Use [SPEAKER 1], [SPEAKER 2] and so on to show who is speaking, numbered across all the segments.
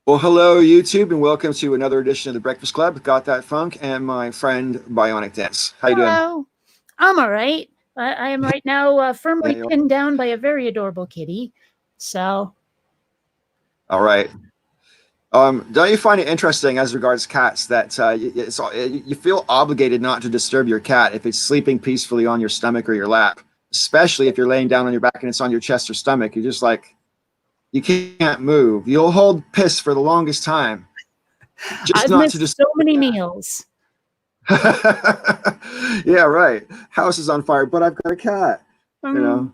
[SPEAKER 1] Well, hello, YouTube, and welcome to another edition of the Breakfast Club with Got That Funk and my friend BionicDance. How you doing?
[SPEAKER 2] Hello. I'm all right. I am right now
[SPEAKER 1] Yeah,
[SPEAKER 2] firmly pinned down by a very adorable kitty. So,
[SPEAKER 1] all right. Don't you find it interesting as regards cats that you feel obligated not to disturb your cat if it's sleeping peacefully on your stomach or your lap, especially if you're laying down on your back and it's on your chest or stomach. You're just like, you can't move. You'll hold piss for the longest time, just
[SPEAKER 2] I've
[SPEAKER 1] not to
[SPEAKER 2] missed so
[SPEAKER 1] disturb
[SPEAKER 2] many
[SPEAKER 1] the
[SPEAKER 2] meals.
[SPEAKER 1] cat. Yeah, right. House is on fire, but I've got a cat. You
[SPEAKER 2] Um,
[SPEAKER 1] know.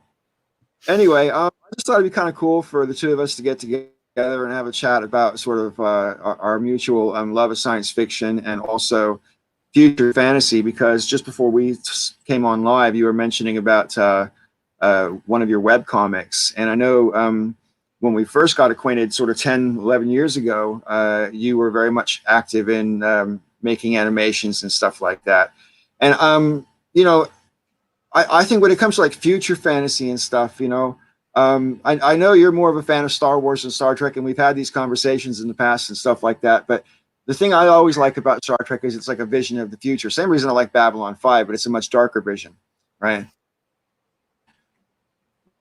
[SPEAKER 1] Anyway, I just thought it'd be kind of cool for the two of us to get together and have a chat about sort of our mutual love of science fiction and also future fantasy. Because just before we came on live, you were mentioning about one of your web comics, and I know when we first got acquainted, sort of 10, 11 years ago, you were very much active in making animations and stuff like that. And you know, I think when it comes to like future fantasy and stuff, I know you're more of a fan of Star Wars and Star Trek, and we've had these conversations in the past and stuff like that. But the thing I always like about Star Trek is it's like a vision of the future. Same reason I like Babylon 5, but it's a much darker vision, right?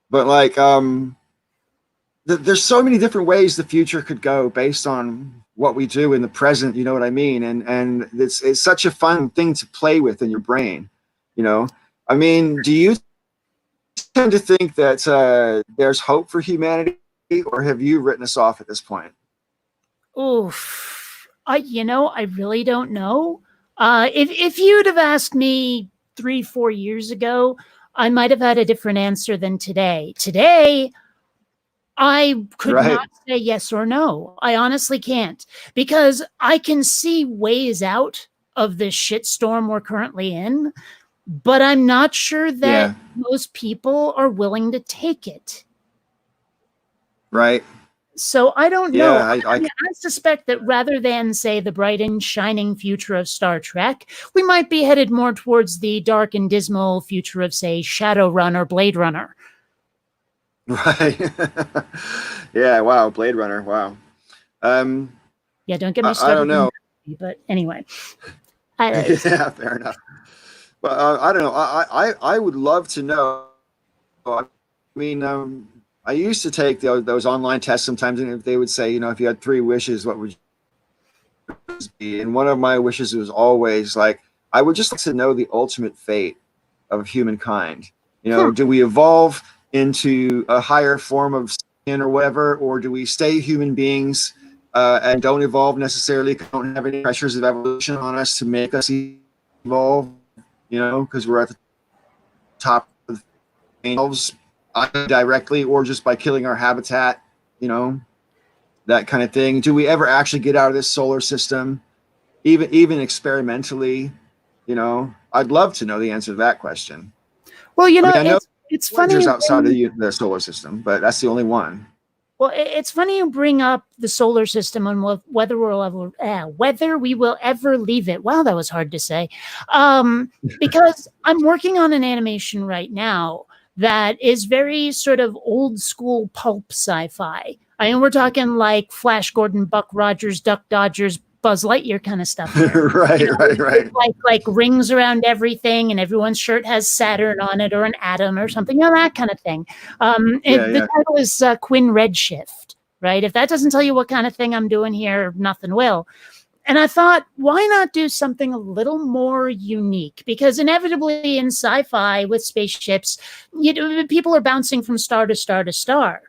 [SPEAKER 1] But like, there's so many different ways the future could go based on what we do in the present. You know what I mean? And it's such a fun thing to play with in your brain. You know, I mean, do you tend to think that there's hope for humanity, or have you written us off at this point?
[SPEAKER 2] oof. I really don't know. If you'd have asked me 3, 4 years ago, I might have had a different answer than today. Today, I could
[SPEAKER 1] Right,
[SPEAKER 2] not say yes or no. I honestly can't because I can see ways out of this shitstorm we're currently in, but I'm not sure that
[SPEAKER 1] yeah,
[SPEAKER 2] most people are willing to take it.
[SPEAKER 1] right,
[SPEAKER 2] So I don't know.
[SPEAKER 1] yeah.
[SPEAKER 2] I suspect that rather than say the bright and shining future of Star Trek, we might be headed more towards the dark and dismal future of, say, Shadowrun or Blade Runner.
[SPEAKER 1] Right. Yeah, wow, Blade Runner, wow. um
[SPEAKER 2] Yeah, don't get me
[SPEAKER 1] I don't
[SPEAKER 2] started on
[SPEAKER 1] know.
[SPEAKER 2] that movie, but anyway. I,
[SPEAKER 1] Yeah, fair enough. But I don't know. I would love to know. I mean, I used to take those online tests sometimes, and if they would say, if you had three wishes, what would you be? And one of my wishes was always like, I would just like to know the ultimate fate of humankind.
[SPEAKER 2] hmm.
[SPEAKER 1] Do we evolve into a higher form of sin or whatever, or do we stay human beings and don't evolve necessarily? Don't have any pressures of evolution on us to make us evolve. Because we're at the top of themselves, either directly or just by killing our habitat. You know, that kind of thing. Do we ever actually get out of this solar system, even experimentally? I'd love to know the answer to that question.
[SPEAKER 2] Well,
[SPEAKER 1] I mean, I know
[SPEAKER 2] it's funny
[SPEAKER 1] Voyager's
[SPEAKER 2] you
[SPEAKER 1] outside of
[SPEAKER 2] bring
[SPEAKER 1] the solar system, but that's the only one.
[SPEAKER 2] it's funny you bring up the solar system and whether we will ever leave it. Wow, that was hard to say. Because I'm working on an animation right now that is very sort of old school pulp sci-fi. I mean, we're talking like Flash Gordon, Buck Rogers, Duck Dodgers, Buzz Lightyear kind of stuff here.
[SPEAKER 1] Right, right, right.
[SPEAKER 2] Like rings around everything, and everyone's shirt has Saturn on it or an atom or something, that kind of thing.
[SPEAKER 1] Yeah,
[SPEAKER 2] The
[SPEAKER 1] yeah.
[SPEAKER 2] title is Quinn Redshift, right? If that doesn't tell you what kind of thing I'm doing here, nothing will. And I thought, why not do something a little more unique? Because inevitably in sci-fi with spaceships, people are bouncing from star to star to star.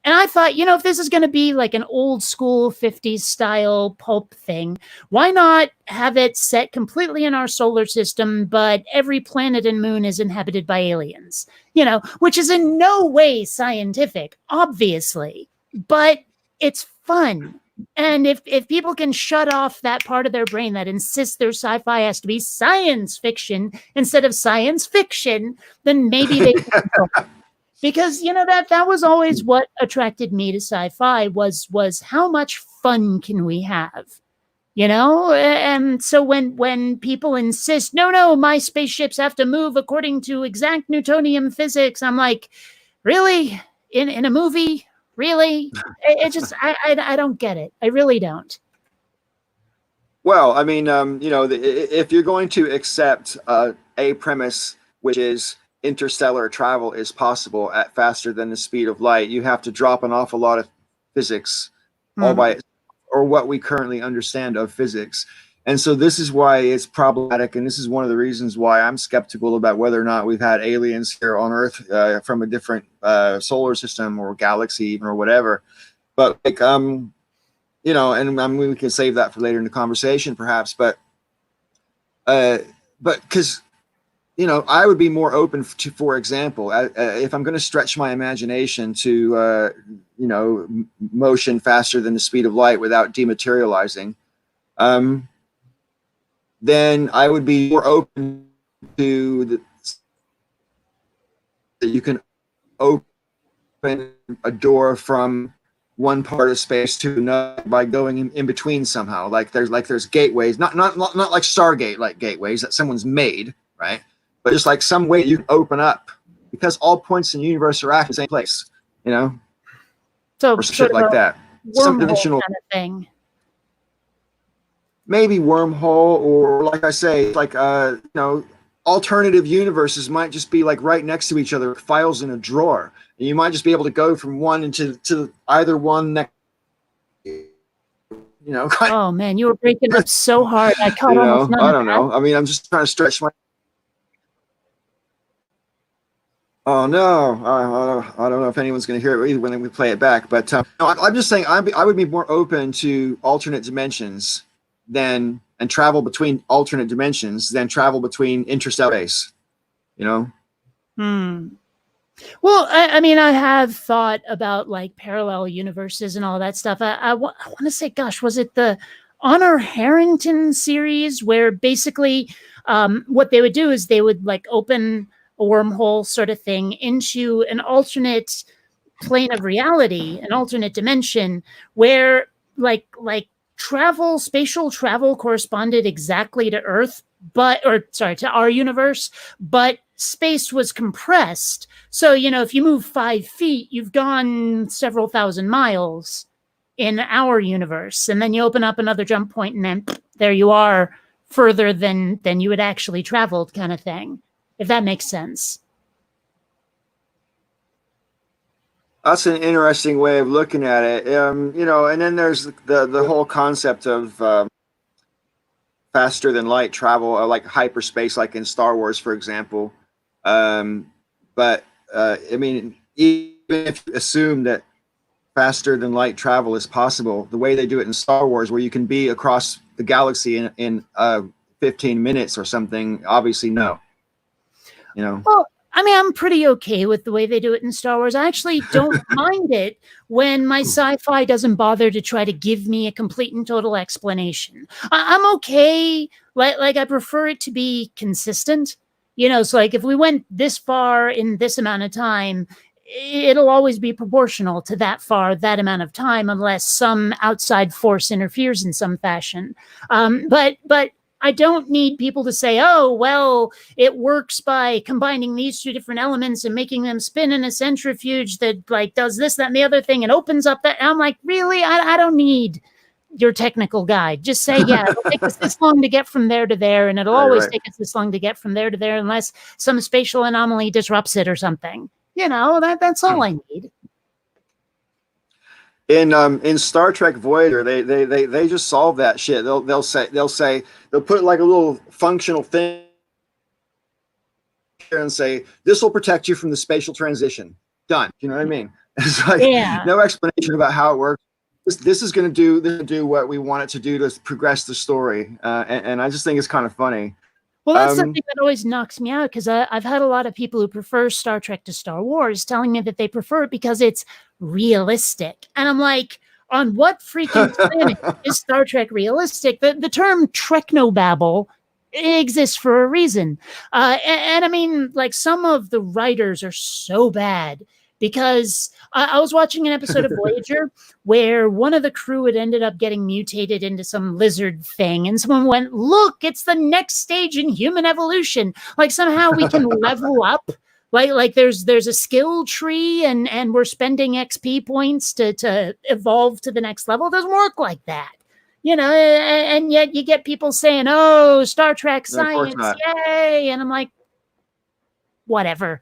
[SPEAKER 2] And I thought, if this is going to be like an old school 50s style pulp thing, why not have it set completely in our solar system, but every planet and moon is inhabited by aliens, which is in no way scientific, obviously, but it's fun. And if people can shut off that part of their brain that insists their sci-fi has to be science fiction instead of science fiction, then maybe they can. Because that was always what attracted me to sci-fi was how much fun can we have, and so when people insist, no, my spaceships have to move according to exact Newtonian physics, I'm like, really, in a movie, Really? It just I don't get it. I really don't.
[SPEAKER 1] Well, I mean, if you're going to accept a premise, which is interstellar travel is possible at faster than the speed of light, you have to drop an awful lot of physics, all
[SPEAKER 2] Hmm.
[SPEAKER 1] by or what we currently understand of physics. And so this is why it's problematic, and this is one of the reasons why I'm skeptical about whether or not we've had aliens here on Earth from a different solar system or galaxy, even, or whatever. But like, and I mean, we can save that for later in the conversation, perhaps. Uh, but because I would be more open to, for example, if I'm going to stretch my imagination to, motion faster than the speed of light without dematerializing, then I would be more open to that you can open a door from one part of space to another by going in between somehow. Like there's gateways, not like Stargate like gateways that someone's made, right? But just like some way you can open up because all points in the universe are actually the same place,
[SPEAKER 2] So
[SPEAKER 1] or
[SPEAKER 2] sort
[SPEAKER 1] shit
[SPEAKER 2] of
[SPEAKER 1] like
[SPEAKER 2] a
[SPEAKER 1] that. Some
[SPEAKER 2] wormhole
[SPEAKER 1] dimensional,
[SPEAKER 2] kind of thing.
[SPEAKER 1] maybe wormhole, or like I say, like alternative universes might just be like right next to each other, files in a drawer, and you might just be able to go from one into to either one next. Kind
[SPEAKER 2] Oh man, you were breaking up so hard. I caught almost none
[SPEAKER 1] I
[SPEAKER 2] of
[SPEAKER 1] don't
[SPEAKER 2] that.
[SPEAKER 1] know. I mean, I'm just trying to stretch my. Oh no, I don't know if anyone's going to hear it either when we play it back. But no, I'm just saying I would be more open to alternate dimensions and travel between alternate dimensions than travel between interstellar space.
[SPEAKER 2] Hmm. Well, I mean, I have thought about like parallel universes and all that stuff. I want to say, gosh, was it the Honor Harrington series where basically what they would do is they would like open a wormhole sort of thing into an alternate plane of reality, an alternate dimension where like spatial travel corresponded exactly to Earth, to our universe, but space was compressed. So, if you move 5 feet, you've gone several thousand miles in our universe. And then you open up another jump point and then there you are further than you had actually traveled, kind of thing. If that makes sense.
[SPEAKER 1] That's an interesting way of looking at it. And then there's the whole concept of faster than light travel, like hyperspace, like in Star Wars, for example. But I mean, even if you assume that faster than light travel is possible, the way they do it in Star Wars, where you can be across the galaxy in 15 minutes or something, obviously no.
[SPEAKER 2] Well, I mean, I'm pretty okay with the way they do it in Star Wars. I actually don't mind it when my sci-fi doesn't bother to try to give me a complete and total explanation. I'm okay. Like I prefer it to be consistent. So like if we went this far in this amount of time, it'll always be proportional to that far, that amount of time, unless some outside force interferes in some fashion. But I don't need people to say, oh, well, it works by combining these two different elements and making them spin in a centrifuge that like does this, that, and the other thing and opens up that. And I'm like, really? I don't need your technical guide. Just say, yeah, it'll take us this long to get from there to there, and it'll always
[SPEAKER 1] Right.
[SPEAKER 2] take us this long to get from there to there unless some spatial anomaly disrupts it or something. That's all I need.
[SPEAKER 1] In Star Trek Voyager, they just solve that shit. They'll put like a little functional thing and say this will protect you from the spatial transition. Done. You know what I mean? It's like no explanation about how it works. This is going to do what we want it to do to progress the story, and I just think it's kind of funny.
[SPEAKER 2] Well, that's the thing that always knocks me out, because I've had a lot of people who prefer Star Trek to Star Wars telling me that they prefer it because it's realistic. And I'm like, on what freaking planet is Star Trek realistic? The term Treknobabble exists for a reason. And I mean, like, some of the writers are so bad because I was watching an episode of Voyager where one of the crew had ended up getting mutated into some lizard thing, and someone went, look, it's the next stage in human evolution. Like somehow we can level up Like there's a skill tree and we're spending XP points to evolve to the next level. It doesn't work like that. And yet you get people saying, "Oh, Star Trek
[SPEAKER 1] No, of course
[SPEAKER 2] science,
[SPEAKER 1] not.
[SPEAKER 2] yay!" And I'm like, whatever.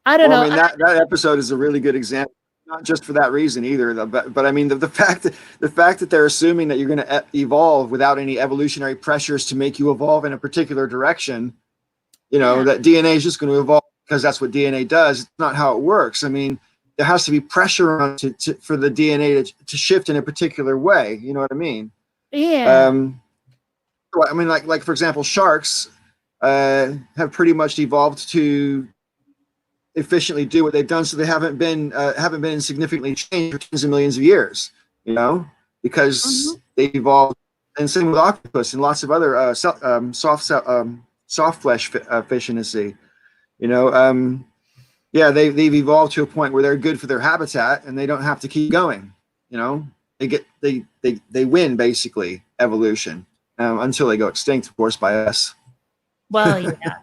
[SPEAKER 2] I don't
[SPEAKER 1] Well, I
[SPEAKER 2] know.
[SPEAKER 1] mean that episode is a really good example, not just for that reason either. But I mean the fact that they're assuming that you're going to evolve without any evolutionary pressures to make you evolve in a particular direction.
[SPEAKER 2] Yeah.
[SPEAKER 1] That DNA is just going to evolve because that's what DNA does. It's not how it works. I mean, there has to be pressure on for the DNA to shift in a particular way. You know what I mean?
[SPEAKER 2] Yeah.
[SPEAKER 1] I mean, like for example, sharks have pretty much evolved to efficiently do what they've done, so they haven't been significantly changed for tens of millions of years. Because they evolved, and same with octopus and lots of other soft flesh fish in the sea. Yeah, they've evolved to a point where they're good for their habitat and they don't have to keep going. They win basically evolution until they go extinct, of course, by us.
[SPEAKER 2] Well, yeah.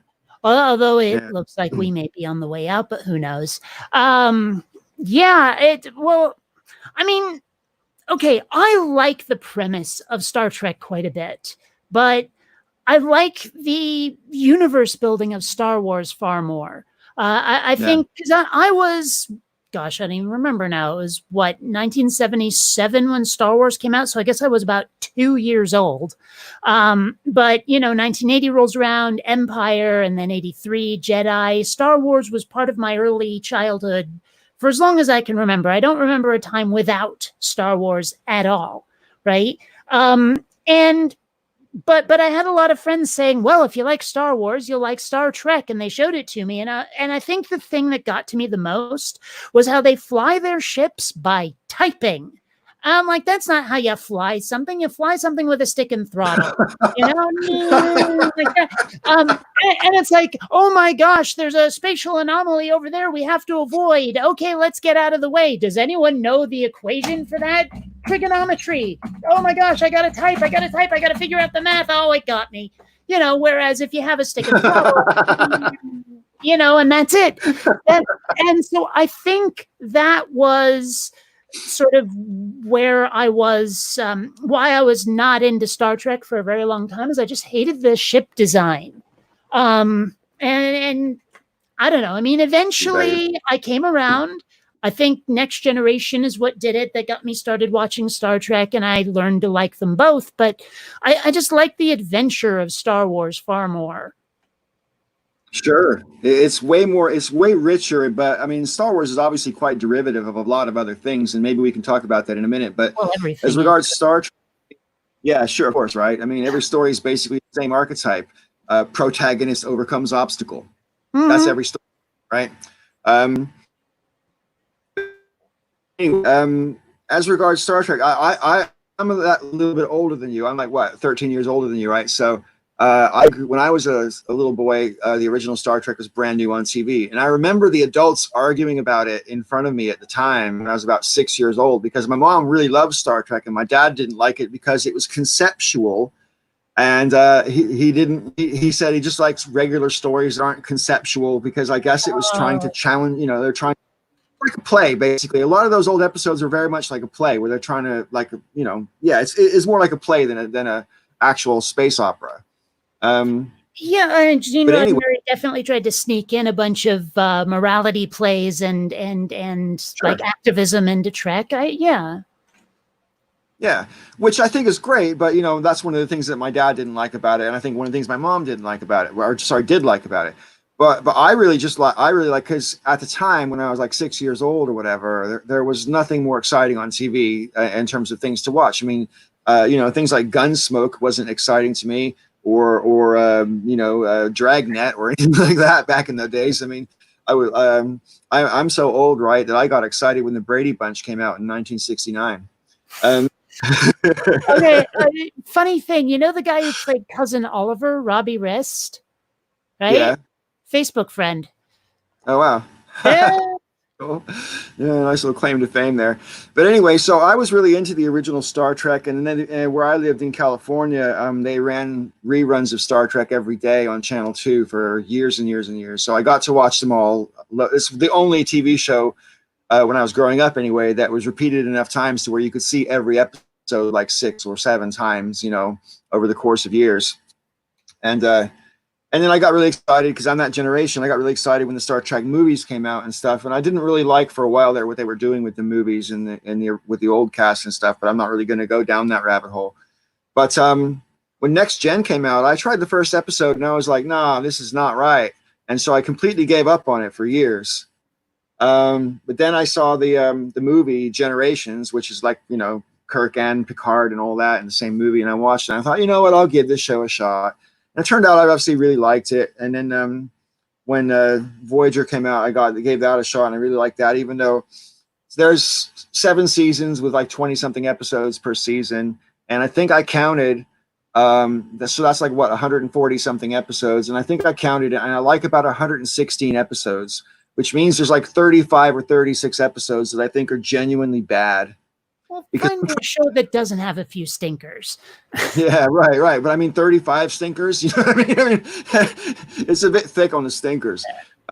[SPEAKER 2] Although it
[SPEAKER 1] Yeah.
[SPEAKER 2] looks like we may be on the way out, but who knows? Yeah. Well, I mean, okay, I like the premise of Star Trek quite a bit, but I like the universe building of Star Wars far more. I think because I was, gosh, I don't even remember now. It was what, 1977 when Star Wars came out. So I guess I was about 2 years old. But 1980 rolls around, Empire, and then 83 Jedi. Star Wars was part of my early childhood for as long as I can remember. I don't remember a time without Star Wars at all, right? And but I had a lot of friends saying, "Well, if you like Star Wars, you'll like Star Trek," and they showed it to me. And I think the thing that got to me the most was how they fly their ships by typing. I'm like, that's not how you fly something. You fly something with a stick and throttle, like that. And it's like, oh my gosh, there's a spatial anomaly over there we have to avoid. Okay, let's get out of the way. Does anyone know the equation for that? Trigonometry. Oh my gosh, I gotta type, I gotta figure out the math. Oh, it got me. Whereas if you have a stick and throttle, and that's it. And so I think that was sort of where I was, why I was not into Star Trek for a very long time, is I just hated the ship design. And I don't know. I mean, eventually I came around. I think Next Generation is what did it, that got me started watching Star Trek, and I learned to like them both. But I just like the adventure of Star Wars far more.
[SPEAKER 1] Sure. It's way richer, but I mean, Star Wars is obviously quite derivative of a lot of other things, and maybe we can talk about that in a minute. But as regards Star Trek, yeah, sure, of course, right? I mean, every story is basically the same archetype. Protagonist overcomes obstacle. That's every story, right? Anyway, as regards Star Trek, I'm a little bit older than you. I'm like, what, 13 years older than you, right? So when I was a little boy, the original Star Trek was brand new on TV. And I remember the adults arguing about it in front of me at the time when I was about 6 years old, because my mom really loved Star Trek and my dad didn't like it because it was conceptual. And he said he just likes regular stories that aren't conceptual, because I guess it was trying to challenge, they're trying like a play, basically. A lot of those old episodes are very much like a play where they're trying to it's more like a play than a actual space opera.
[SPEAKER 2] Yeah, and Gene
[SPEAKER 1] Anyway,
[SPEAKER 2] Roddenberry definitely tried to sneak in a bunch of morality plays and
[SPEAKER 1] sure.
[SPEAKER 2] like activism into Trek. Yeah,
[SPEAKER 1] which I think is great, but that's one of the things that my dad didn't like about it, and I think one of the things my mom didn't like about it, or sorry, did like about it. But I really like, because at the time when I was like 6 years old or whatever, there was nothing more exciting on TV in terms of things to watch. I mean, things like Gunsmoke wasn't exciting to me, or Dragnet or anything like that back in the days. I mean, I'm so old, right, that I got excited when the Brady Bunch came out in 1969.
[SPEAKER 2] Okay, funny thing, the guy who played Cousin Oliver, Robbie Rist, right?
[SPEAKER 1] Yeah.
[SPEAKER 2] Facebook friend.
[SPEAKER 1] Oh wow.
[SPEAKER 2] Yeah.
[SPEAKER 1] Cool. Yeah, nice little claim to fame there. But anyway, so I was really into the original Star Trek, and then where I lived in California, they ran reruns of Star Trek every day on Channel 2 for years and years and years. So I got to watch them all. It's the only TV show when I was growing up, anyway, that was repeated enough times to where you could see every episode like 6 or 7 times, over the course of years. And then I got really excited because I'm that generation. I got really excited when the Star Trek movies came out and stuff. And I didn't really like for a while there what they were doing with the movies and with the old cast and stuff. But I'm not really going to go down that rabbit hole. But when Next Gen came out, I tried the first episode and I was like, nah, this is not right. And so I completely gave up on it for years. But then I saw the movie Generations, which is like, Kirk and Picard and all that in the same movie. And I watched it and I thought, you know what, I'll give this show a shot. And it turned out I obviously really liked it. And then when Voyager came out, I gave that a shot, and I really liked that, even though there's 7 seasons with like 20 something episodes per season. And I think I counted, so that's like what, 140 something episodes. And I think I counted it, and I like about 116 episodes, which means there's like 35 or 36 episodes that I think are genuinely bad.
[SPEAKER 2] Well, find a show that doesn't have a few stinkers.
[SPEAKER 1] Yeah, right. But I mean, 35 stinkers. You know what I mean? It's a bit thick on the stinkers.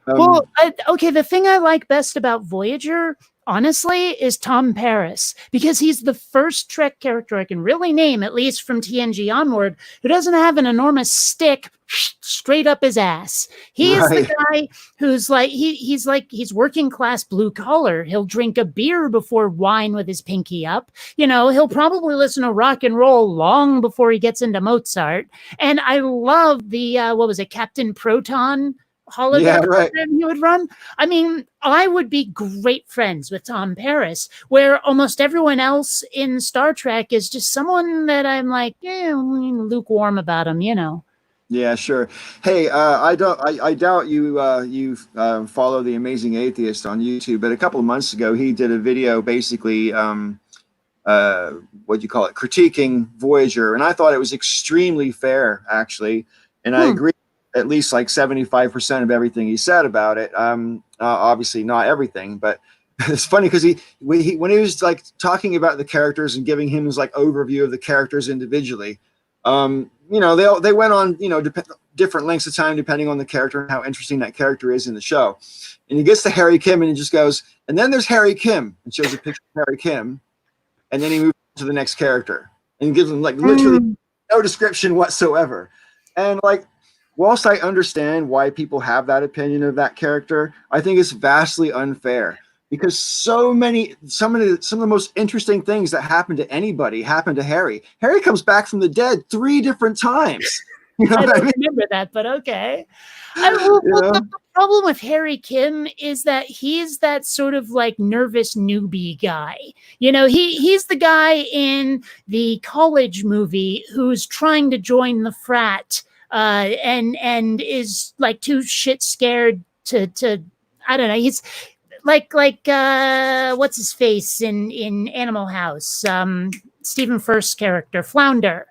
[SPEAKER 2] Okay. The thing I like best about Voyager, honestly, is Tom Paris, because he's the first Trek character I can really name, at least from TNG onward, who doesn't have an enormous stick straight up his ass. He is the guy who's like, he's working class blue collar. He'll drink a beer before wine with his pinky up. He'll probably listen to rock and roll long before he gets into Mozart. And I love the, what was it, Captain Proton holodeck program he would run. I mean, I would be great friends with Tom Paris, where almost everyone else in Star Trek is just someone that I'm like, lukewarm about him,
[SPEAKER 1] Yeah, sure. Hey, I doubt you follow The Amazing Atheist on YouTube, but a couple of months ago he did a video basically critiquing Voyager, and I thought it was extremely fair, actually, and I agree at least like 75% of everything he said about it. Obviously not everything, but it's funny because when he was like talking about the characters and giving him his like overview of the characters individually, they went on, different lengths of time depending on the character and how interesting that character is in the show. And he gets to Harry Kim and he just goes, and then there's Harry Kim, and shows a picture of Harry Kim, and then he moves to the next character and gives him like literally no description whatsoever. And like, whilst I understand why people have that opinion of that character, I think it's vastly unfair, because some of the most interesting things that happen to anybody happen to Harry. Harry comes back from the dead 3 different times.
[SPEAKER 2] I don't remember that, but okay. The problem with Harry Kim is that he's that sort of like nervous newbie guy. He's the guy in the college movie who's trying to join the frat and is like too shit scared to I don't know. He's like what's his face in Animal House? Stephen First's character, Flounder.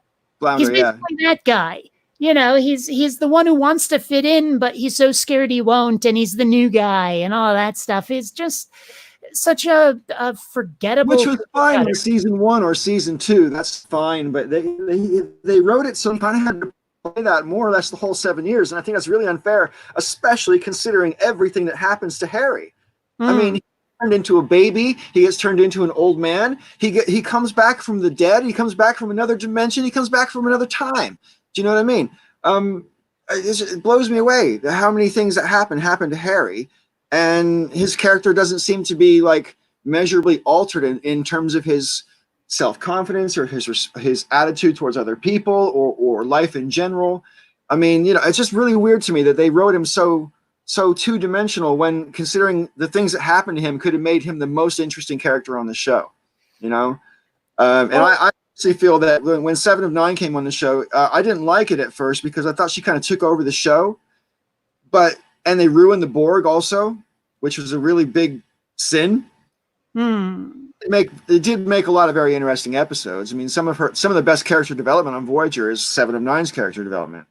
[SPEAKER 2] He's basically that guy. He's the one who wants to fit in, but he's so scared he won't, and he's the new guy and all that stuff. It's just such a forgettable.
[SPEAKER 1] Which was fine in season 1 or season 2. That's fine, but they wrote it so you kind of had to play that more or less the whole 7 years, and I think that's really unfair, especially considering everything that happens to Harry. I mean, he turned into a baby, he gets turned into an old man, he comes back from the dead, he comes back from another dimension, he comes back from another time. Do you know what I mean? It blows me away how many things that happen to Harry, and his character doesn't seem to be like measurably altered in terms of his self-confidence or his attitude towards other people or life in general. I mean, it's just really weird to me that they wrote him so two-dimensional when considering the things that happened to him could have made him the most interesting character on the show, and I actually feel that when 7 of 9 came on the show, I didn't like it at first because I thought she kind of took over the show, and they ruined the Borg also, which was a really big sin. It did make a lot of very interesting episodes. I mean, some of the best character development on Voyager is 7 of 9's character development,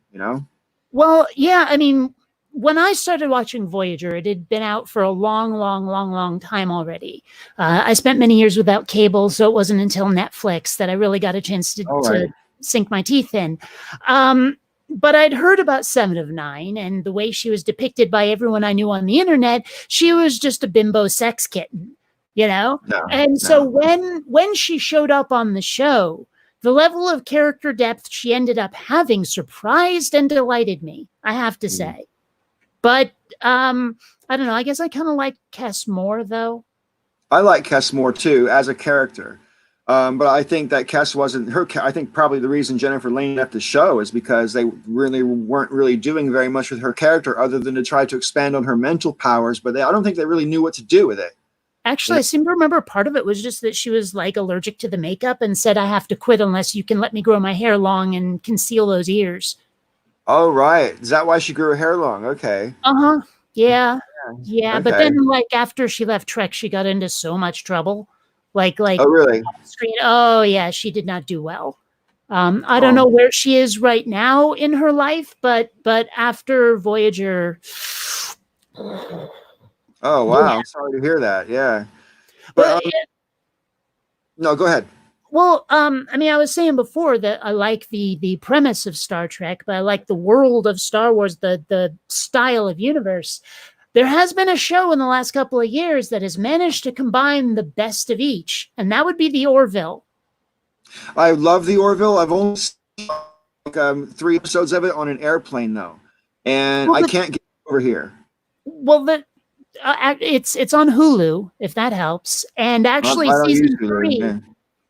[SPEAKER 2] Well, yeah, I mean, when I started watching Voyager, it had been out for a long, long, long, long time already. I spent many years without cable, so it wasn't until Netflix that I really got a chance
[SPEAKER 1] All
[SPEAKER 2] to
[SPEAKER 1] right.
[SPEAKER 2] sink my teeth in. But I'd heard about Seven of Nine, and the way she was depicted by everyone I knew on the internet, she was just a bimbo sex kitten, you know?
[SPEAKER 1] No,
[SPEAKER 2] And so
[SPEAKER 1] no.
[SPEAKER 2] when she showed up on the show, the level of character depth she ended up having surprised and delighted me, I have to
[SPEAKER 1] Mm.
[SPEAKER 2] say. But I don't know. I guess I kind of like Kess more, though.
[SPEAKER 1] I like Kess more too as a character. But I think that Kess wasn't her. I think probably the reason Jennifer Lane left the show is because they really weren't really doing very much with her character other than to try to expand on her mental powers. But I don't think they really knew what to do with it. You
[SPEAKER 2] Actually,
[SPEAKER 1] know?
[SPEAKER 2] I seem to remember part of it was just that she was like allergic to the makeup and said, I have to quit unless you can let me grow my hair long and conceal those ears.
[SPEAKER 1] Oh, right. Is that why she grew her hair long? Okay.
[SPEAKER 2] Uh-huh. Yeah. Yeah. But
[SPEAKER 1] Okay.
[SPEAKER 2] then like after she left Trek, she got into so much trouble. Like
[SPEAKER 1] Oh, really?
[SPEAKER 2] screen. Oh yeah, she did not do well. I don't know
[SPEAKER 1] Oh.
[SPEAKER 2] where she is right now in her life, but after Voyager,
[SPEAKER 1] Oh,
[SPEAKER 2] yeah.
[SPEAKER 1] wow. I'm sorry to hear that. Yeah. But
[SPEAKER 2] But
[SPEAKER 1] no, go ahead.
[SPEAKER 2] well, I mean, I was saying before that I like the premise of Star Trek, but I like the world of Star Wars, the style of universe. There has been a show in the last couple of years that has managed to combine the best of each, and that would be the Orville.
[SPEAKER 1] I love the Orville. I've only seen like 3 episodes of it on an airplane though, and
[SPEAKER 2] Well,
[SPEAKER 1] I
[SPEAKER 2] the
[SPEAKER 1] can't get over here.
[SPEAKER 2] well, the it's on Hulu if that helps, and
[SPEAKER 1] I
[SPEAKER 2] actually
[SPEAKER 1] don't use Hulu. Yeah.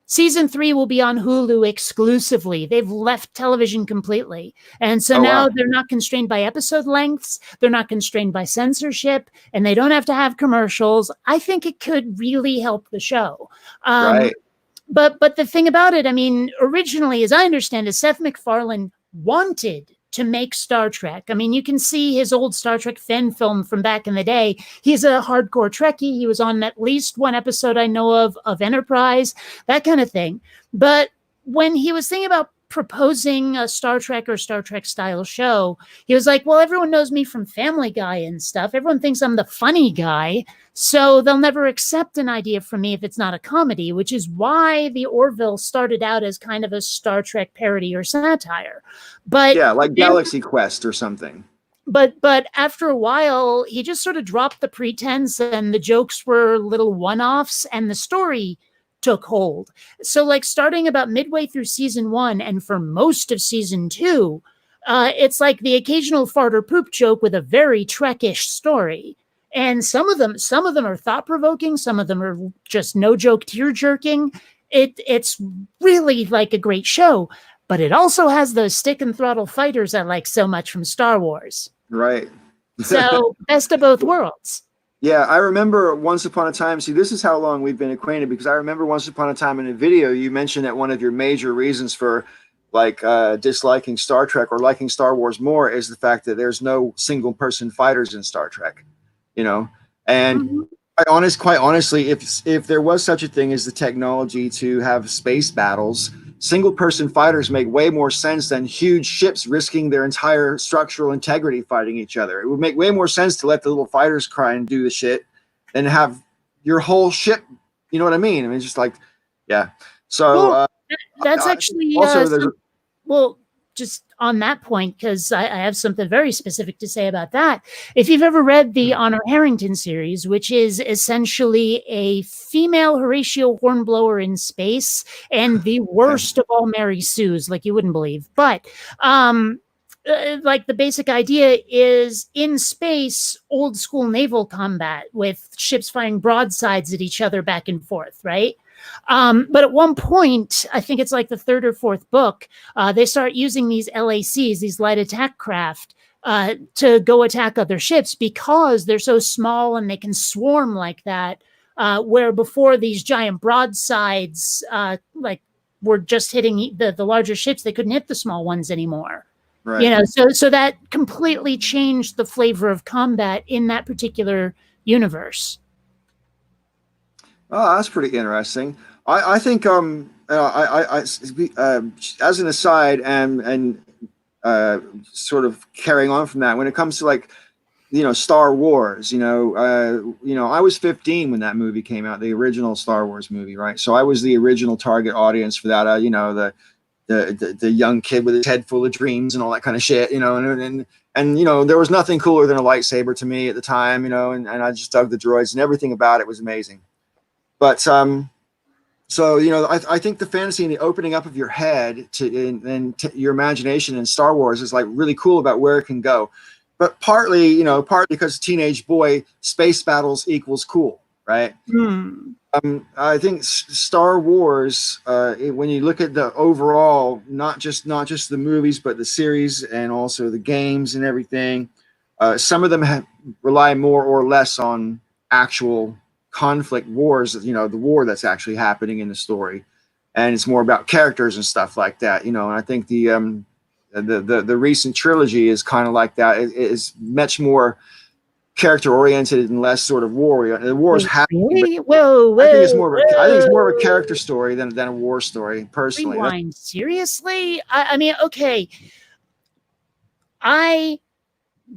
[SPEAKER 2] season three will be on Hulu exclusively. They've left television completely. And so
[SPEAKER 1] Oh,
[SPEAKER 2] now
[SPEAKER 1] wow.
[SPEAKER 2] they're not constrained by episode lengths, they're not constrained by censorship, and they don't have to have commercials. I think it could really help the show. Um,
[SPEAKER 1] Right.
[SPEAKER 2] but the thing about it, I mean, originally, as I understand it, Seth MacFarlane wanted to make Star Trek. I mean, you can see his old Star Trek fan film from back in the day. He's a hardcore Trekkie. He was on at least one episode I know of Enterprise, that kind of thing. But when he was thinking about proposing a Star Trek or Star Trek style show, he was like, well, everyone knows me from Family Guy and stuff. Everyone thinks I'm the funny guy. So they'll never accept an idea from me if it's not a comedy, which is why the Orville started out as kind of a Star Trek parody or satire. But
[SPEAKER 1] Yeah, like
[SPEAKER 2] then
[SPEAKER 1] Galaxy Quest or something.
[SPEAKER 2] but after a while, he just sort of dropped the pretense and the jokes were little one-offs and the story took hold. So like starting about midway through season one and for most of season two, it's like the occasional fart or poop joke with a very Trekish story. And some of them are thought provoking. Some of them are just no joke tear jerking. It's really like a great show, but it also has those stick and throttle fighters I like so much from Star Wars.
[SPEAKER 1] Right.
[SPEAKER 2] So best of both worlds.
[SPEAKER 1] Yeah, I remember once upon a time. See, this is how long we've been acquainted because I remember once upon a time in a video you mentioned that one of your major reasons for like disliking Star Trek or liking Star Wars more is the fact that there's no single person fighters in Star Trek, you know. And
[SPEAKER 2] Mhm.
[SPEAKER 1] quite honestly, if there was such a thing as the technology to have space battles, single person fighters make way more sense than huge ships risking their entire structural integrity fighting each other. It would make way more sense to let the little fighters cry and do the shit than have your whole ship. You know what I mean? I mean, it's just like, yeah. So
[SPEAKER 2] Well, that's actually
[SPEAKER 1] also there's
[SPEAKER 2] well, just on that point, because I have something very specific to say about that. If you've ever read the Honor Harrington series, which is essentially a female Horatio Hornblower in space and the worst of all Mary Sues, like you wouldn't believe. But like the basic idea is in space, old school naval combat with ships firing broadsides at each other back and forth, right? But at one point, I think it's like the third or fourth book, they start using these LACs, these light attack craft, to go attack other ships because they're so small and they can swarm like that. Where before these giant broadsides, like were just hitting the larger ships, they couldn't hit the small ones anymore. You
[SPEAKER 1] right.
[SPEAKER 2] know, so that completely changed the flavor of combat in that particular universe.
[SPEAKER 1] Oh, that's pretty interesting. I think as an aside and sort of carrying on from that, when it comes to like Star Wars. I was 15 when that movie came out, the original Star Wars movie, right? So I was the original target audience for that. The young kid with his head full of dreams and all that kind of shit, and there was nothing cooler than a lightsaber to me at the time, and I just dug the droids, and everything about it was amazing. But so I think the fantasy and the opening up of your head and your imagination in Star Wars is like really cool about where it can go. But partly because teenage boy, space battles equals cool, right? I think Star Wars, when you look at the overall, not just the movies, but the series and also the games and everything, some of them rely more or less on actual conflict wars. The war that's actually happening in the story, and it's more about characters and stuff like that. And I think the recent trilogy is kind of like that. It is much more character oriented and less sort of war. The war is
[SPEAKER 2] Wait,
[SPEAKER 1] happening, but
[SPEAKER 2] really? Whoa,
[SPEAKER 1] I think it's
[SPEAKER 2] whoa,
[SPEAKER 1] more of a character story than a war story. Personally,
[SPEAKER 2] rewind. Seriously? I mean, okay. I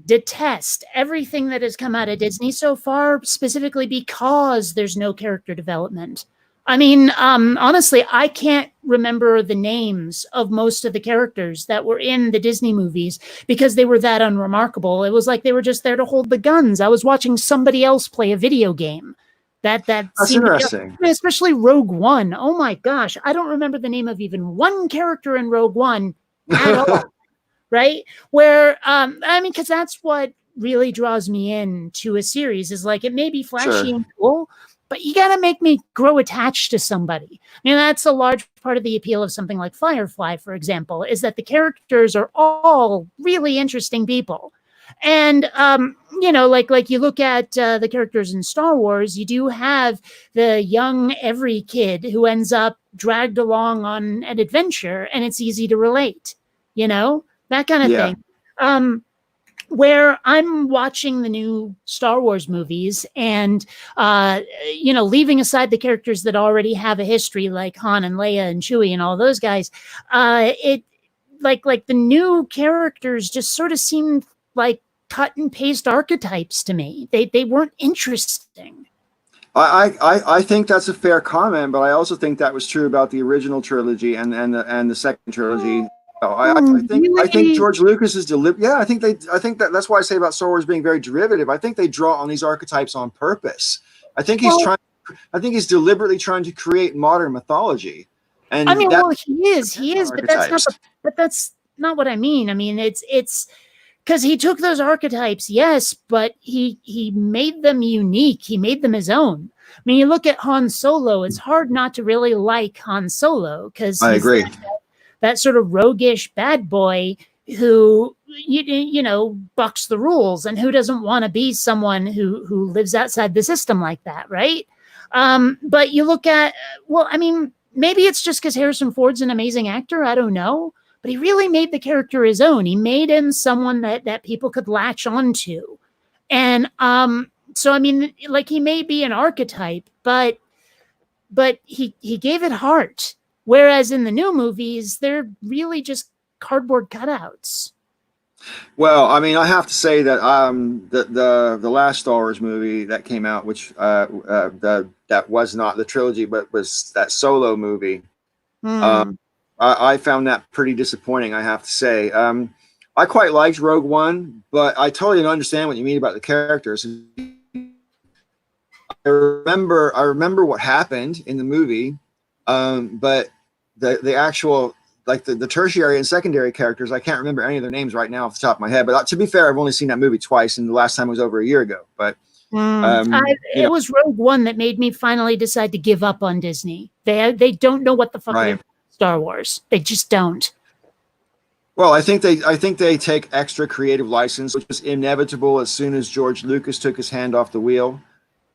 [SPEAKER 2] detest everything that has come out of Disney so far, specifically because there's no character development. I mean, honestly, I can't remember the names of most of the characters that were in the Disney movies because they were that unremarkable. It was like they were just there to hold the guns. I was watching somebody else play a video game. That
[SPEAKER 1] that's
[SPEAKER 2] seemed to
[SPEAKER 1] interesting.
[SPEAKER 2] be, especially Rogue One. Oh my gosh, I don't remember the name of even one character in Rogue One at all. Right? Where, I mean, because that's what really draws me in to a series is like it may be flashy
[SPEAKER 1] Sure.
[SPEAKER 2] and cool, but you got to make me grow attached to somebody. I mean, that's a large part of the appeal of something like Firefly, for example, is that the characters are all really interesting people. And like you look at the characters in Star Wars, you do have the young every kid who ends up dragged along on an adventure, and it's easy to relate. That kind of
[SPEAKER 1] Yeah.
[SPEAKER 2] thing. Where I'm watching the new Star Wars movies and, leaving aside the characters that already have a history like Han and Leia and Chewie and all those guys, it like the new characters just sort of seemed like cut and paste archetypes to me. They weren't interesting.
[SPEAKER 1] I think that's a fair comment, but I also think that was true about the original trilogy and the second trilogy. I think
[SPEAKER 2] Really?
[SPEAKER 1] George Lucas is deliberate. Yeah, I think that's why I say about Star Wars being very derivative. I think they draw on these archetypes on purpose. I think he's
[SPEAKER 2] Well,
[SPEAKER 1] trying. I think he's deliberately trying to create modern mythology,
[SPEAKER 2] I
[SPEAKER 1] and
[SPEAKER 2] mean,
[SPEAKER 1] that
[SPEAKER 2] well, he
[SPEAKER 1] depends on
[SPEAKER 2] is, but that's not
[SPEAKER 1] archetypes.
[SPEAKER 2] what I mean. I mean, it's because he took those archetypes, yes, but he made them unique. He made them his own. I mean, you look at Han Solo; it's hard not to really like Han Solo because
[SPEAKER 1] I
[SPEAKER 2] he's
[SPEAKER 1] agree.
[SPEAKER 2] that sort of roguish bad boy who bucks the rules and who doesn't want to be someone who lives outside the system like that, right? But you look at, well, I mean, maybe it's just because Harrison Ford's an amazing actor. I don't know, but he really made the character his own. He made him someone that people could latch onto, and so I mean, like he may be an archetype, but he gave it heart. Whereas in the new movies, they're really just cardboard cutouts.
[SPEAKER 1] Well, I mean, I have to say that the last Star Wars movie that came out, which that was not the trilogy, but was that Solo movie. Um,
[SPEAKER 2] Hmm.
[SPEAKER 1] I found that pretty disappointing. I have to say. I quite liked Rogue One, but I totally don't understand what you mean about the characters. I remember what happened in the movie, but the actual like the tertiary and secondary characters, I can't remember any of their names right now off the top of my head. But to be fair, I've only seen that movie twice, and the last time was over a year ago. But you
[SPEAKER 2] It
[SPEAKER 1] know,
[SPEAKER 2] was Rogue One that made me finally decide to give up on Disney. They don't know what the fuck they're
[SPEAKER 1] right.
[SPEAKER 2] doing with Star Wars. They just don't.
[SPEAKER 1] Well, I think they take extra creative license, which was inevitable as soon as George Lucas took his hand off the wheel.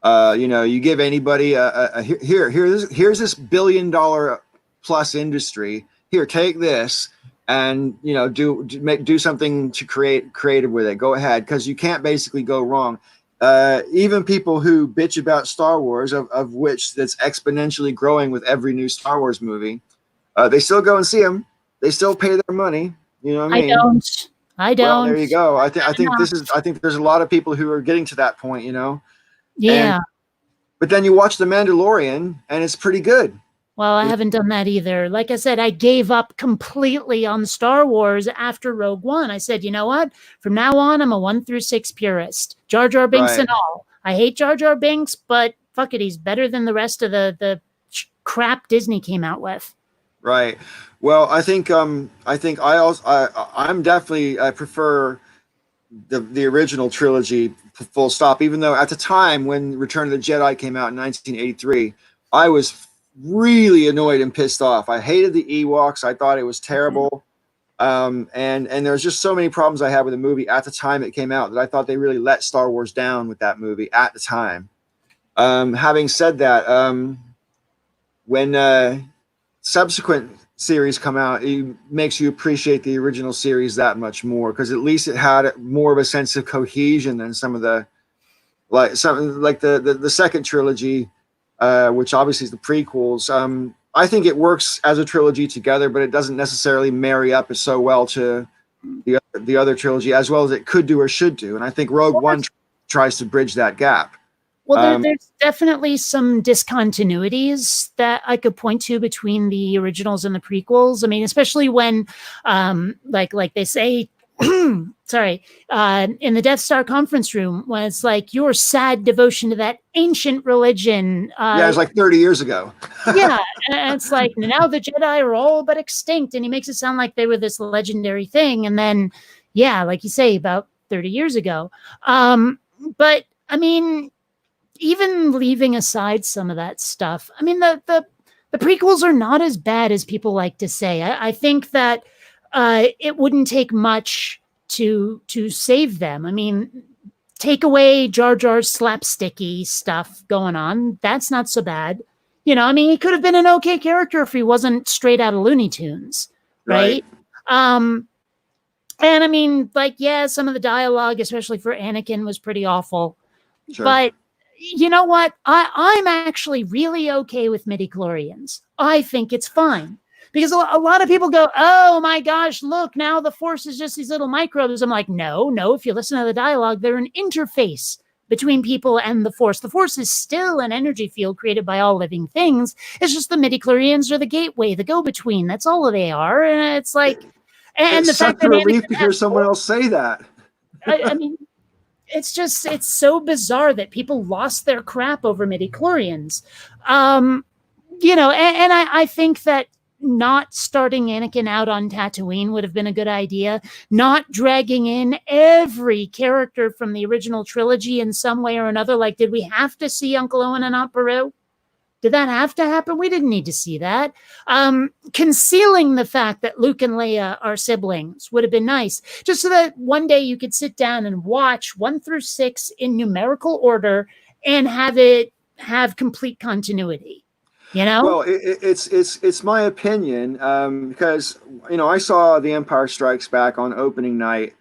[SPEAKER 1] You give anybody here's this $1 billion plus industry. Here, take this and do something to create creative with it. Go ahead, because you can't basically go wrong. Even people who bitch about Star Wars, of which that's exponentially growing with every new Star Wars movie, they still go and see them. They still pay their money. You know what I
[SPEAKER 2] I
[SPEAKER 1] mean?
[SPEAKER 2] don't. I
[SPEAKER 1] Well, there
[SPEAKER 2] don't.
[SPEAKER 1] you go.
[SPEAKER 2] Not.
[SPEAKER 1] I think there's a lot of people who are getting to that point, and
[SPEAKER 2] Yeah.
[SPEAKER 1] but then you watch The Mandalorian and it's pretty good.
[SPEAKER 2] Well, I
[SPEAKER 1] You
[SPEAKER 2] haven't done that either. Like I said, I gave up completely on Star Wars after Rogue One. I said, you know what? From now on, I'm a 1 through 6 purist. Jar Jar Binks
[SPEAKER 1] Right,
[SPEAKER 2] and all. I hate Jar Jar Binks, but fuck it, he's better than the rest of the crap Disney came out with.
[SPEAKER 1] right. Well, I think I also I'm definitely I prefer the original trilogy full stop, even though at the time when Return of the Jedi came out in 1983, I was really annoyed and pissed off. I hated the Ewoks. I thought it was terrible. And there's just so many problems I had with the movie at the time it came out that I thought they really let Star Wars down with that movie at the time. Having said that, when subsequent series come out, it makes you appreciate the original series that much more because at least it had more of a sense of cohesion than some of the the second trilogy, which obviously is the prequels. I think it works as a trilogy together, but it doesn't necessarily marry up so well to the other trilogy as well as it could do or should do. And I think Rogue
[SPEAKER 2] Well,
[SPEAKER 1] One tries to bridge that gap.
[SPEAKER 2] Well,
[SPEAKER 1] Um,
[SPEAKER 2] there's definitely some discontinuities that I could point to between the originals and the prequels. I mean, especially when, like they say, sorry, in the Death Star conference room, when it's like your sad devotion to that ancient religion.
[SPEAKER 1] yeah, it's like 30 years ago.
[SPEAKER 2] Yeah, and it's like now the Jedi are all but extinct, and he makes it sound like they were this legendary thing, and then, yeah, like you say, about 30 years ago. But I mean, even leaving aside some of that stuff, I mean, the prequels are not as bad as people like to say. I think that it wouldn't take much to save them. I mean, take away Jar Jar's slapsticky stuff going on. That's not so bad. I mean, he could have been an okay character if he wasn't straight out of Looney Tunes,
[SPEAKER 1] Right.
[SPEAKER 2] right? Um, and I mean, like, yeah, some of the dialogue, especially for Anakin, was pretty awful.
[SPEAKER 1] Sure.
[SPEAKER 2] But you know what? I'm actually really okay with midichlorians. I think it's fine. Because a lot of people go, oh my gosh, look, now the Force is just these little microbes. I'm like, no, no. If you listen to the dialogue, they're an interface between people and the Force. The Force is still an energy field created by all living things. It's just the midichlorians are the gateway, the go-between. That's all they are. And it's like, and
[SPEAKER 1] It's
[SPEAKER 2] the
[SPEAKER 1] such
[SPEAKER 2] fact
[SPEAKER 1] a
[SPEAKER 2] that
[SPEAKER 1] relief to
[SPEAKER 2] Anakin
[SPEAKER 1] hear
[SPEAKER 2] has
[SPEAKER 1] someone else say that.
[SPEAKER 2] I mean, it's so bizarre that people lost their crap over midichlorians. Um, and I think that not starting Anakin out on Tatooine would have been a good idea. Not dragging in every character from the original trilogy in some way or another. Like, did we have to see Uncle Owen and Aunt Beru? Did that have to happen? We didn't need to see that. Concealing the fact that Luke and Leia are siblings would have been nice, just so that one day you could sit down and watch 1 through 6 in numerical order and have complete continuity. You know?
[SPEAKER 1] Well, it's my opinion because I saw The Empire Strikes Back on opening night,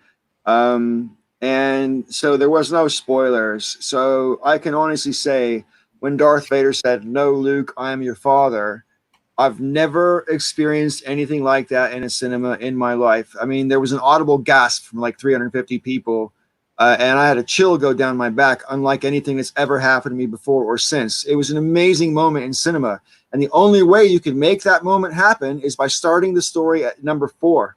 [SPEAKER 1] and so there was no spoilers. So I can honestly say when Darth Vader said, "No, Luke, I am your father," I've never experienced anything like that in a cinema in my life. I mean, there was an audible gasp from like 350 people, and I had a chill go down my back, unlike anything that's ever happened to me before or since. It was an amazing moment in cinema. And the only way you can make that moment happen is by starting the story at number 4.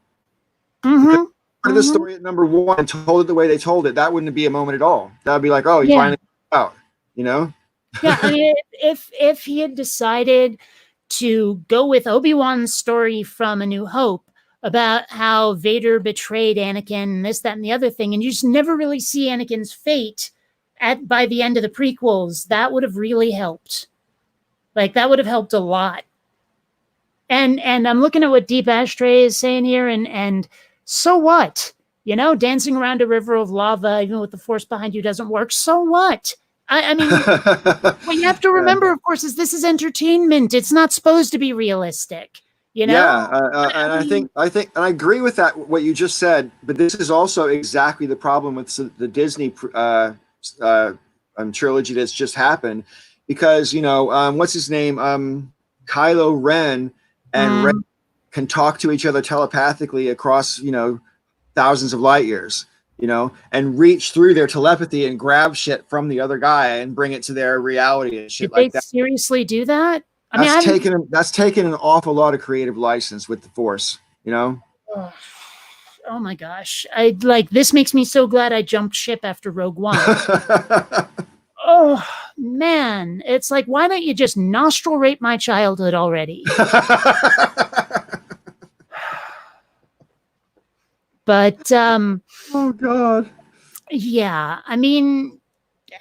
[SPEAKER 1] Because
[SPEAKER 2] Mm-hmm.
[SPEAKER 1] started the
[SPEAKER 2] Mm-hmm.
[SPEAKER 1] story at number 1 and told it the way they told it, that wouldn't be a moment at all. That would be like, oh, he
[SPEAKER 2] Yeah.
[SPEAKER 1] finally got out, you know?
[SPEAKER 2] Yeah. I mean, if he had decided to go with Obi-Wan's story from A New Hope about how Vader betrayed Anakin and this, that, and the other thing, and you just never really see Anakin's fate by the end of the prequels, that would have really helped. Like, that would have helped a lot. And I'm looking at what Deep Ashtray is saying here, and so what? Dancing around a river of lava, even with the Force behind you, doesn't work. So what? I mean, what you have to remember, of course, is this is entertainment. It's not supposed to be realistic.
[SPEAKER 1] Yeah,
[SPEAKER 2] I
[SPEAKER 1] and
[SPEAKER 2] mean,
[SPEAKER 1] and I agree with that what you just said. But this is also exactly the problem with the Disney trilogy that's just happened, because what's his name, Kylo Ren and Rey
[SPEAKER 2] mm,
[SPEAKER 1] can talk to each other telepathically across thousands of light years, and reach through their telepathy and grab shit from the other guy and bring it to their reality and shit
[SPEAKER 2] Did they
[SPEAKER 1] like that.
[SPEAKER 2] seriously do that? I mean,
[SPEAKER 1] That's taken an awful lot of creative license with the Force,
[SPEAKER 2] oh my gosh. I like this makes me so glad I jumped ship after Rogue One. Oh man, it's like, why don't you just nostril rape my childhood already? But
[SPEAKER 1] oh God.
[SPEAKER 2] yeah, I mean,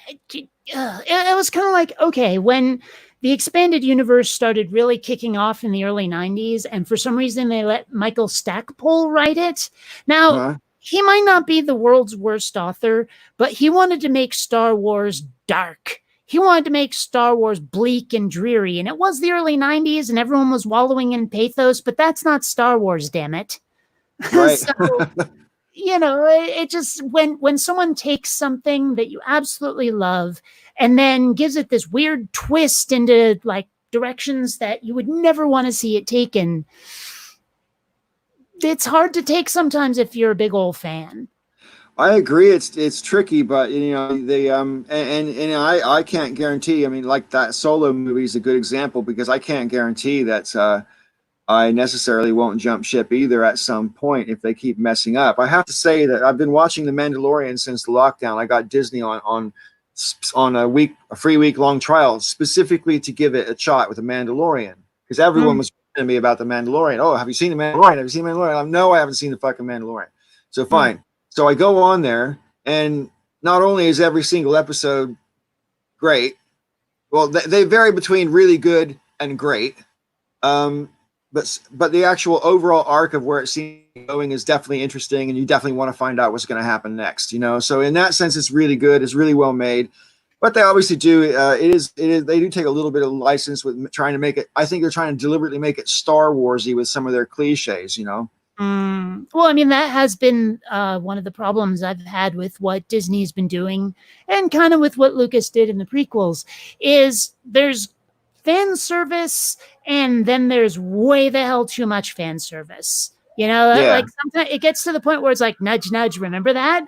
[SPEAKER 2] it was kind of like, okay, when the expanded universe started really kicking off in the early 90s, and for some reason they let Michael Stackpole write it. Now, he might not be the world's worst author, but he wanted to make Star Wars dark. He wanted to make Star Wars bleak and dreary, and it was the early 90s, and everyone was wallowing in pathos, but that's not Star Wars, damn it.
[SPEAKER 1] Right.
[SPEAKER 2] So, it just when someone takes something that you absolutely love and then gives it this weird twist into like directions that you would never want to see it taken, it's hard to take sometimes if you're a big old fan.
[SPEAKER 1] I agree. It's tricky, but and I can't guarantee. I mean, like that Solo movie is a good example because I can't guarantee that I necessarily won't jump ship either at some point if they keep messing up. I have to say that I've been watching The Mandalorian since the lockdown. I got Disney on a free week long trial specifically to give it a shot with The Mandalorian because everyone was telling me about The Mandalorian. Oh, have you seen The Mandalorian? Have you seen The Mandalorian? No, I haven't seen the fucking Mandalorian. So fine. So I go on there, and not only is every single episode great, well, they vary between really good and great. But the actual overall arc of where it seems going is definitely interesting, and you definitely want to find out what's going to happen next. So in that sense, it's really good. It's really well made. But they obviously do. They do take a little bit of license with trying to make it. I think they're trying to deliberately make it Star Warsy with some of their cliches.
[SPEAKER 2] Well, I mean, that has been one of the problems I've had with what Disney's been doing, and kind of with what Lucas did in the prequels. Is there's fan service, and then there's way the hell too much fan service. Like sometimes it gets to the point where it's like, nudge, nudge, remember that?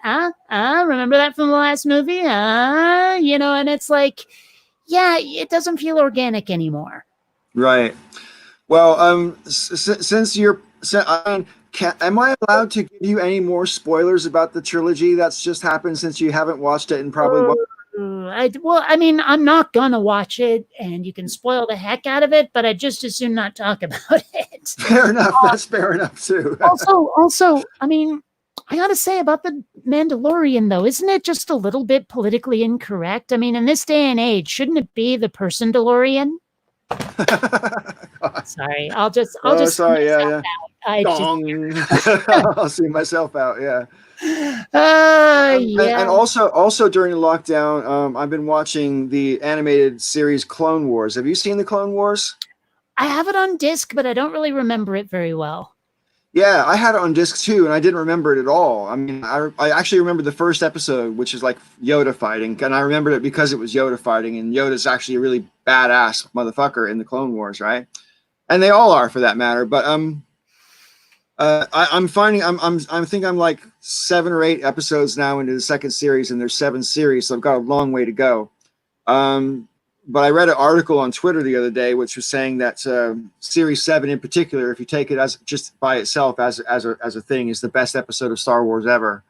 [SPEAKER 2] Remember that from the last movie? And it's like, yeah, it doesn't feel organic anymore.
[SPEAKER 1] Right. Well, since you're, am I allowed to give you any more spoilers about the trilogy that's just happened since you haven't watched it and probably
[SPEAKER 2] I mean, I'm not gonna watch it, and you can spoil the heck out of it, but I'd just as soon not talk about it.
[SPEAKER 1] Fair enough. That's fair enough too.
[SPEAKER 2] also, I mean, I gotta say about the Mandalorian though, isn't it just a little bit politically incorrect? I mean, in this day and age, shouldn't it be the person DeLorean? Sorry, I'll just
[SPEAKER 1] sorry, yeah.
[SPEAKER 2] Out.
[SPEAKER 1] I'll see myself out, yeah.
[SPEAKER 2] Yeah.
[SPEAKER 1] And also during the lockdown, I've been watching the animated series Clone Wars. Have you seen the Clone Wars?
[SPEAKER 2] I have it on disc, but I don't really remember it very well.
[SPEAKER 1] Yeah, I had it on disc too, and I didn't remember it at all. I mean, I actually remember the first episode, which is like Yoda fighting, and I remembered it because it was Yoda fighting, and Yoda's actually a really badass motherfucker in the Clone Wars, right? And they all are, for that matter. But I think I'm like 7 or 8 episodes now into the second series, and there's 7 series, so I've got a long way to go. But I read an article on Twitter the other day, which was saying that Series 7 in particular, if you take it as just by itself as a thing, is the best episode of Star Wars ever.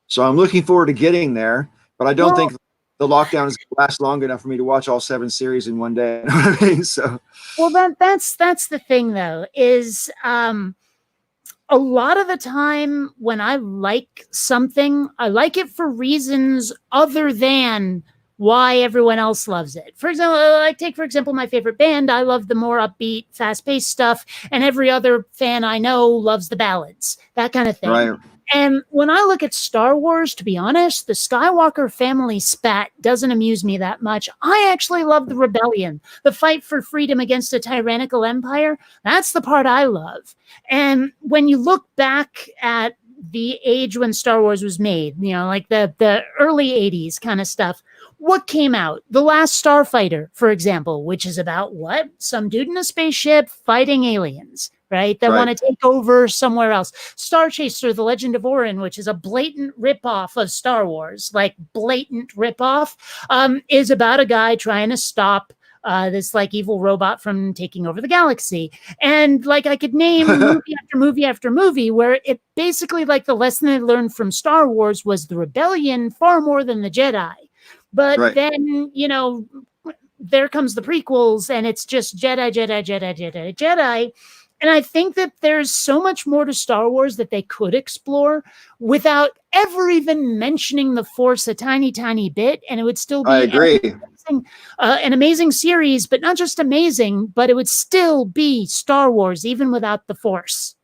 [SPEAKER 1] So I'm looking forward to getting there, but I don't think the lockdown is going to last long enough for me to watch all 7 series in one day. You know what I mean? So,
[SPEAKER 2] well, that's the thing though, is a lot of the time when I like something, I like it for reasons other than why everyone else loves it. For example, my favorite band. I love the more upbeat, fast-paced stuff, and every other fan I know loves the ballads, that kind of thing.
[SPEAKER 1] Right.
[SPEAKER 2] And when I look at Star Wars, to be honest, the Skywalker family spat doesn't amuse me that much. I actually love the rebellion, the fight for freedom against a tyrannical empire. That's the part I love. And when you look back at the age when Star Wars was made, like the early 80s kind of stuff, what came out? The Last Starfighter, for example, which is about what? Some dude in a spaceship fighting aliens, right? That want to take over somewhere else. Star Chaser, The Legend of Orin, which is a blatant ripoff of Star Wars, like blatant ripoff, is about a guy trying to stop this like evil robot from taking over the galaxy. And like I could name movie after movie after movie where it basically like the lesson I learned from Star Wars was the rebellion far more than the Jedi. But then, you know, there comes the prequels and it's just Jedi, Jedi, Jedi, Jedi, Jedi. And I think that there's so much more to Star Wars that they could explore without ever even mentioning the Force a tiny, tiny bit. And it would still be an amazing series, but not just amazing, but it would still be Star Wars, even without the Force.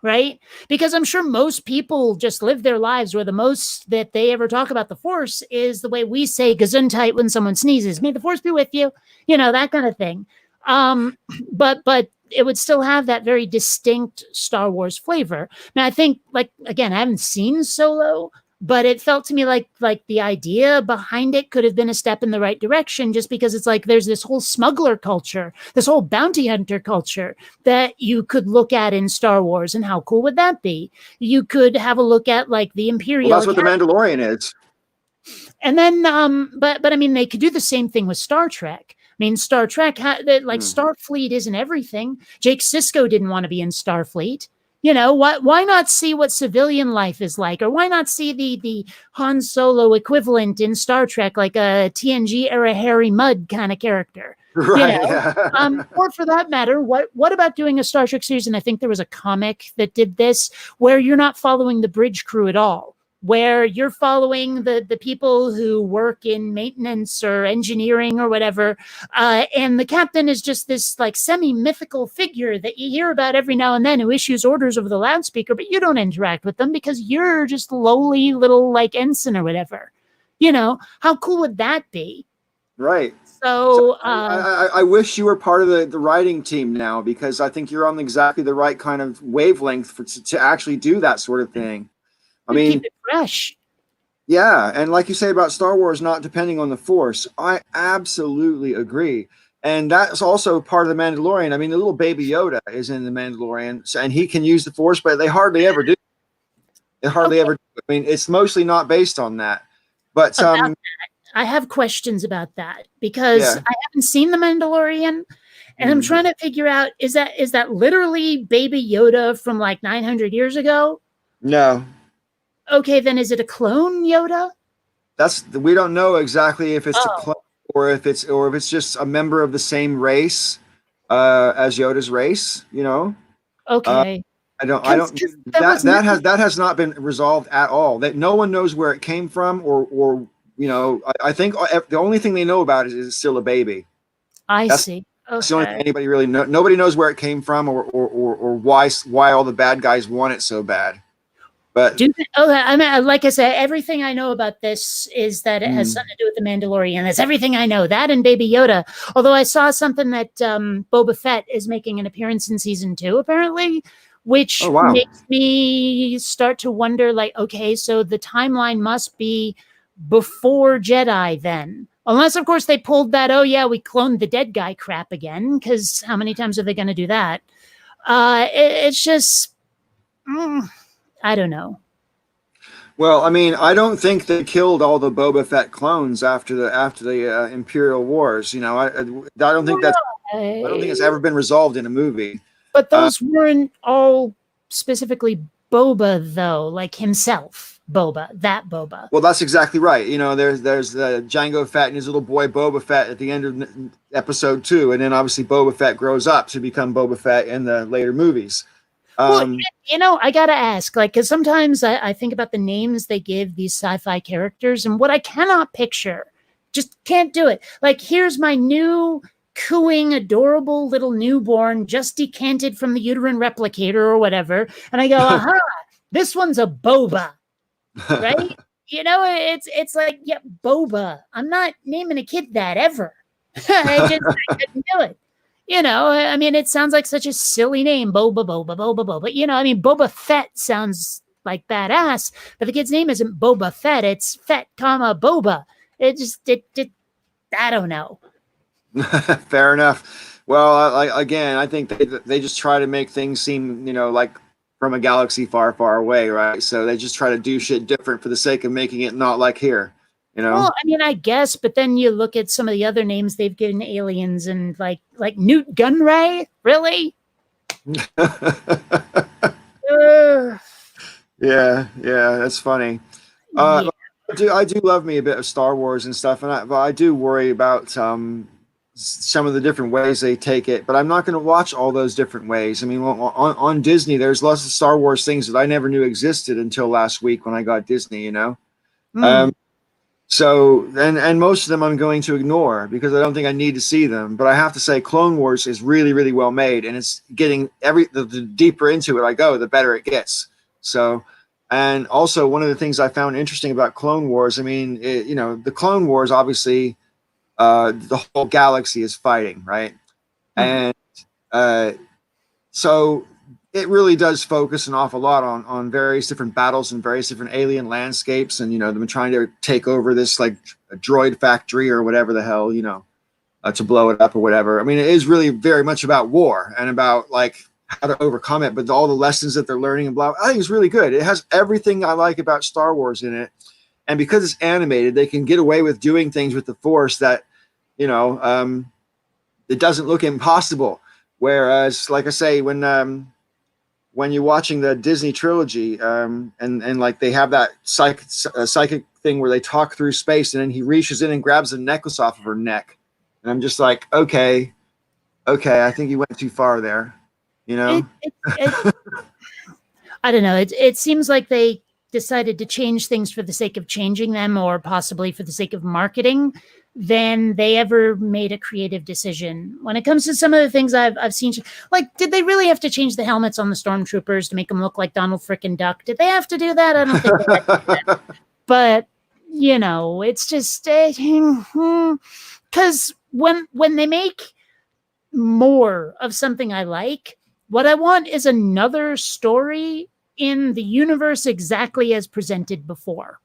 [SPEAKER 2] Right? Because I'm sure most people just live their lives where the most that they ever talk about the Force is the way we say Gesundheit when someone sneezes. May the Force be with you. You know, that kind of thing. But it would still have that very distinct Star Wars flavor. Now, I think, like, again, I haven't seen Solo, but it felt to me like the idea behind it could have been a step in the right direction, just because it's like there's this whole smuggler culture, this whole bounty hunter culture that you could look at in Star Wars, and how cool would that be? You could have a look at like the Imperial.
[SPEAKER 1] Well, that's what the Mandalorian is.
[SPEAKER 2] And then, but I mean, they could do the same thing with Star Trek. I mean, Star Trek, Starfleet isn't everything. Jake Sisko didn't want to be in Starfleet. You know, why not see what civilian life is like? Or why not see the Han Solo equivalent in Star Trek, like a TNG era Harry Mudd kind of character?
[SPEAKER 1] Right.
[SPEAKER 2] You know? Or for that matter, what about doing a Star Trek series? And I think there was a comic that did this, where you're not following the bridge crew at all, where you're following the people who work in maintenance or engineering or whatever. And the captain is just this like semi-mythical figure that you hear about every now and then, who issues orders over the loudspeaker, but you don't interact with them because you're just lowly little like ensign or whatever. You know, how cool would that be?
[SPEAKER 1] Right.
[SPEAKER 2] So
[SPEAKER 1] I wish you were part of the writing team now, because I think you're on exactly the right kind of wavelength to actually do that sort of thing. I mean,
[SPEAKER 2] keep it fresh.
[SPEAKER 1] Yeah, and like you say about Star Wars not depending on the Force, I absolutely agree. And that's also part of the Mandalorian. I mean, the little baby Yoda is in the Mandalorian, and he can use the Force, but they hardly ever do. They hardly ever do. I mean, it's mostly not based on that. But
[SPEAKER 2] I have questions about that, because I haven't seen the Mandalorian, and I'm trying to figure out, is that literally baby Yoda from like 900 years ago?
[SPEAKER 1] No.
[SPEAKER 2] Okay, then is it a clone Yoda?
[SPEAKER 1] We don't know exactly if it's a clone or if it's just a member of the same race as Yoda's race, you know?
[SPEAKER 2] Okay.
[SPEAKER 1] That has not been resolved at all. That no one knows where it came from, or you know, I think the only thing they know about it is it's still a baby.
[SPEAKER 2] I see. Okay.
[SPEAKER 1] That's the only thing anybody really knows. Nobody knows where it came from, or why all the bad guys want it so bad. But
[SPEAKER 2] I mean, like I said, everything I know about this is that it has something to do with the Mandalorian. That's everything I know. That and Baby Yoda. Although I saw something that Boba Fett is making an appearance in season 2, apparently, which makes me start to wonder, like, okay, so the timeline must be before Jedi then. Unless, of course, they pulled that, oh, yeah, we cloned the dead guy crap again, because how many times are they going to do that? It's just... I don't know.
[SPEAKER 1] Well, I mean, I don't think they killed all the Boba Fett clones after the Imperial Wars. You know, I don't think it's ever been resolved in a movie.
[SPEAKER 2] But those weren't all specifically Boba, though, like himself, Boba, that Boba.
[SPEAKER 1] Well, that's exactly right. You know, there's Jango Fett and his little boy Boba Fett at the end of episode 2, and then obviously Boba Fett grows up to become Boba Fett in the later movies.
[SPEAKER 2] Well, you know, I gotta ask, like, because sometimes I think about the names they give these sci-fi characters, and what I cannot picture, just can't do it. Like, here's my new cooing, adorable little newborn, just decanted from the uterine replicator or whatever, and I go, aha, this one's a Boba, right? You know, it's like, yeah, Boba. I'm not naming a kid that ever. I couldn't do it. You know, I mean, it sounds like such a silly name, Boba, Boba, Boba, Boba. You know, I mean, Boba Fett sounds like badass, but the kid's name isn't Boba Fett. It's Fett, Boba. I don't know.
[SPEAKER 1] Fair enough. Well, again, I think they just try to make things seem, like from a galaxy far, far away, right? So they just try to do shit different for the sake of making it not like here, you know?
[SPEAKER 2] Well, I mean, I guess, but then you look at some of the other names they've given aliens, and like Newt Gunray, really? Ugh.
[SPEAKER 1] Yeah, yeah, that's funny.
[SPEAKER 2] Yeah.
[SPEAKER 1] I do love me a bit of Star Wars and stuff, but I do worry about some of the different ways they take it. But I'm not going to watch all those different ways. I mean, on Disney, there's lots of Star Wars things that I never knew existed until last week when I got Disney.
[SPEAKER 2] Mm.
[SPEAKER 1] So and most of them I'm going to ignore because I don't think I need to see them. But I have to say, Clone Wars is really, really well made, and it's getting the deeper into it I go, the better it gets. So, and also one of the things I found interesting about Clone Wars, I mean, the Clone Wars obviously, the whole galaxy is fighting, right?
[SPEAKER 2] Mm.
[SPEAKER 1] And uh, so it really does focus an awful lot on various different battles and various different alien landscapes, and them trying to take over this like a droid factory or whatever the hell, to blow it up or whatever. I mean, it is really very much about war and about like how to overcome it, but all the lessons that they're learning and blah. I think it's really good. It has everything I like about Star Wars in it, and because it's animated, they can get away with doing things with the Force that, it doesn't look impossible. Whereas, like I say, when you're watching the Disney trilogy, and like they have that psychic thing where they talk through space, and then he reaches in and grabs a necklace off of her neck, and I'm just like, okay, I think you went too far there, you know?
[SPEAKER 2] It I don't know. It seems like they decided to change things for the sake of changing them, or possibly for the sake of marketing, than they ever made a creative decision. When it comes to some of the things I've seen, like, did they really have to change the helmets on the stormtroopers to make them look like Donald frickin' Duck? Did they have to do that? I don't think they had to do that. But it's just because when they make more of something I like, what I want is another story in the universe exactly as presented before.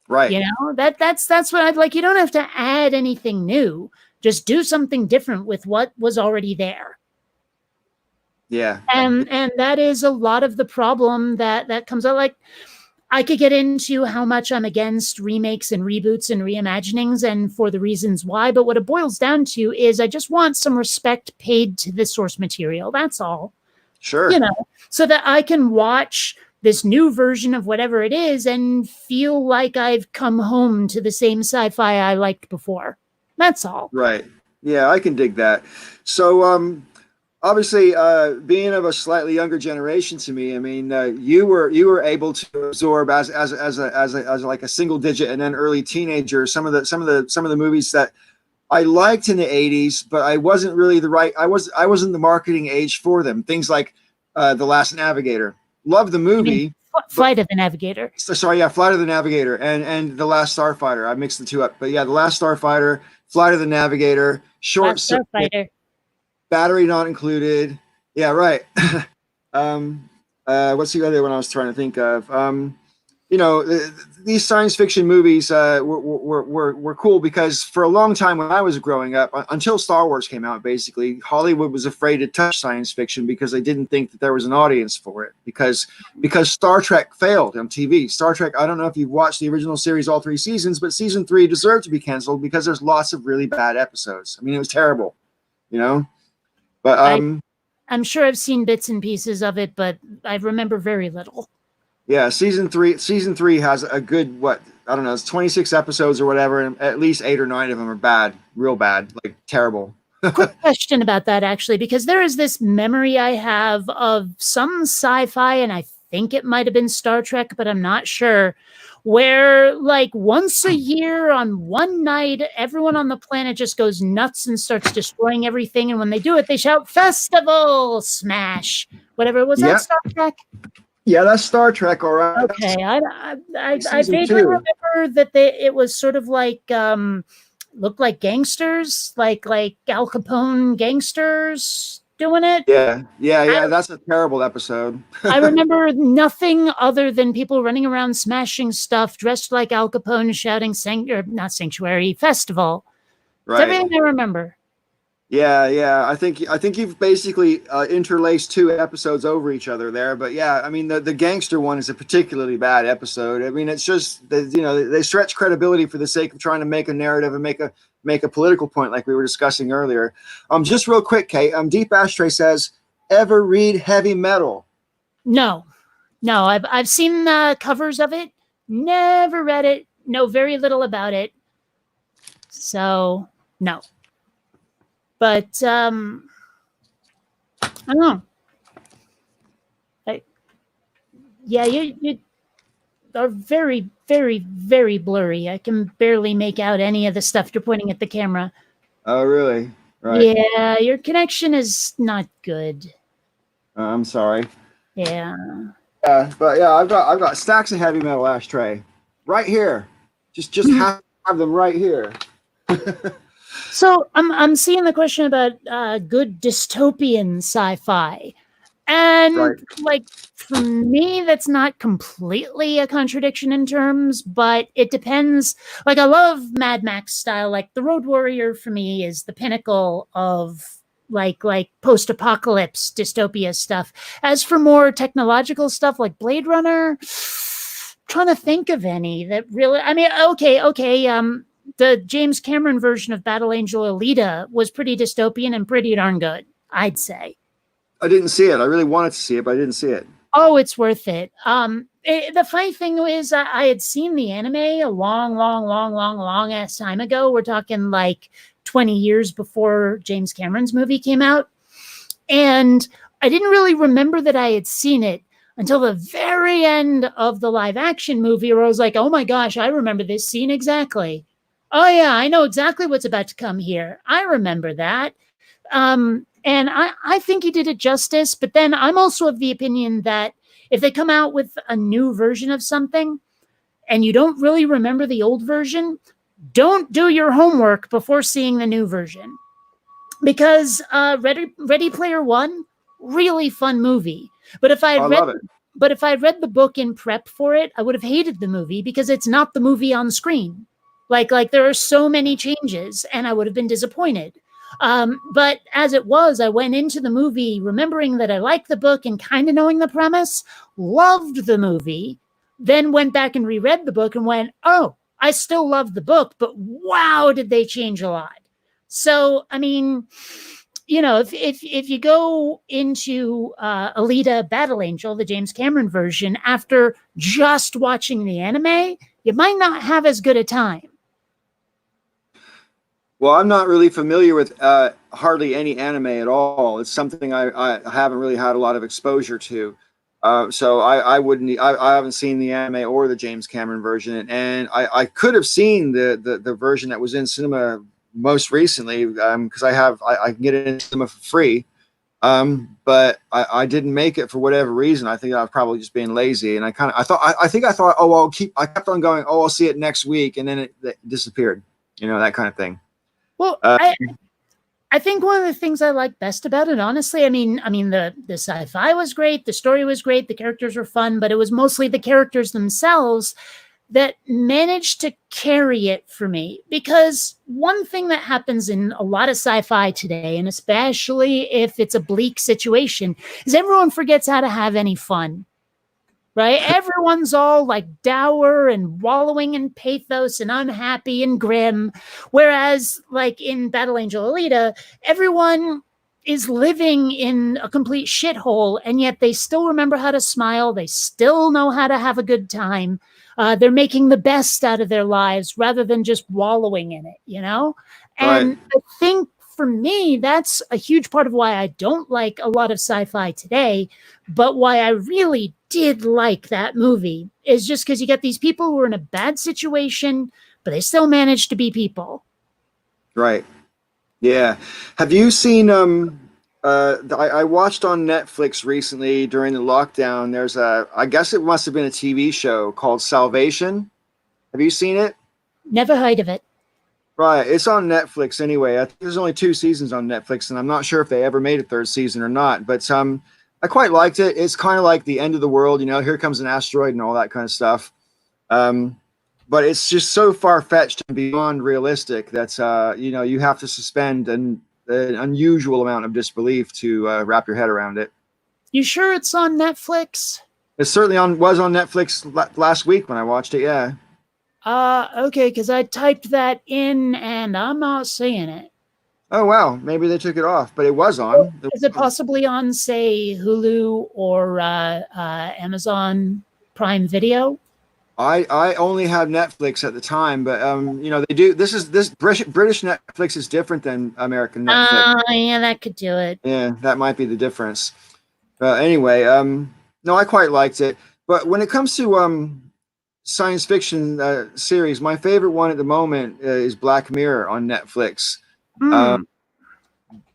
[SPEAKER 1] Right.
[SPEAKER 2] That's what I'd like. You don't have to add anything new. Just do something different with what was already there.
[SPEAKER 1] Yeah.
[SPEAKER 2] And that is a lot of the problem that comes out. Like, I could get into how much I'm against remakes and reboots and reimaginings and for the reasons why, but what it boils down to is I just want some respect paid to the source material. That's all.
[SPEAKER 1] Sure.
[SPEAKER 2] So that I can watch this new version of whatever it is and feel like I've come home to the same sci-fi I liked before. That's all.
[SPEAKER 1] Right. Yeah, I can dig that. So, obviously, being of a slightly younger generation to me, I mean, you were able to absorb as like a single digit and then early teenager some of the movies that I liked in the 80s, but I wasn't really I wasn't the marketing age for them. Things like The Last Navigator. Love the
[SPEAKER 2] I mean,
[SPEAKER 1] movie.
[SPEAKER 2] Flight of the Navigator.
[SPEAKER 1] Sorry, yeah, Flight of the Navigator and The Last Starfighter. I mixed the two up. But yeah, The Last Starfighter, Flight of the Navigator, Short
[SPEAKER 2] Last
[SPEAKER 1] Circuit,
[SPEAKER 2] Starfighter.
[SPEAKER 1] Battery Not Included. Yeah, right. What's the other one I was trying to think of? These science fiction movies were cool because for a long time when I was growing up, until Star Wars came out, basically, Hollywood was afraid to touch science fiction because they didn't think that there was an audience for it. Because Star Trek failed on TV. Star Trek, I don't know if you've watched the original series, all 3 seasons, but season 3 deserved to be canceled because there's lots of really bad episodes. I mean, it was terrible, But
[SPEAKER 2] I'm sure I've seen bits and pieces of it, but I remember very little.
[SPEAKER 1] yeah, season three has a good, I don't know, it's 26 episodes or whatever, and at least 8 or 9 of them are bad, real bad, like terrible.
[SPEAKER 2] Quick question about that, actually, because there is this memory I have of some sci-fi, and I think it might have been Star Trek, but I'm not sure, where like once a year on one night, everyone on the planet just goes nuts and starts destroying everything. And when they do it, they shout "Festival Smash!" Whatever. Was that Star Trek?
[SPEAKER 1] Yeah, that's Star Trek, all right.
[SPEAKER 2] Okay, I vaguely remember that it was sort of like looked like gangsters, like Al Capone gangsters doing it.
[SPEAKER 1] Yeah. That's a terrible episode.
[SPEAKER 2] I remember nothing other than people running around smashing stuff, dressed like Al Capone, shouting not sanctuary, festival.
[SPEAKER 1] Right.
[SPEAKER 2] It's everything I remember.
[SPEAKER 1] Yeah. I think you've basically interlaced two episodes over each other there. But yeah, I mean the gangster one is a particularly bad episode. I mean it's just they stretch credibility for the sake of trying to make a narrative and make a political point like we were discussing earlier. Just real quick, Kate. Deep Ashtray says, ever read heavy metal?
[SPEAKER 2] No, no, I've seen covers of it, never read it, know very little about it. So no. But I don't know. I, yeah, you are very, very, very blurry. I can barely make out any of the stuff you're pointing at the camera.
[SPEAKER 1] Oh, really? Right.
[SPEAKER 2] Yeah, your connection is not good.
[SPEAKER 1] I'm sorry.
[SPEAKER 2] Yeah.
[SPEAKER 1] Yeah, but yeah, I've got stacks of heavy metal ashtray right here. Just have them right here.
[SPEAKER 2] So I'm seeing the question about good dystopian sci-fi. And
[SPEAKER 1] Right.
[SPEAKER 2] like for me, that's not completely a contradiction in terms, but it depends. Like I love Mad Max style. Like the Road Warrior for me is the pinnacle of like post-apocalypse dystopia stuff. As for more technological stuff like Blade Runner, trying to think of any that really. I mean, okay. The James Cameron version of Battle Angel Alita was pretty dystopian and pretty darn good, I'd say.
[SPEAKER 1] I didn't see it. I really wanted to see it, but I didn't see it.
[SPEAKER 2] Oh, it's worth it. The funny thing is, I had seen the anime a long ass time ago. We're talking like 20 years before James Cameron's movie came out. And I didn't really remember that I had seen it until the very end of the live action movie, where I was like, oh my gosh, I remember this scene exactly. Oh, yeah, I know exactly what's about to come here. I remember that. And I think he did it justice, but then I'm also of the opinion that if they come out with a new version of something and you don't really remember the old version, don't do your homework before seeing the new version. Because Ready Player One, really fun movie. But if I
[SPEAKER 1] I
[SPEAKER 2] had read
[SPEAKER 1] love it.
[SPEAKER 2] but if I had read the book in prep for it, I would have hated the movie because it's not the movie on screen. Like there are so many changes, and I would have been disappointed. But as it was, I went into the movie remembering that I liked the book and kind of knowing the premise, loved the movie, then went back and reread the book and went, oh, I still love the book, but wow, did they change a lot. So, I mean, if you go into Alita Battle Angel, the James Cameron version, after just watching the anime, you might not have as good a time.
[SPEAKER 1] Well, I'm not really familiar with hardly any anime at all. It's something I haven't really had a lot of exposure to. So I wouldn't. I haven't seen the anime or the James Cameron version, and I could have seen the version that was in cinema most recently because I can get it in cinema for free. But I didn't make it for whatever reason. I think I was probably just being lazy, and I think I thought, oh, I kept on going, oh, I'll see it next week, and then it disappeared. That kind of thing.
[SPEAKER 2] Well, I think one of the things I like best about it, honestly, I mean, the sci-fi was great, the story was great, the characters were fun, but it was mostly the characters themselves that managed to carry it for me. Because one thing that happens in a lot of sci-fi today, and especially if it's a bleak situation, is everyone forgets how to have any fun. Right? Everyone's all like dour and wallowing in pathos and unhappy and grim. Whereas, like in Battle Angel Alita, everyone is living in a complete shithole, and yet they still remember how to smile. They still know how to have a good time. They're making the best out of their lives rather than just wallowing in it.
[SPEAKER 1] Right.
[SPEAKER 2] And I think for me, that's a huge part of why I don't like a lot of sci-fi today, but why I really did like that movie is just because you get these people who are in a bad situation, but they still manage to be people.
[SPEAKER 1] Right. Yeah. Have you seen I watched on Netflix recently during the lockdown. There's I guess it must have been a TV show called Salvation. Have you seen it?
[SPEAKER 2] Never heard of it.
[SPEAKER 1] Right. It's on Netflix anyway. I think there's only 2 seasons on Netflix, and I'm not sure if they ever made a third season or not. But I quite liked it. It's kind of like the end of the world, here comes an asteroid and all that kind of stuff. But it's just so far fetched and beyond realistic that you have to suspend and an unusual amount of disbelief to wrap your head around it.
[SPEAKER 2] You sure it's on Netflix?
[SPEAKER 1] It certainly was on Netflix last week when I watched it. Yeah.
[SPEAKER 2] Okay, because I typed that in and I'm not seeing it.
[SPEAKER 1] Oh wow, maybe they took it off, but it was on.
[SPEAKER 2] Is it possibly on, say, Hulu or Amazon Prime Video?
[SPEAKER 1] I only had Netflix at the time, but they do. This British Netflix is different than American Netflix.
[SPEAKER 2] Yeah, that could do it.
[SPEAKER 1] Yeah, that might be the difference. Anyway, no, I quite liked it. But when it comes to science fiction series, my favorite one at the moment is Black Mirror on Netflix.
[SPEAKER 2] Mm.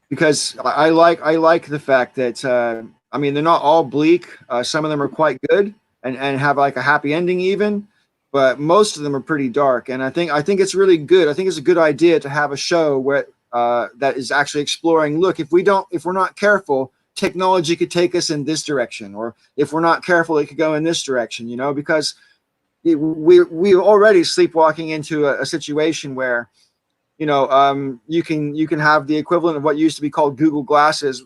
[SPEAKER 1] Because I like the fact that I mean they're not all bleak. Some of them are quite good and have like a happy ending even, but most of them are pretty dark. And I think it's really good. I think it's a good idea to have a show where that is actually exploring. Look, if we're not careful, technology could take us in this direction, or if we're not careful, it could go in this direction. Because we're already sleepwalking into a situation where you can have the equivalent of what used to be called Google Glasses.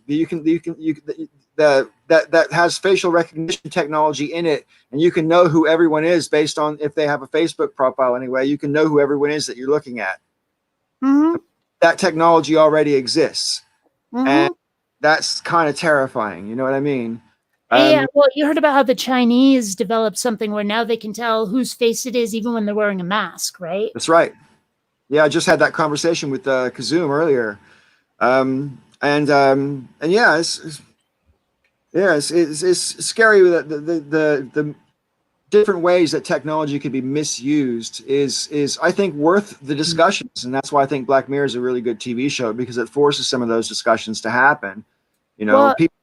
[SPEAKER 1] That has facial recognition technology in it, and you can know who everyone is based on if they have a Facebook profile. Anyway, you can know who everyone is that you're looking at.
[SPEAKER 2] Mm-hmm.
[SPEAKER 1] That technology already exists,
[SPEAKER 2] Mm-hmm.
[SPEAKER 1] and that's kind of terrifying. You know what I mean?
[SPEAKER 2] Yeah, well, you heard about how the Chinese developed something where now they can tell whose face it is even when they're wearing a mask, right?
[SPEAKER 1] That's right. Yeah, I just had that conversation with Kazoom earlier, and yeah, it's scary that the different ways that technology could be misused is I think worth the discussions, and that's why I think Black Mirror is a really good TV show, because it forces some of those discussions to happen.
[SPEAKER 2] Well,
[SPEAKER 1] people.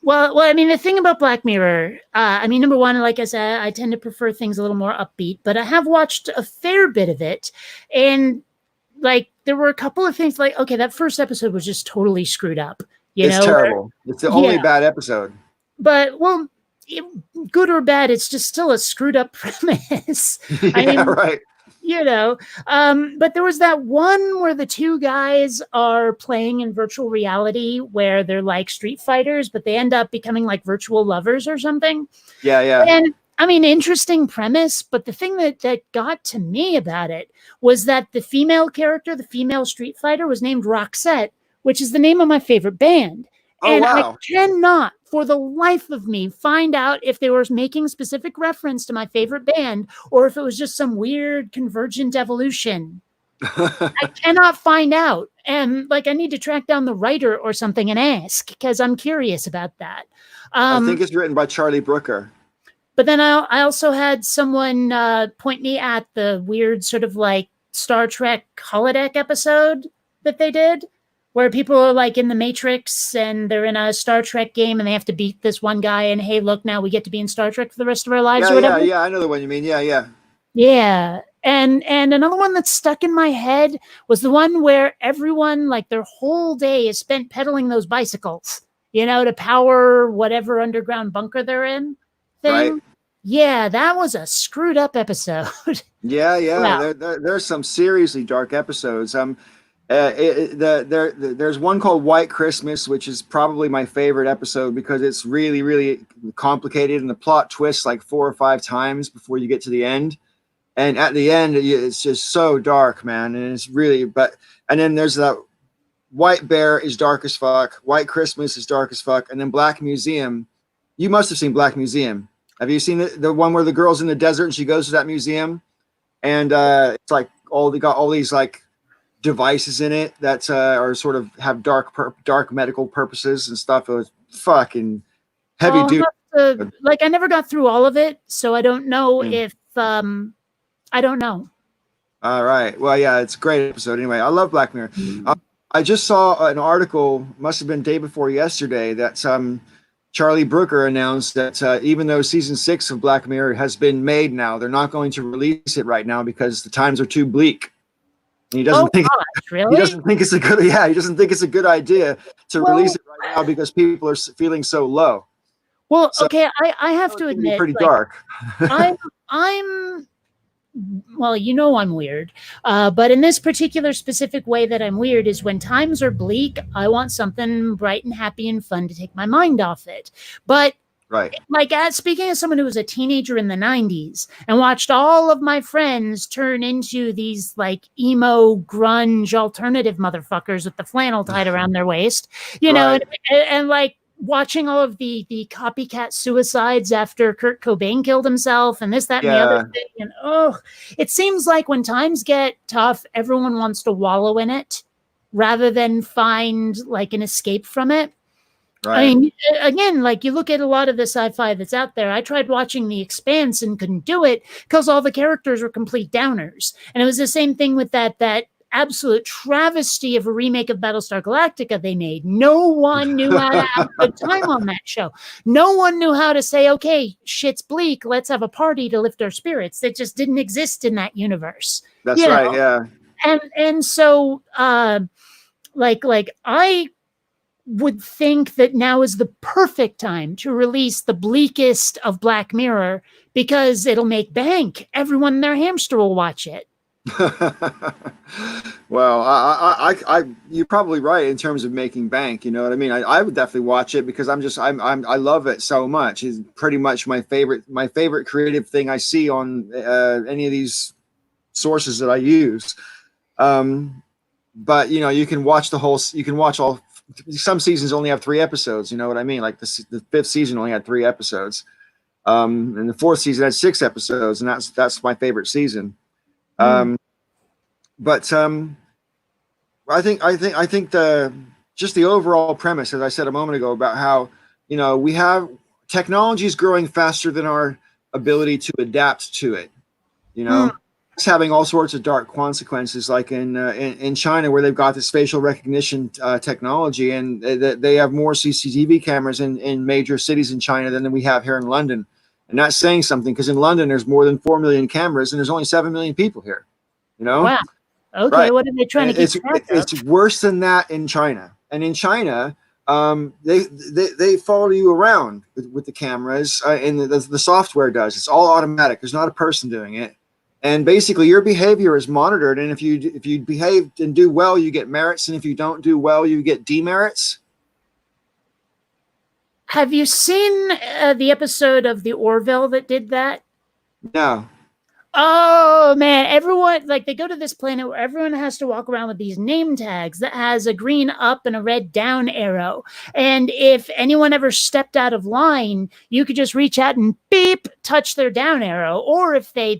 [SPEAKER 2] Well, I mean, the thing about Black Mirror, I mean, number one, like I said, I tend to prefer things a little more upbeat, but I have watched a fair bit of it. And like, there were a couple of things like, okay, that first episode was just totally screwed up.
[SPEAKER 1] It's terrible. It's the only bad episode.
[SPEAKER 2] But, well, good or bad, it's just still a screwed up premise.
[SPEAKER 1] Yeah, I mean, right.
[SPEAKER 2] But there was that one where the two guys are playing in virtual reality where they're like street fighters, but they end up becoming like virtual lovers or something.
[SPEAKER 1] Yeah.
[SPEAKER 2] And I mean, interesting premise, but the thing that got to me about it was that the female character, the female street fighter, was named Roxette, which is the name of my favorite band.
[SPEAKER 1] Oh,
[SPEAKER 2] and
[SPEAKER 1] wow.
[SPEAKER 2] I cannot, for the life of me, find out if they were making specific reference to my favorite band or if it was just some weird convergent evolution. I cannot find out. And like, I need to track down the writer or something and ask, because I'm curious about that.
[SPEAKER 1] I think it's written by Charlie Brooker.
[SPEAKER 2] But then I also had someone point me at the weird sort of like Star Trek holodeck episode that they did, where people are like in the Matrix and they're in a Star Trek game and they have to beat this one guy, and hey, look, now we get to be in Star Trek for the rest of our lives or whatever.
[SPEAKER 1] Yeah, I know the one you mean. Yeah.
[SPEAKER 2] And another one that stuck in my head was the one where everyone, like, their whole day is spent pedaling those bicycles, to power whatever underground bunker they're in. Thing. Right. Yeah, that was a screwed up episode.
[SPEAKER 1] Yeah. Wow. There's some seriously dark episodes. There's one called White Christmas, which is probably my favorite episode because it's really, really complicated and the plot twists like 4 or 5 times before you get to the end. And at the end, it's just so dark, man. And it's really, and then there's that White Bear is dark as fuck. White Christmas is dark as fuck. And then Black Museum. You must have seen Black Museum. Have you seen the one where the girl's in the desert and she goes to that museum? And it's like they got all these like devices in it that are sort of have dark medical purposes and stuff. It was fucking heavy duty.
[SPEAKER 2] I never got through all of it, so I don't know if I don't know.
[SPEAKER 1] All right. Well, yeah, it's a great episode. Anyway, I love Black Mirror. I just saw an article, must have been day before yesterday, that Charlie Brooker announced that even though season 6 of Black Mirror has been made now, they're not going to release it right now because the times are too bleak. And he doesn't think
[SPEAKER 2] really?
[SPEAKER 1] He doesn't think it's a good he doesn't think it's a good idea to release it right now because people are feeling so low.
[SPEAKER 2] Well, so, okay, I have to admit,
[SPEAKER 1] pretty dark.
[SPEAKER 2] I'm well, you know I'm weird. But in this particular specific way that I'm weird is when times are bleak, I want something bright and happy and fun to take my mind off it. But
[SPEAKER 1] Right.
[SPEAKER 2] like speaking as someone who was a teenager in the 90s and watched all of my friends turn into these like emo grunge alternative motherfuckers with the flannel tied around their waist, you know,
[SPEAKER 1] Right.
[SPEAKER 2] and like watching all of the copycat suicides after Kurt Cobain killed himself and this, that, and the other
[SPEAKER 1] Yeah.
[SPEAKER 2] thing. And it seems like when times get tough, everyone wants to wallow in it rather than find like an escape from it. I
[SPEAKER 1] Right.
[SPEAKER 2] mean, again, like you look at a lot of the sci-fi that's out there. I tried watching The Expanse and couldn't do it because all the characters were complete downers. And it was the same thing with that absolute travesty of a remake of Battlestar Galactica they made. No one knew how to have a good time on that show. No one knew how to say, okay, shit's bleak, let's have a party to lift our spirits. That just didn't exist in that universe.
[SPEAKER 1] That's
[SPEAKER 2] You
[SPEAKER 1] right.
[SPEAKER 2] know?
[SPEAKER 1] Yeah.
[SPEAKER 2] And so like I would think that now is the perfect time to release the bleakest of Black Mirror because it'll make bank. Everyone and their hamster will watch it.
[SPEAKER 1] Well, you're probably right in terms of making bank. You know what I mean? I would definitely watch it because I love it so much. It's pretty much my favorite creative thing I see on any of these sources that I use. But you know, you can watch all. Some seasons only have 3 episodes. You know what I mean? Like the 5th season only had 3 episodes, and the 4th season had 6 episodes, and that's my favorite season. But I think the overall premise, as I said a moment ago, about how we have technology is growing faster than our ability to adapt to it. It's having all sorts of dark consequences, like in China, where they've got this facial recognition technology, and they have more CCTV cameras in major cities in China than we have here in London. And that's saying something, because in London there's more than 4 million cameras, and there's only 7 million people here.
[SPEAKER 2] Wow. Okay,
[SPEAKER 1] right?
[SPEAKER 2] What are they trying to keep track of?
[SPEAKER 1] It's worse than that in China. And in China, they follow you around with the cameras, and the software does. It's all automatic. There's not a person doing it. And basically, your behavior is monitored. And if you behave and do well, you get merits. And if you don't do well, you get demerits.
[SPEAKER 2] Have you seen the episode of The Orville that did that?
[SPEAKER 1] No.
[SPEAKER 2] Oh man, everyone, like, they go to this planet where everyone has to walk around with these name tags that has a green up and a red down arrow. And if anyone ever stepped out of line, you could just reach out and beep, touch their down arrow. Or if they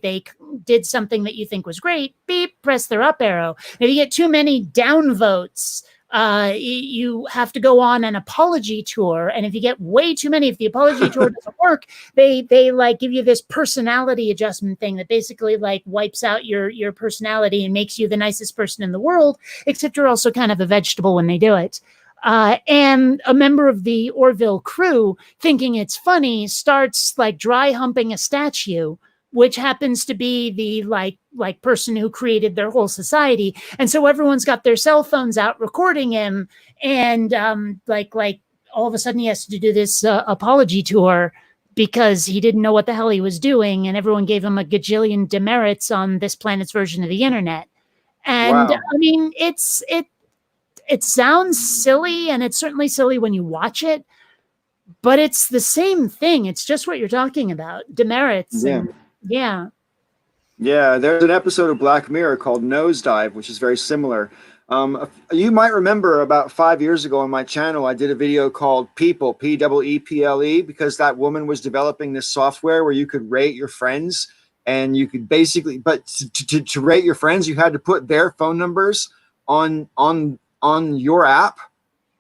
[SPEAKER 2] did something that you think was great, beep, press their up arrow. If you get too many down votes, you have to go on an apology tour, and if you get way too many, if the apology tour doesn't work, they like give you this personality adjustment thing that basically like wipes out your personality and makes you the nicest person in the world, except you're also kind of a vegetable when they do it. And a member of the Orville crew, thinking it's funny, starts like dry humping a statue, which happens to be the like person who created their whole society. And so everyone's got their cell phones out recording him, and like all of a sudden he has to do this apology tour because he didn't know what the hell he was doing, and everyone gave him a gajillion demerits on this planet's version of the internet. And
[SPEAKER 1] Wow.
[SPEAKER 2] I mean, it sounds silly, and it's certainly silly when you watch it, but it's the same thing. It's just what you're talking about, demerits.
[SPEAKER 1] Yeah.
[SPEAKER 2] And yeah.
[SPEAKER 1] Yeah, there's an episode of Black Mirror called Nosedive, which is very similar. You might remember about 5 years ago on my channel, I did a video called People, Peeple, because that woman was developing this software where you could rate your friends, and you could basically, but to rate your friends, you had to put their phone numbers on your app.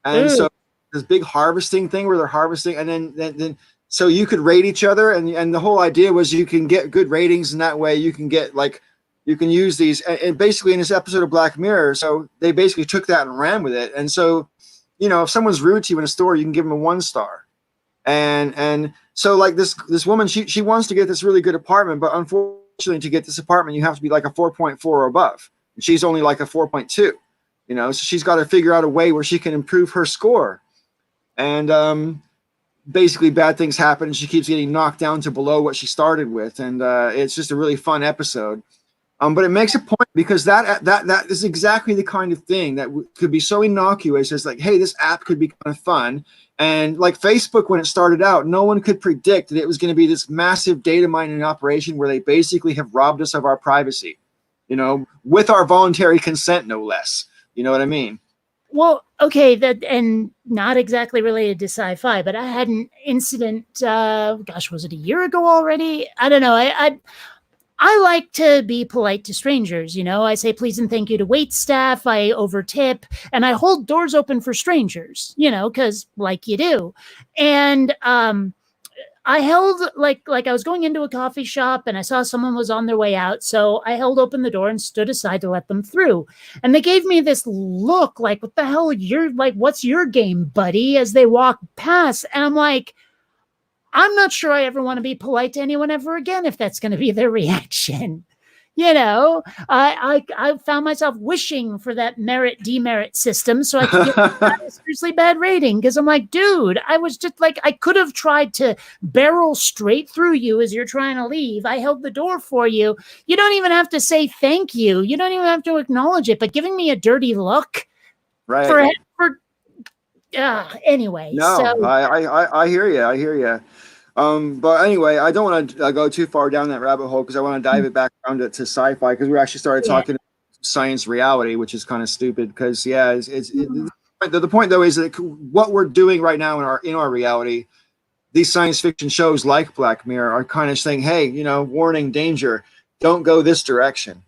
[SPEAKER 1] And so this big harvesting thing where they're harvesting, and then so you could rate each other, and the whole idea was you can get good ratings, and that way you can get you can use these. And basically in this episode of Black Mirror, so they basically took that and ran with it. And so, if someone's rude to you in a store, you can give them a 1 star. And so like this woman, she wants to get this really good apartment, but unfortunately to get this apartment, you have to be like a 4.4 or above. And she's only like a 4.2, so she's got to figure out a way where she can improve her score. And basically bad things happen and she keeps getting knocked down to below what she started with, and it's just a really fun episode. But it makes a point because that is exactly the kind of thing that could be so innocuous as like, hey, this app could be kind of fun. And like Facebook, when it started out, no one could predict that it was going to be this massive data mining operation where they basically have robbed us of our privacy, you know, with our voluntary consent, no less. You know what I mean?
[SPEAKER 2] Well, okay, that, and not exactly related to sci-fi, but I had an incident. Gosh, was it a year ago already? I don't know. I like to be polite to strangers. You know, I say please and thank you to wait staff. I overtip, and I hold doors open for strangers. You know, because like you do, and I held like I was going into a coffee shop and I saw someone was on their way out, so I held open the door and stood aside to let them through. And they gave me this look like, "What the hell? You're like, what's your game, buddy?" As they walked past, and I'm like, I'm not sure I ever want to be polite to anyone ever again if that's going to be their reaction. You know, I found myself wishing for that merit demerit system so I could get a seriously bad rating, because I'm like, dude, I was just like, I could have tried to barrel straight through you as you're trying to leave. I held the door for you. You don't even have to say thank you. You don't even have to acknowledge it. But giving me a dirty look,
[SPEAKER 1] Right.
[SPEAKER 2] for anyway.
[SPEAKER 1] No,
[SPEAKER 2] So
[SPEAKER 1] I hear you. I hear you. But anyway, I don't want to go too far down that rabbit hole because I want to dive it back around to sci-fi, because we actually started talking science reality, which is kind of stupid because the point though is that what we're doing right now in our reality, these science fiction shows like Black Mirror are kind of saying, hey, you know, warning, danger, don't go this direction,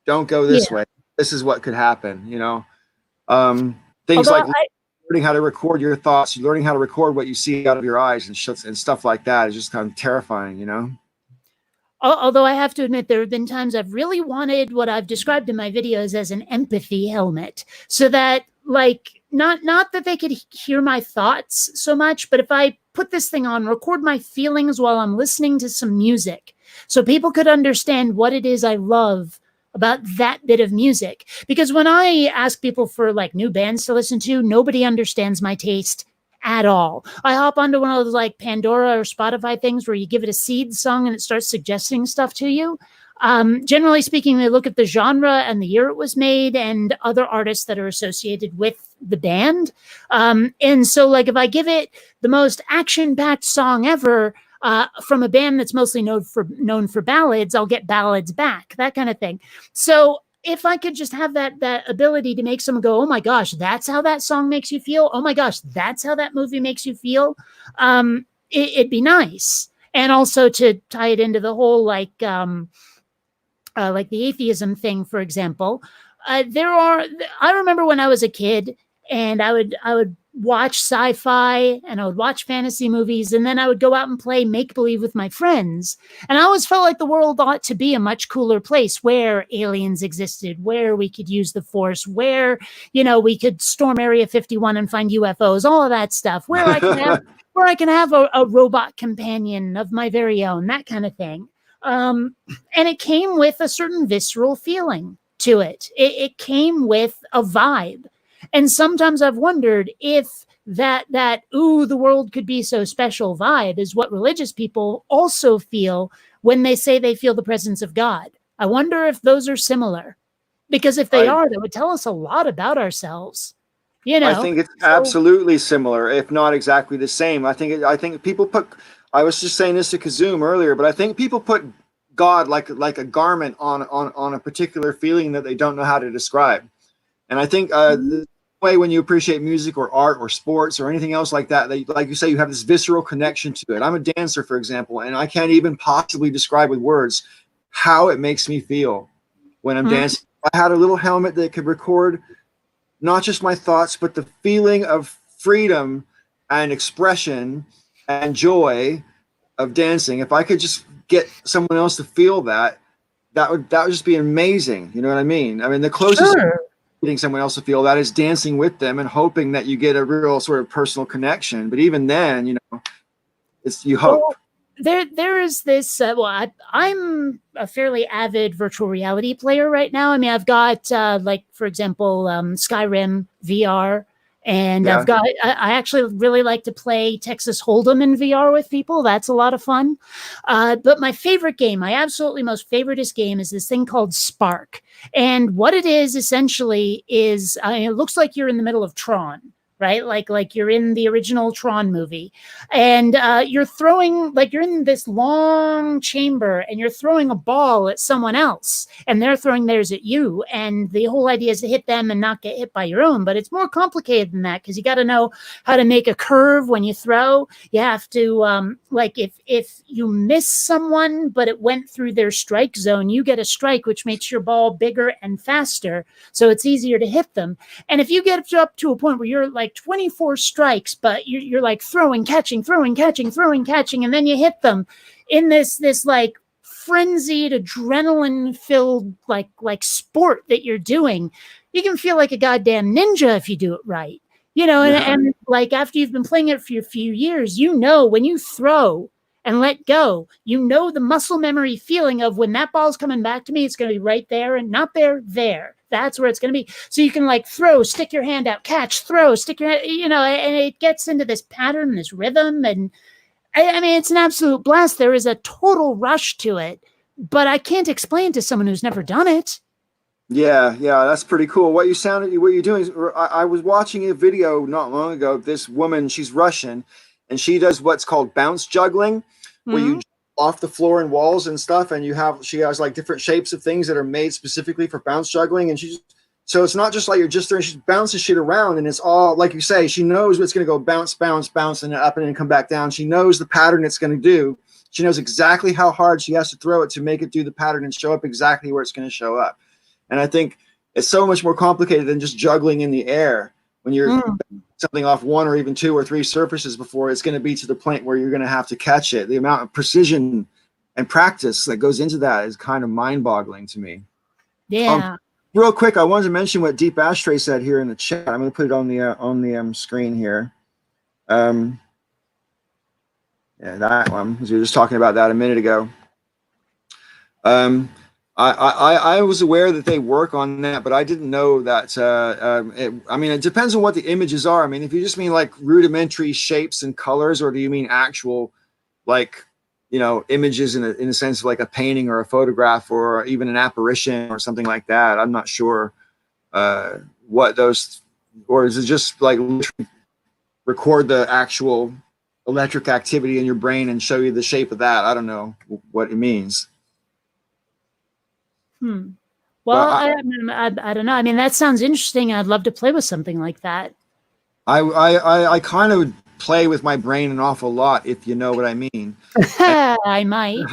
[SPEAKER 1] don't go this way. This is what could happen. You know, things like learning how to record your thoughts, learning how to record what you see out of your eyes and stuff like that is just kind of terrifying, you know?
[SPEAKER 2] Although I have to admit, there have been times I've really wanted what I've described in my videos as an empathy helmet, so that like, not that they could hear my thoughts so much, but if I put this thing on, record my feelings while I'm listening to some music, so people could understand what it is I love about that bit of music. Because when I ask people for like new bands to listen to, nobody understands my taste at all. I hop onto one of those like Pandora or Spotify things where you give it a seed song and it starts suggesting stuff to you. Generally speaking, they look at the genre and the year it was made and other artists that are associated with the band. And so like if I give it the most action-packed song ever, from a band that's mostly known for ballads, I'll get ballads back, that kind of thing. So if I could just have that ability to make someone go, oh my gosh, that's how that song makes you feel. Oh my gosh, that's how that movie makes you feel. It'd be nice. And also to tie it into the whole like the atheism thing, for example. I remember when I was a kid and I would watch sci-fi and I would watch fantasy movies, and then I would go out and play make-believe with my friends. And I always felt like the world ought to be a much cooler place where aliens existed, where we could use the Force, where, you know, we could storm Area 51 and find UFOs, all of that stuff, where I can have a robot companion of my very own, that kind of thing. And it came with a certain visceral feeling to it. It came with a vibe. And sometimes I've wondered if that ooh, the world could be so special vibe is what religious people also feel when they say they feel the presence of God. I wonder if those are similar, because if they are, that would tell us a lot about ourselves. You know,
[SPEAKER 1] I think it's absolutely similar, if not exactly the same. I think people put. I was just saying this to Kazoom earlier, but I think people put God like a garment on a particular feeling that they don't know how to describe. And I think the way when you appreciate music or art or sports or anything else like that, like you say, you have this visceral connection to it. I'm a dancer, for example, and I can't even possibly describe with words how it makes me feel when I'm dancing. I had a little helmet that could record not just my thoughts, but the feeling of freedom and expression and joy of dancing. If I could just get someone else to feel that would just be amazing. You know what I mean? I mean, the closest getting someone else to feel that is dancing with them and hoping that you get a real sort of personal connection. But even then, you know, you hope.
[SPEAKER 2] Well, there is this. I'm a fairly avid virtual reality player right now. I mean, I've got like, for example, Skyrim VR, And
[SPEAKER 1] Yeah.
[SPEAKER 2] I actually really like to play Texas Hold'em in VR with people. That's a lot of fun. But my favorite game, my absolutely most favoriteest game, is this thing called Spark. And what it is essentially is, it looks like you're in the middle of Tron, right? Like you're in the original Tron movie, and you're throwing, like, you're in this long chamber, and you're throwing a ball at someone else, and they're throwing theirs at you. And the whole idea is to hit them and not get hit by your own. But it's more complicated than that, because you got to know how to make a curve when you throw. You have to, like, if you miss someone but it went through their strike zone, you get a strike, which makes your ball bigger and faster, so it's easier to hit them. And if you get up to a point where you're like 24 strikes, but you're like throwing, catching, throwing, catching, throwing, catching, and then you hit them in this like frenzied, adrenaline filled like sport that you're doing, you can feel like a goddamn ninja if you do it right. And like, after you've been playing it for a few years, when you throw and let go, the muscle memory feeling of when that ball's coming back to me, it's going to be right there and not there. That's where it's going to be. So you can like throw, stick your hand out, catch, throw, stick your hand, and it gets into this pattern, this rhythm. And I mean, it's an absolute blast. There is a total rush to it, but I can't explain to someone who's never done it.
[SPEAKER 1] Yeah, that's pretty cool. What you're doing is, I was watching a video not long ago. This woman, she's Russian, and she does what's called bounce juggling, where you jump off the floor and walls and stuff, and she has like different shapes of things that are made specifically for bounce juggling, and so it's not just like you're just there, she bounces shit around, and it's all like you say, she knows what's going to go bounce, bounce, bounce, and then up and then come back down. She knows the pattern it's going to do. She knows exactly how hard she has to throw it to make it do the pattern and show up exactly where it's going to show up. And I think it's so much more complicated than just juggling in the air. When you're something off one or even two or three surfaces before it's going to be to the point where you're going to have to catch it. The amount of precision and practice that goes into that is kind of mind-boggling to me.
[SPEAKER 2] Yeah.
[SPEAKER 1] Real quick, I wanted to mention what Deep Ashtray said here in the chat. I'm going to put it on the screen here. Yeah, that one, because we were just talking about that a minute ago. I was aware that they work on that, but I didn't know that. I mean, it depends on what the images are. I mean, if you just mean like rudimentary shapes and colors, or do you mean actual, like, images in a sense of like a painting or a photograph or even an apparition or something like that? I'm not sure what those, or is it just like record the actual electric activity in your brain and show you the shape of that? I don't know what it means.
[SPEAKER 2] Well, I don't know. I mean, that sounds interesting. I'd love to play with something like that.
[SPEAKER 1] I kind of play with my brain an awful lot, if you know what I mean.
[SPEAKER 2] I might.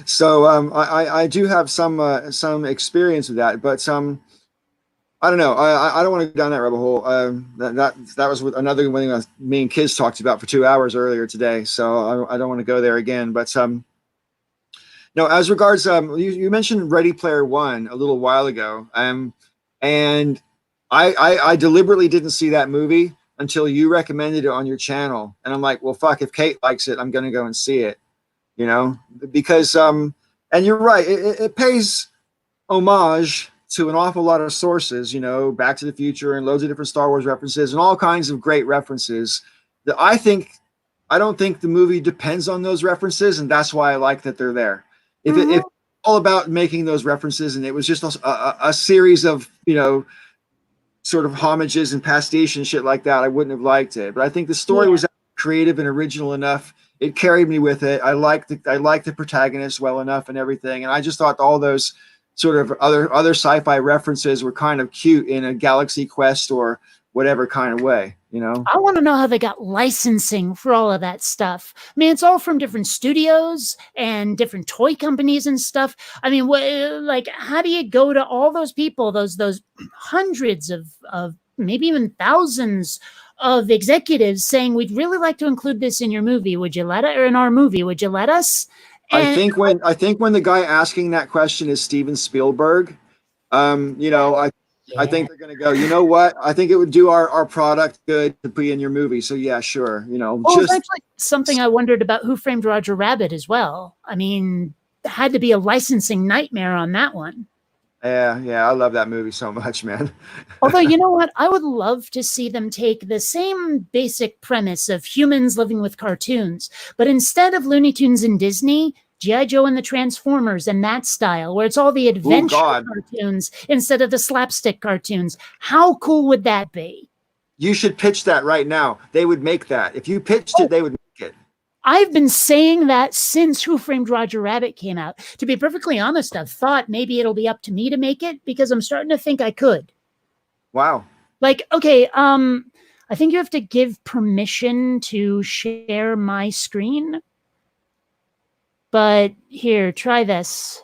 [SPEAKER 1] So I do have some experience with that, but I don't know. I don't want to go down that rabbit hole. That was another one thing me and kids talked about for 2 hours earlier today. So I don't want to go there again. But no, as regards, you mentioned Ready Player One a little while ago, and I deliberately didn't see that movie until you recommended it on your channel, and I'm like, well, fuck, if Kate likes it, I'm gonna go and see it, because and you're right, it pays homage to an awful lot of sources, Back to the Future and loads of different Star Wars references and all kinds of great references that I don't think the movie depends on those references, and that's why I like that they're there. If it's all about making those references and it was just a series of, sort of homages and pastiche and shit like that, I wouldn't have liked it. But I think the story was creative and original enough. It carried me with it. I liked the protagonist well enough and everything. And I just thought all those sort of other sci-fi references were kind of cute in a Galaxy Quest or whatever kind of way,
[SPEAKER 2] I want to know how they got licensing for all of that stuff. I mean, it's all from different studios and different toy companies and stuff. I mean, how do you go to all those people, those hundreds of maybe even thousands of executives saying, we'd really like to include this in your movie. Would you let it, or in our movie? Would you let us? And
[SPEAKER 1] I think when the guy asking that question is Steven Spielberg, I think they're going to go, you know what? I think it would do our product good to be in your movie. So yeah, sure.
[SPEAKER 2] It's actually something I wondered about Who Framed Roger Rabbit as well. I mean, had to be a licensing nightmare on that one.
[SPEAKER 1] Yeah, I love that movie so much, man.
[SPEAKER 2] Although, you know what? I would love to see them take the same basic premise of humans living with cartoons, but instead of Looney Tunes and Disney, G.I. Joe and the Transformers and that style, where it's all the
[SPEAKER 1] Oh
[SPEAKER 2] adventure
[SPEAKER 1] God,
[SPEAKER 2] cartoons instead of the slapstick cartoons. How cool would that be?
[SPEAKER 1] you should pitch that right now. They would make that. If you pitched
[SPEAKER 2] Oh,
[SPEAKER 1] it, they would make it.
[SPEAKER 2] I've been saying that since Who Framed Roger Rabbit came out. To be perfectly honest, I've thought maybe it'll be up to me to make it because I'm starting to think I could.
[SPEAKER 1] Wow.
[SPEAKER 2] Like, okay, I think you have to give permission to share my screen. But here, try this.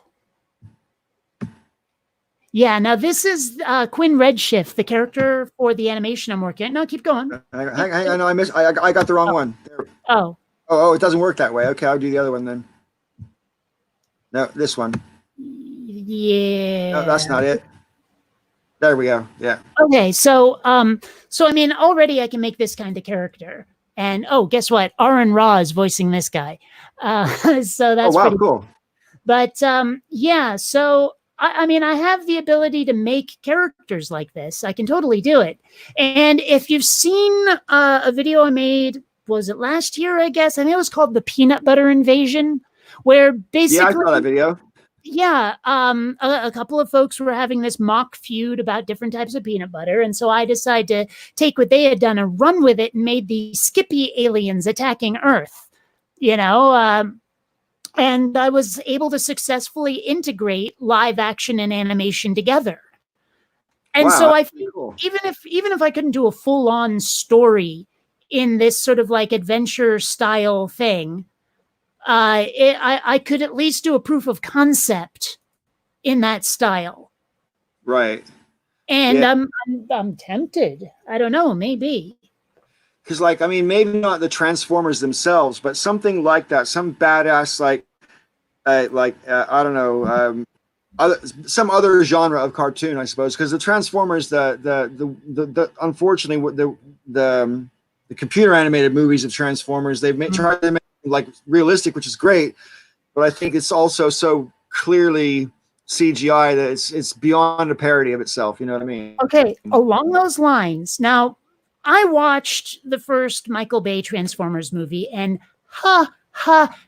[SPEAKER 2] Yeah, now this is Quinn Redshift, the character for the animation I'm working on. No, keep going.
[SPEAKER 1] Hang on, I got the wrong one. There.
[SPEAKER 2] Oh.
[SPEAKER 1] Oh, it doesn't work that way. Okay, I'll do the other one then. No, this one.
[SPEAKER 2] Yeah.
[SPEAKER 1] No, that's not it. There we go. Yeah.
[SPEAKER 2] Okay, so I mean, already I can make this kind of character. And oh, guess what? Aaron Raw is voicing this guy. So that's
[SPEAKER 1] wow,
[SPEAKER 2] pretty
[SPEAKER 1] cool.
[SPEAKER 2] But yeah, so I mean, I have the ability to make characters like this. I can totally do it. And if you've seen a video I made, was it last year? I guess I think it was called the Peanut Butter Invasion, where basically,
[SPEAKER 1] yeah, I saw that video.
[SPEAKER 2] Yeah, a couple of folks were having this mock feud about different types of peanut butter, and so I decided to take what they had done and run with it, and made the Skippy aliens attacking Earth. You know, and I was able to successfully integrate live action and animation together. And
[SPEAKER 1] wow,
[SPEAKER 2] so I think
[SPEAKER 1] cool.
[SPEAKER 2] even if I couldn't do a full on story in this sort of like adventure style thing, I could at least do a proof of concept in that style.
[SPEAKER 1] Right.
[SPEAKER 2] And yeah. I'm tempted. I don't know, maybe.
[SPEAKER 1] Because, like, I mean, maybe not the Transformers themselves, but something like that, some badass, I don't know, some other genre of cartoon, I suppose. Because the Transformers, the unfortunately, the computer animated movies of Transformers, they've tried to make like realistic, which is great, but I think it's also so clearly CGI that it's beyond a parody of itself. You know what I mean?
[SPEAKER 2] Okay, along those lines. Now, I watched the first Michael Bay Transformers movie and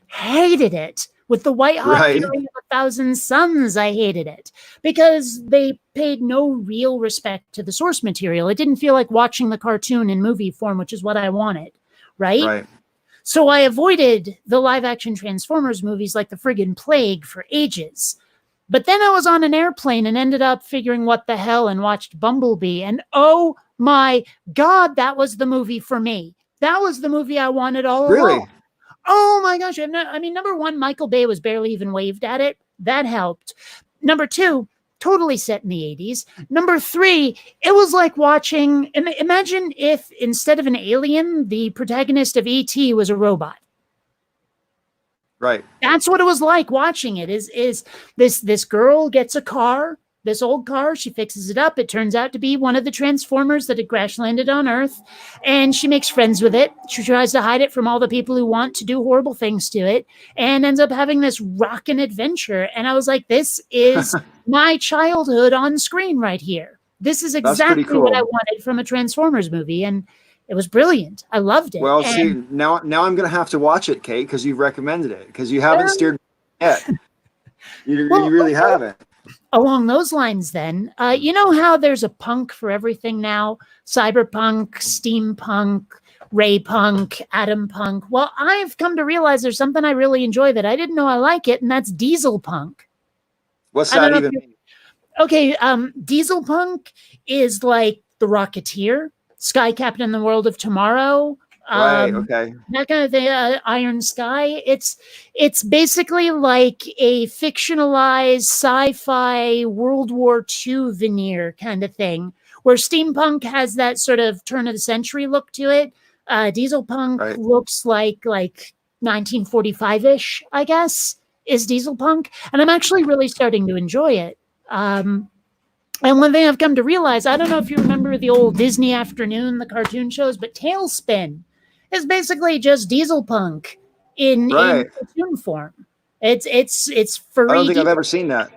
[SPEAKER 2] hated it. With the White Hot Fury of 1,000 Suns, I hated it because they paid no real respect to the source material. It didn't feel like watching the cartoon in movie form, which is what I wanted, right? So I avoided the live action Transformers movies like the friggin' plague for ages. But then I was on an airplane and ended up figuring what the hell and watched Bumblebee. And oh my God, that was the movie for me. That was the movie I wanted all along. Oh my gosh. I mean, number one, Michael Bay was barely even waved at it. That helped. Number two, totally set in the 80s. Number three, it was like watching, imagine if instead of an alien, the protagonist of E.T. was a robot.
[SPEAKER 1] Right.
[SPEAKER 2] That's what it was like watching it. Is this girl gets a car, this old car, she fixes it up. It turns out to be one of the Transformers that had crash landed on Earth, and she makes friends with it. She tries to hide it from all the people who want to do horrible things to it, and ends up having this rockin' adventure. And I was like, this is my childhood on screen right here. This is exactly what I wanted from a Transformers movie, and it was brilliant. I loved it.
[SPEAKER 1] Well, see, now I'm going to have to watch it, Kate, because you've recommended it, because you haven't steered yet. You really haven't.
[SPEAKER 2] Along those lines, then, you know how there's a punk for everything now? Cyberpunk, steampunk, ray punk, atom punk. Well, I've come to realize there's something I really enjoy that I didn't know I like it, and that's diesel punk.
[SPEAKER 1] What's that even mean?
[SPEAKER 2] Okay, diesel punk is like The Rocketeer, Sky Captain in the World of Tomorrow.
[SPEAKER 1] Okay.
[SPEAKER 2] That kind of thing, Iron Sky. It's basically like a fictionalized sci-fi World War II veneer kind of thing, where steampunk has that sort of turn of the century look to it. Diesel punk looks like 1945-ish, I guess, is diesel punk. And I'm actually really starting to enjoy it. And one thing I've come to realize, I don't know if you remember the old Disney Afternoon, the cartoon shows, but Tailspin is basically just diesel punk in cartoon form. It's furry.
[SPEAKER 1] I don't think I've ever seen that.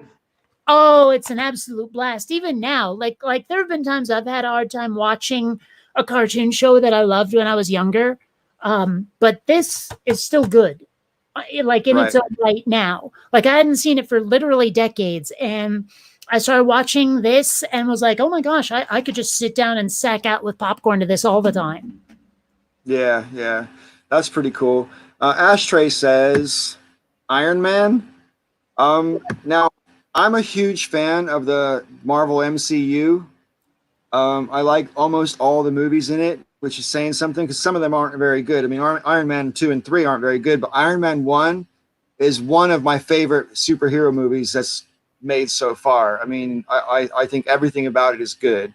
[SPEAKER 2] Oh, it's an absolute blast. Even now, like there have been times I've had a hard time watching a cartoon show that I loved when I was younger. But this is still good. Like in its
[SPEAKER 1] Right.
[SPEAKER 2] own right now. Like I hadn't seen it for literally decades. And I started watching this and was like, oh my gosh, I could just sit down and sack out with popcorn to this all the time.
[SPEAKER 1] Yeah, yeah. That's pretty cool. Ashtray says Iron Man. Now I'm a huge fan of the Marvel MCU. I like almost all the movies in it, which is saying something because some of them aren't very good. I mean, Iron Man 2 and 3 aren't very good, but Iron Man 1 is one of my favorite superhero movies that's made so far. I mean, I think everything about it is good.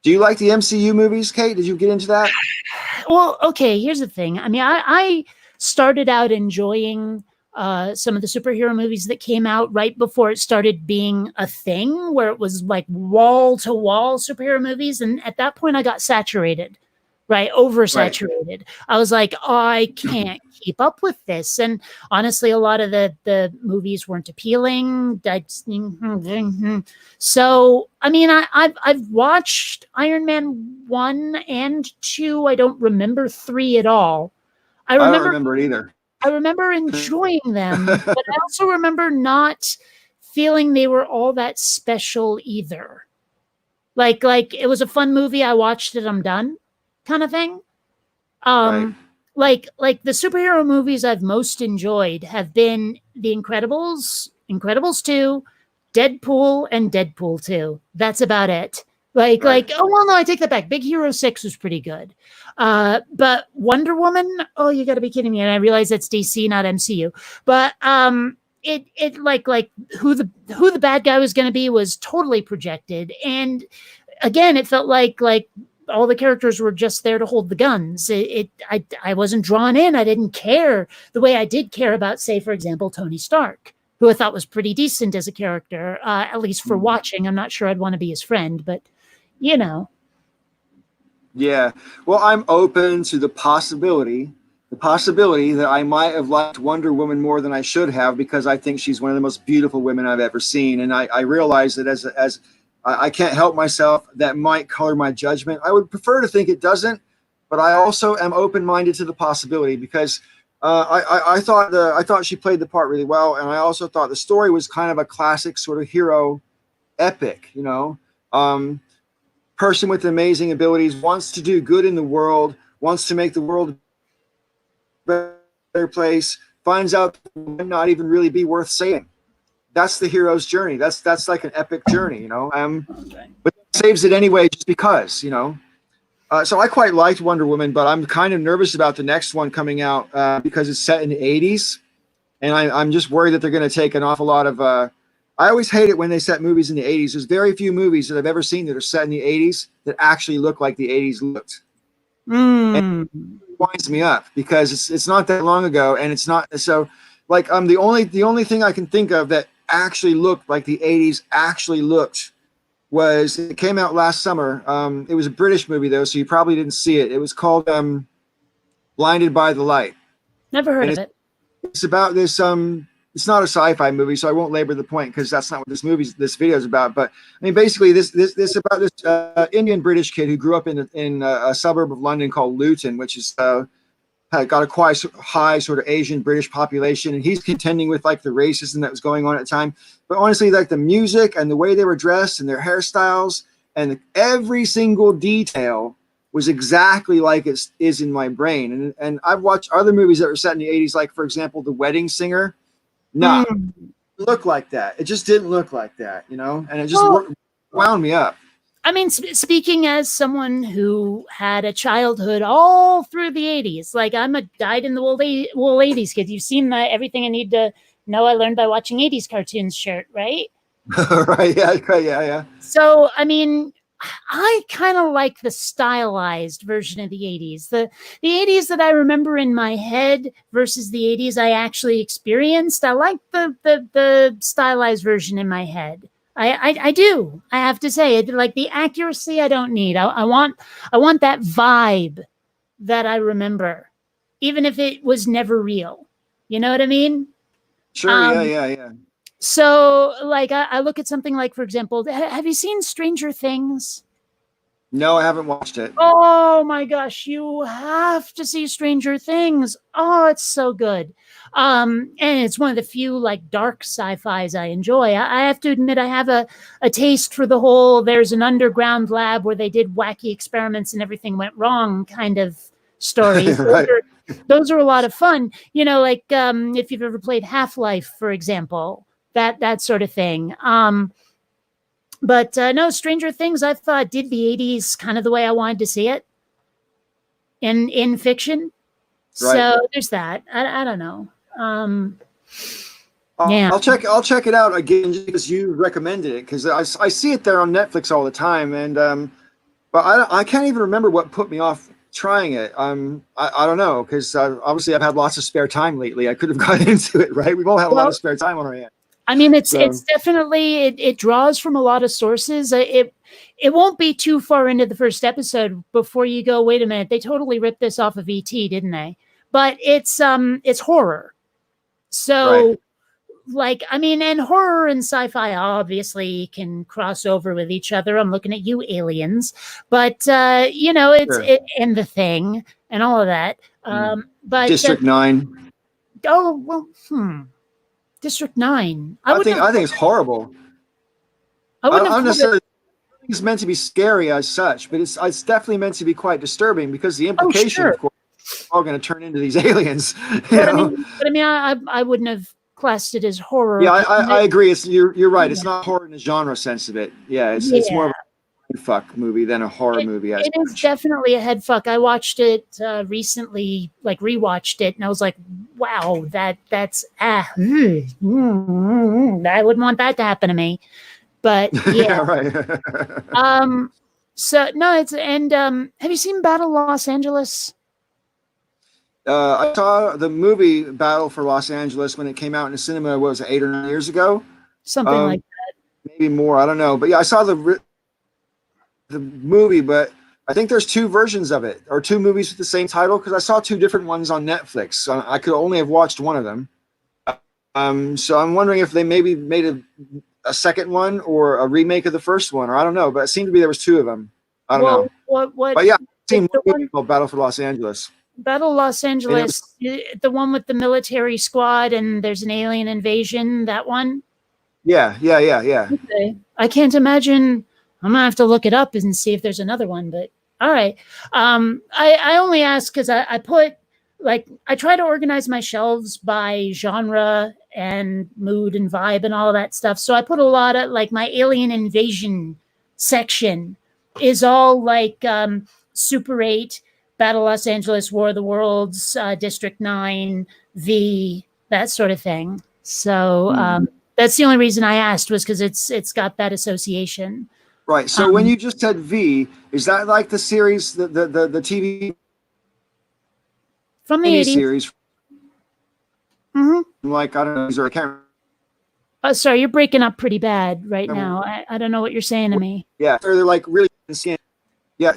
[SPEAKER 1] Do you like the MCU movies, Kate? Did you get into that?
[SPEAKER 2] Well, okay, here's the thing. I mean, I started out enjoying some of the superhero movies that came out right before it started being a thing, where it was like wall to wall superhero movies. And at that point, I got saturated, right?
[SPEAKER 1] Right.
[SPEAKER 2] Oversaturated. I was like, oh, I can't keep up with this. And honestly, a lot of the movies weren't appealing. So, I mean, I've watched Iron Man 1 and 2. I don't remember 3 at all. I
[SPEAKER 1] I don't
[SPEAKER 2] remember
[SPEAKER 1] remember it either.
[SPEAKER 2] I remember enjoying them, but I also remember not feeling they were all that special either. Like it was a fun movie, I watched it, I'm done kind of thing.
[SPEAKER 1] Right.
[SPEAKER 2] Um like the superhero movies I've most enjoyed have been The Incredibles, Incredibles 2, Deadpool, and Deadpool 2. That's about it.
[SPEAKER 1] Right.
[SPEAKER 2] Oh well, no, I take that back. Big Hero 6 was pretty good. But Wonder Woman, oh, you gotta be kidding me. And I realize that's DC, not MCU. But it like who the bad guy was gonna be was totally projected. And again, it felt like all the characters were just there to hold the guns. I wasn't drawn in. I didn't care the way I did care about, say, for example, Tony Stark, who I thought was pretty decent as a character, at least for watching. I'm not sure I'd want to be his friend, but you know.
[SPEAKER 1] Yeah. Well, I'm open to the possibility that I might have liked Wonder Woman more than I should have because I think she's one of the most beautiful women I've ever seen, and I realize that as I can't help myself, that might color my judgment. I would prefer to think it doesn't, but I also am open minded to the possibility because I thought she played the part really well, and I also thought the story was kind of a classic sort of hero epic, you know. Um, Person with amazing abilities wants to do good in the world, wants to make the world a better place, finds out not even really be worth saving. That's the hero's journey. That's like an epic journey, you know. But saves it anyway just because, you know. So I quite liked Wonder Woman, but I'm kind of nervous about the next one coming out because it's set in the 80s, and I'm just worried that they're going to take an awful lot of. I always hate it when they set movies in the 80s. There's very few movies that I've ever seen that are set in the 80s that actually look like the 80s looked. And
[SPEAKER 2] Mm.
[SPEAKER 1] it winds me up because it's not that long ago, and it's not so. Like the only thing I can think of that actually looked like the 80s actually looked was it came out last summer. It was a British movie though, so you probably didn't see it. It was called Blinded by the Light,
[SPEAKER 2] Never heard
[SPEAKER 1] and
[SPEAKER 2] of it.
[SPEAKER 1] it's about this. It's not a sci-fi movie, so I won't labor the point because that's not what this video is about. But I mean, basically, this about this Indian British kid who grew up in a suburb of London called Luton, which is got a quite high sort of Asian British population, and he's contending with like the racism that was going on at the time. But honestly, like the music and the way they were dressed and their hairstyles and every single detail was exactly like it is in my brain. And I've watched other movies that were set in the 80s, like for example, The Wedding Singer. Nah,
[SPEAKER 2] Mm.
[SPEAKER 1] look like that. It just didn't look like that, you know, and it just
[SPEAKER 2] Well,
[SPEAKER 1] wound me up.
[SPEAKER 2] I mean, speaking as someone who had a childhood all through the 80s, like I'm a dyed in the wool 80s kid. You've seen the everything I need to know I learned by watching 80s cartoons shirt, right?
[SPEAKER 1] Right? Yeah, yeah, yeah.
[SPEAKER 2] So, I mean, I kind of like the stylized version of the 80s. The 80s that I remember in my head versus the 80s I actually experienced. I like the stylized version in my head. I do. I have to say it. Like the accuracy I don't need. I want that vibe that I remember, even if it was never real. You know what I mean?
[SPEAKER 1] Sure, yeah,
[SPEAKER 2] Um,
[SPEAKER 1] yeah, yeah.
[SPEAKER 2] So, like, I look at something like, for example, have you seen Stranger Things?
[SPEAKER 1] No, I haven't watched it.
[SPEAKER 2] Oh my gosh, you have to see Stranger Things. Oh, it's so good. And it's one of the few like dark sci-fis I enjoy. I have to admit I have a taste for the whole there's an underground lab where they did wacky experiments and everything went wrong kind of stories.
[SPEAKER 1] Right.
[SPEAKER 2] Those are a lot of fun. You know, like if you've ever played Half-Life, for example, that sort of thing. But no, Stranger Things, I thought did the 80s kind of the way I wanted to see it in fiction.
[SPEAKER 1] Right.
[SPEAKER 2] So there's that. I don't know. Yeah.
[SPEAKER 1] I'll check it out again just because you recommended it, because I see it there on Netflix all the time, and but I can't even remember what put me off trying it. I don't know, because obviously I've had lots of spare time lately. I could have got into it, right? We've all had a lot
[SPEAKER 2] Well,
[SPEAKER 1] of spare time on our hands.
[SPEAKER 2] I mean, it's
[SPEAKER 1] So
[SPEAKER 2] definitely it draws from a lot of sources. It won't be too far into the first episode before you go, wait a minute, they totally ripped this off of ET, didn't they? But it's horror.
[SPEAKER 1] right.
[SPEAKER 2] So like, I mean, and horror and sci-fi obviously can cross over with each other. I'm looking at you, aliens, but you know,
[SPEAKER 1] Sure.
[SPEAKER 2] it and the thing and all of that.
[SPEAKER 1] Mm.
[SPEAKER 2] But
[SPEAKER 1] District 9.
[SPEAKER 2] oh well, District 9.
[SPEAKER 1] I think it's horrible.
[SPEAKER 2] I
[SPEAKER 1] I
[SPEAKER 2] wouldn't
[SPEAKER 1] don't
[SPEAKER 2] have called it.
[SPEAKER 1] necessarily think it's meant to be scary as such, but it's definitely meant to be quite disturbing, because the
[SPEAKER 2] Oh
[SPEAKER 1] implication,
[SPEAKER 2] sure,
[SPEAKER 1] of course, is all going to turn into these aliens. You
[SPEAKER 2] but I
[SPEAKER 1] know.
[SPEAKER 2] mean, I wouldn't have classed it as horror.
[SPEAKER 1] Yeah,
[SPEAKER 2] I mean,
[SPEAKER 1] I agree. You're right.
[SPEAKER 2] yeah,
[SPEAKER 1] It's not horror in the genre sense of it. Yeah, it's more
[SPEAKER 2] yeah.
[SPEAKER 1] of a fuck movie than a horror movie as
[SPEAKER 2] It is
[SPEAKER 1] such.
[SPEAKER 2] definitely a head fuck. I watched it recently, like rewatched it, and I was like, "Wow, that's I wouldn't want that to happen to me." But yeah,
[SPEAKER 1] Yeah, right.
[SPEAKER 2] um, so no, it's and have you seen Battle Los Angeles?
[SPEAKER 1] I saw the movie Battle for Los Angeles when it came out in the cinema. What was it, 8 or 9 years ago?
[SPEAKER 2] Something
[SPEAKER 1] Um,
[SPEAKER 2] like
[SPEAKER 1] Maybe more. I don't know. But yeah, I saw the movie, but I think there's two versions of it, or two movies with the same title, because I saw two different ones on Netflix. So I could only have watched one of them. So I'm wondering if they maybe made a second one or a remake of the first one, or I don't know. But it seemed to be there was two of them. I don't know.
[SPEAKER 2] well, what
[SPEAKER 1] But yeah, I've
[SPEAKER 2] it's
[SPEAKER 1] seen
[SPEAKER 2] the
[SPEAKER 1] one movie
[SPEAKER 2] one
[SPEAKER 1] called Battle for Los Angeles,
[SPEAKER 2] Battle Los
[SPEAKER 1] and it was
[SPEAKER 2] Angeles, the one with the military squad and there's an alien invasion. That one.
[SPEAKER 1] yeah.
[SPEAKER 2] Okay. I can't imagine. I'm gonna have to look it up and see if there's another one. But all right. I only ask because I put like I try to organize my shelves by genre and mood and vibe and all of that stuff. So I put a lot of like my alien invasion section is all like Super 8, Battle Los Angeles, War of the Worlds, District 9, V, that sort of thing. So
[SPEAKER 1] Hmm.
[SPEAKER 2] that's the only reason I asked was because it's got that association.
[SPEAKER 1] Right. So when
[SPEAKER 2] Um,
[SPEAKER 1] you just said V, is that like the series, the TV
[SPEAKER 2] from the 80s.
[SPEAKER 1] series?
[SPEAKER 2] Hmm.
[SPEAKER 1] Like, I don't know, or I can't
[SPEAKER 2] Oh, sorry, you're breaking up pretty bad right
[SPEAKER 1] remember.
[SPEAKER 2] now. I don't know what you're saying to me.
[SPEAKER 1] Yeah, or they're like really skin. Yeah.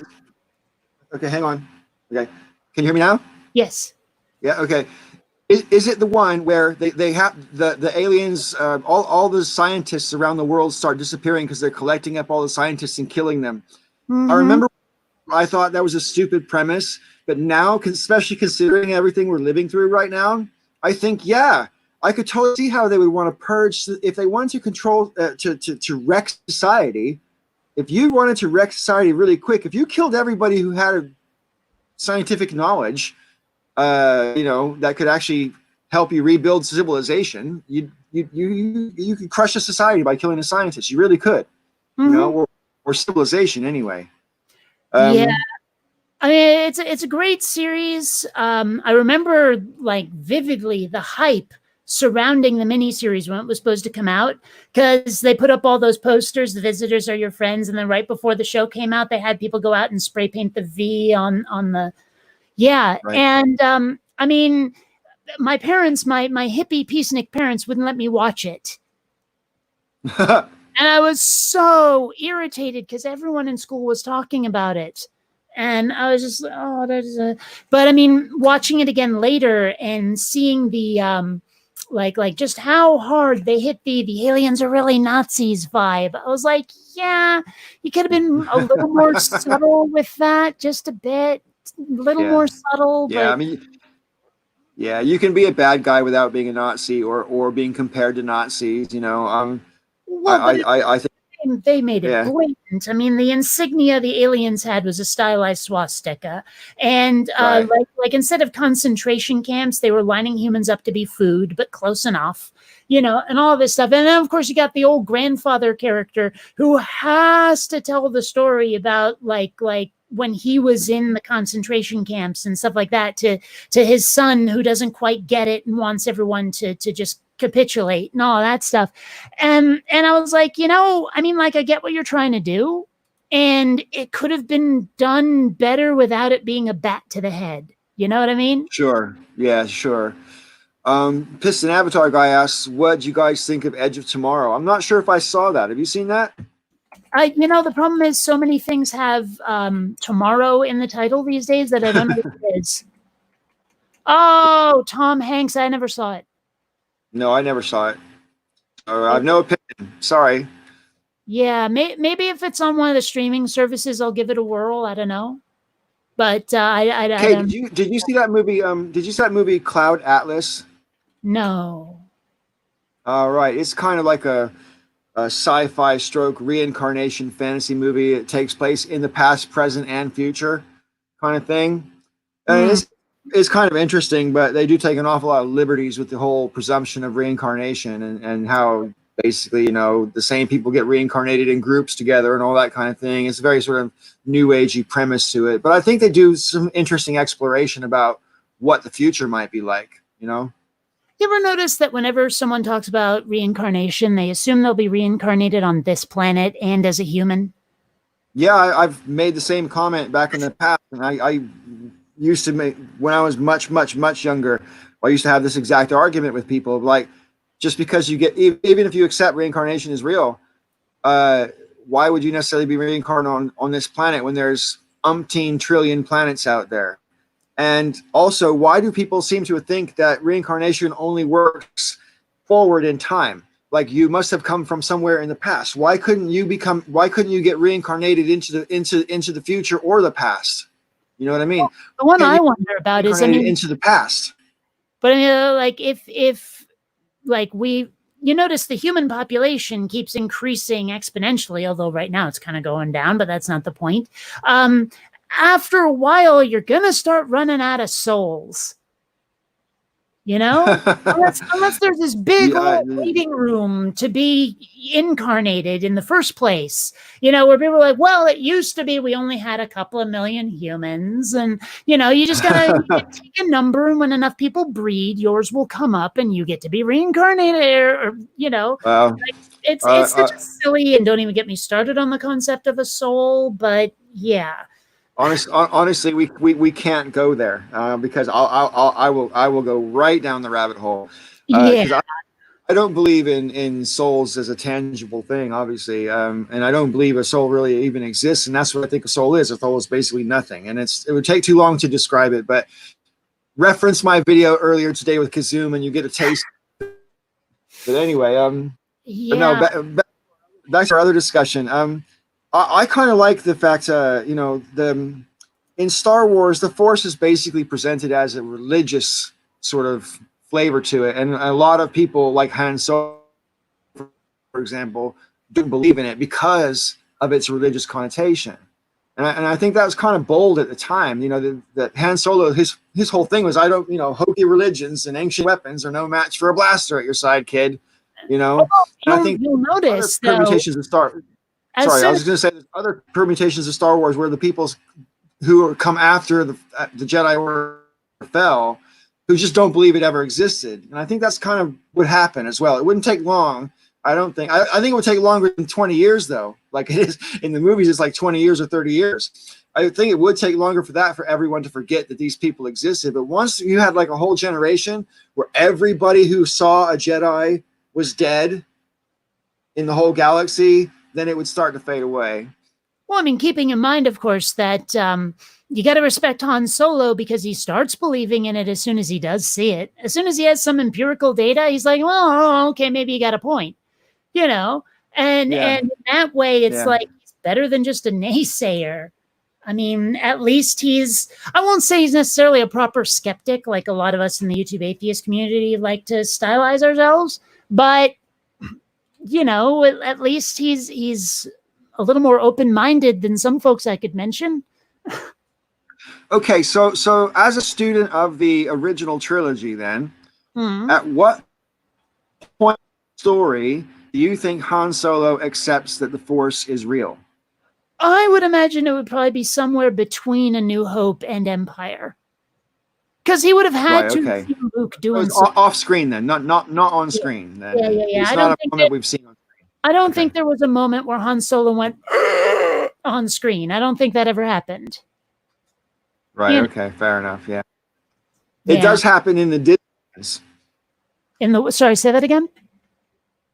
[SPEAKER 1] Okay, hang on. Okay, can you hear me now?
[SPEAKER 2] Yes.
[SPEAKER 1] Yeah. Okay. Is it the one where they have the aliens, all the scientists around the world start disappearing because they're collecting up all the scientists and killing them? I
[SPEAKER 2] Hmm.
[SPEAKER 1] remember I thought that was a stupid premise, but now, especially considering everything we're living through right now, I think, yeah, I could totally see how they would want to purge if they wanted to control, to wreck society. If you wanted to wreck society really quick, if you killed everybody who had a scientific knowledge, that could actually help you rebuild civilization, you could crush a society by killing a scientist. You really could,
[SPEAKER 2] Hmm.
[SPEAKER 1] or civilization anyway.
[SPEAKER 2] Yeah.
[SPEAKER 1] Um,
[SPEAKER 2] I mean, it's a great series. I remember like vividly the hype surrounding the miniseries when it was supposed to come out because they put up all those posters. The visitors are your friends, and then right before the show came out, they had people go out and spray paint the V on the yeah.
[SPEAKER 1] right.
[SPEAKER 2] And I mean, my parents, my hippie peacenik parents, wouldn't let me watch it. And I was so irritated because everyone in school was talking about it. And I was just, but I mean, watching it again later and seeing the like just how hard they hit the aliens are really Nazis vibe. I was like, yeah, you could have been a little more subtle with that, just a bit, a little
[SPEAKER 1] Yeah.
[SPEAKER 2] more subtle,
[SPEAKER 1] Yeah. I
[SPEAKER 2] but
[SPEAKER 1] mean, yeah, you can be a bad guy without being a Nazi or being compared to Nazis.
[SPEAKER 2] well, but
[SPEAKER 1] I think,
[SPEAKER 2] they made it
[SPEAKER 1] yeah,
[SPEAKER 2] blatant. I mean, the insignia the aliens had was a stylized swastika, and
[SPEAKER 1] right.
[SPEAKER 2] like instead of concentration camps, they were lining humans up to be food, but close enough, and all this stuff. And then, of course, you got the old grandfather character who has to tell the story about like when he was in the concentration camps and stuff like that to his son who doesn't quite get it and wants everyone to just capitulate and all that stuff. And I was like, I mean, like, I get what you're trying to do, and it could have been done better without it being a bat to the head. You know what I mean?
[SPEAKER 1] Sure. Yeah, sure. Piston Avatar guy asks, what do you guys think of Edge of Tomorrow? I'm not sure if I saw that. Have you seen that?
[SPEAKER 2] The problem is so many things have tomorrow in the title these days that I don't know what it is. Oh, Tom Hanks. I never saw it.
[SPEAKER 1] No, I never saw it. I have
[SPEAKER 2] Okay.
[SPEAKER 1] no opinion. Sorry.
[SPEAKER 2] Yeah, maybe if it's on one of the streaming services, I'll give it a whirl. I don't know. But I
[SPEAKER 1] Okay,
[SPEAKER 2] don't
[SPEAKER 1] did you see that movie? Did you see that movie Cloud Atlas?
[SPEAKER 2] know.
[SPEAKER 1] All right, it's kind of like a sci-fi stroke reincarnation fantasy movie. It takes place in the past, present, and future kind of thing. And
[SPEAKER 2] Hmm.
[SPEAKER 1] it's kind of interesting, but they do take an awful lot of liberties with the whole presumption of reincarnation and how basically, the same people get reincarnated in groups together and all that kind of thing. It's a very sort of new agey premise to it. But I think they do some interesting exploration about what the future might be like.
[SPEAKER 2] You ever notice that whenever someone talks about reincarnation, they assume they'll be reincarnated on this planet and as a human?
[SPEAKER 1] Yeah, I've made the same comment back in the past, and I used to make when I was much, much, much younger. I used to have this exact argument with people, like, just because you get, even if you accept reincarnation is real, uh, why would you necessarily be reincarnated on this planet when there's umpteen trillion planets out there? And also, why do people seem to think that reincarnation only works forward in time? Like, you must have come from somewhere in the past. Why couldn't you get reincarnated into the future or the past? You know what I mean?
[SPEAKER 2] The one
[SPEAKER 1] Can't
[SPEAKER 2] I
[SPEAKER 1] you
[SPEAKER 2] wonder about is, I
[SPEAKER 1] reincarnated
[SPEAKER 2] mean,
[SPEAKER 1] into the past?
[SPEAKER 2] but I mean, like if like you notice the human population keeps increasing exponentially, although right now it's kind of going down, but that's not the point. Um, After a while, you're gonna start running out of souls. You know, unless there's this big
[SPEAKER 1] Yeah,
[SPEAKER 2] old waiting room to be incarnated in the first place, where people are like, well, it used to be we only had a couple of million humans, and you just gotta take a number, and when enough people breed, yours will come up, and you get to be reincarnated, or
[SPEAKER 1] well,
[SPEAKER 2] like, it's such
[SPEAKER 1] uh,
[SPEAKER 2] a silly, and don't even get me started on the concept of a soul, but yeah,
[SPEAKER 1] honestly, we can't go there because I will go right down the rabbit hole
[SPEAKER 2] yeah,
[SPEAKER 1] because I don't believe in souls as a tangible thing, obviously, and I don't believe a soul really even exists, and that's what I think a soul is. A soul is basically nothing, and it would take too long to describe it. But reference my video earlier today with Kazum, and you get a taste. But anyway, but no,
[SPEAKER 2] yeah.
[SPEAKER 1] back to our other discussion. I kind of like the fact, the in Star Wars, the Force is basically presented as a religious sort of flavor to it, and a lot of people like Han Solo, for example, don't believe in it because of its religious connotation. And I think that was kind of bold at the time. That Han Solo, his whole thing was, I don't, hokey religions and ancient weapons are no match for a blaster at your side, kid. And I think
[SPEAKER 2] You'll
[SPEAKER 1] other
[SPEAKER 2] notice though,
[SPEAKER 1] permutations of Star.
[SPEAKER 2] as
[SPEAKER 1] Sorry, I
[SPEAKER 2] soon
[SPEAKER 1] was going to say there's other permutations of Star Wars where the peoples who come after the Jedi Order fell, who just don't believe it ever existed, and I think that's kind of what happened as well. It wouldn't take long. I don't think. I think it would take longer than 20 years, though. Like it is in the movies, it's like 20 years or 30 years. I think it would take longer for everyone to forget that these people existed. But once you had like a whole generation where everybody who saw a Jedi was dead in the whole galaxy, then it would start to fade away.
[SPEAKER 2] well, I mean, keeping in mind, of course, that you got to respect Han Solo because he starts believing in it as soon as he does see it. As soon as he has some empirical data, he's like, well, okay, maybe you got a point, you know?
[SPEAKER 1] Yeah.
[SPEAKER 2] And that way, it's
[SPEAKER 1] Yeah.
[SPEAKER 2] like he's better than just a naysayer. I mean, at least I won't say he's necessarily a proper skeptic, like a lot of us in the YouTube atheist community like to stylize ourselves, but, at least he's a little more open-minded than some folks I could mention.
[SPEAKER 1] Okay, so as a student of the original trilogy, then,
[SPEAKER 2] Hmm.
[SPEAKER 1] at what point in the story do you think Han Solo accepts that the Force is real?
[SPEAKER 2] I would imagine it would probably be somewhere between A New Hope and Empire. Because he would have
[SPEAKER 1] Right.
[SPEAKER 2] had to
[SPEAKER 1] Okay.
[SPEAKER 2] see Luke
[SPEAKER 1] So
[SPEAKER 2] doing
[SPEAKER 1] it's
[SPEAKER 2] something.
[SPEAKER 1] off screen then, not on
[SPEAKER 2] Yeah,
[SPEAKER 1] screen.
[SPEAKER 2] yeah,
[SPEAKER 1] Then
[SPEAKER 2] yeah, yeah.
[SPEAKER 1] it's not a moment we've seen on screen.
[SPEAKER 2] I don't
[SPEAKER 1] Okay.
[SPEAKER 2] think there was a moment where Han Solo went on screen. I don't think that ever happened.
[SPEAKER 1] Right.
[SPEAKER 2] You know,
[SPEAKER 1] Okay. Fair enough. Yeah. It
[SPEAKER 2] yeah.
[SPEAKER 1] does happen in the Disney.
[SPEAKER 2] Sorry, say that again.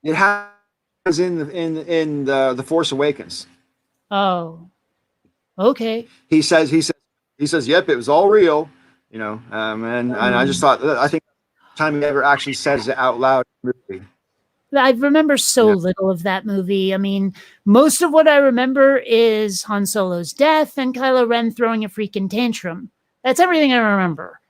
[SPEAKER 1] It happens in the Force Awakens.
[SPEAKER 2] Oh, okay.
[SPEAKER 1] He says, "Yep, it was all real." And I just thought, I think the time he ever actually says it out loud in the movie.
[SPEAKER 2] I remember so little of that movie. I mean, most of what I remember is Han Solo's death and Kylo Ren throwing a freaking tantrum. That's everything I remember.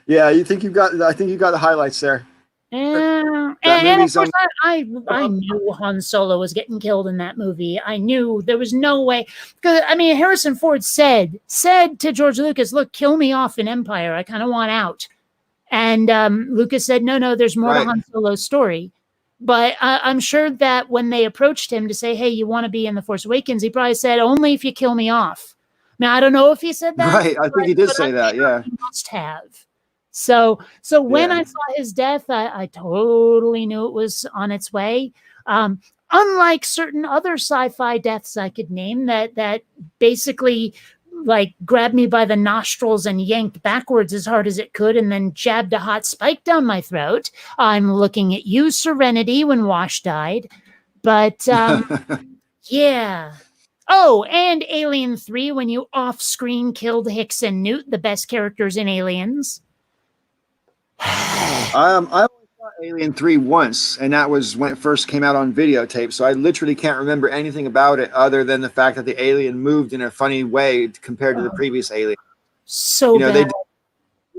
[SPEAKER 1] Yeah, I think you got the highlights there.
[SPEAKER 2] Yeah. And of course, I knew Han Solo was getting killed in that movie. I knew there was no way. Because, I mean, Harrison Ford said to George Lucas, look, kill me off in Empire. I kind of want out. And Lucas said, no, there's more to Han Solo's story. But I'm sure that when they approached him to say, hey, you want to be in The Force Awakens, he probably said, only if you kill me off. Now, I don't know if he said that.
[SPEAKER 1] Right, I think he did say that, yeah.
[SPEAKER 2] He must have. So when I saw his death, I totally knew it was on its way. Unlike certain other sci-fi deaths I could name that basically like grabbed me by the nostrils and yanked backwards as hard as it could and then jabbed a hot spike down my throat. I'm looking at you, Serenity, when Wash died. But yeah. Oh, and Alien 3, when you off-screen killed Hicks and Newt, the best characters in Aliens.
[SPEAKER 1] I only saw Alien 3 once, and that was when it first came out on videotape. So I literally can't remember anything about it other than the fact that the alien moved in a funny way compared to the previous Alien.
[SPEAKER 2] So bad.
[SPEAKER 1] They did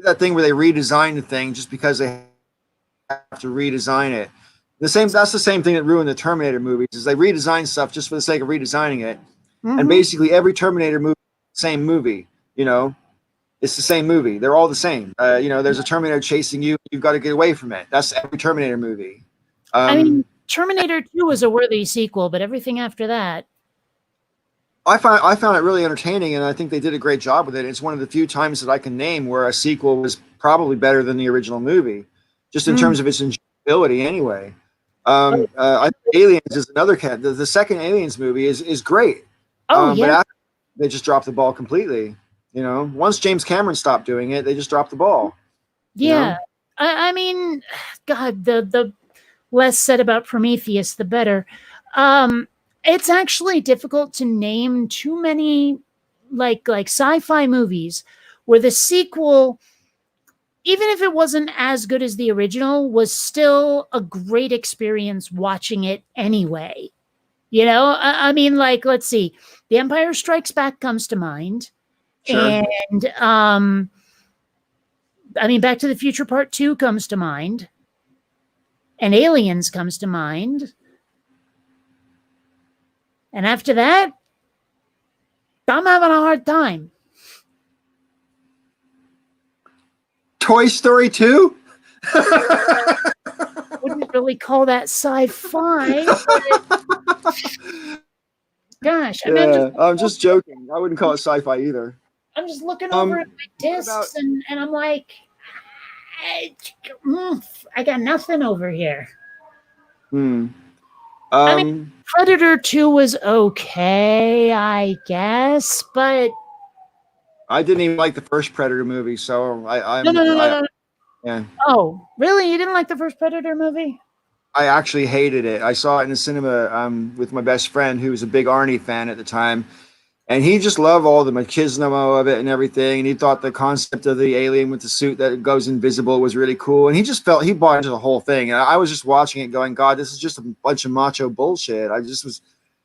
[SPEAKER 1] that thing where they redesigned the thing just because they have to redesign it. That's the same thing that ruined the Terminator movies. Is they redesign stuff just for the sake of redesigning it, and basically every Terminator movie, same movie. It's the same movie. They're all the same. There's a Terminator chasing you. You've got to get away from it. That's every Terminator movie.
[SPEAKER 2] I mean, Terminator 2 was a worthy sequel, but everything after that.
[SPEAKER 1] I found it really entertaining, and I think they did a great job with it. It's one of the few times that I can name where a sequel was probably better than the original movie, just in terms of its enjoyability anyway. I think Aliens is another cat. The second Aliens movie is great.
[SPEAKER 2] Oh, yeah.
[SPEAKER 1] But after, they just dropped the ball completely. Once James Cameron stopped doing it, they just dropped the ball.
[SPEAKER 2] Yeah. I mean, God, the less said about Prometheus, the better. It's actually difficult to name too many like sci-fi movies where the sequel, even if it wasn't as good as the original, was still a great experience watching it anyway. I mean, like, let's see. The Empire Strikes Back comes to mind.
[SPEAKER 1] Sure.
[SPEAKER 2] And I mean, Back to the Future Part 2 comes to mind. And Aliens comes to mind. And after that, I'm having a hard time.
[SPEAKER 1] Toy Story 2?
[SPEAKER 2] Wouldn't really call that sci-fi. Gosh,
[SPEAKER 1] I'm just joking. I wouldn't call it sci-fi either.
[SPEAKER 2] I'm just looking over at my discs and I'm like, I got nothing over here. I mean, Predator 2 was okay, I guess, but
[SPEAKER 1] I didn't even like the first Predator movie, so
[SPEAKER 2] No.
[SPEAKER 1] Yeah.
[SPEAKER 2] Oh, really? You didn't like the first Predator movie?
[SPEAKER 1] I actually hated it. I saw it in the cinema with my best friend, who was a big Arnie fan at the time, And he just loved all the machismo of it and everything. And he thought the concept of the alien with the suit that goes invisible was really cool. And he just felt he bought into the whole thing. And I was just watching it going, God, this is just a bunch of macho bullshit. I just was,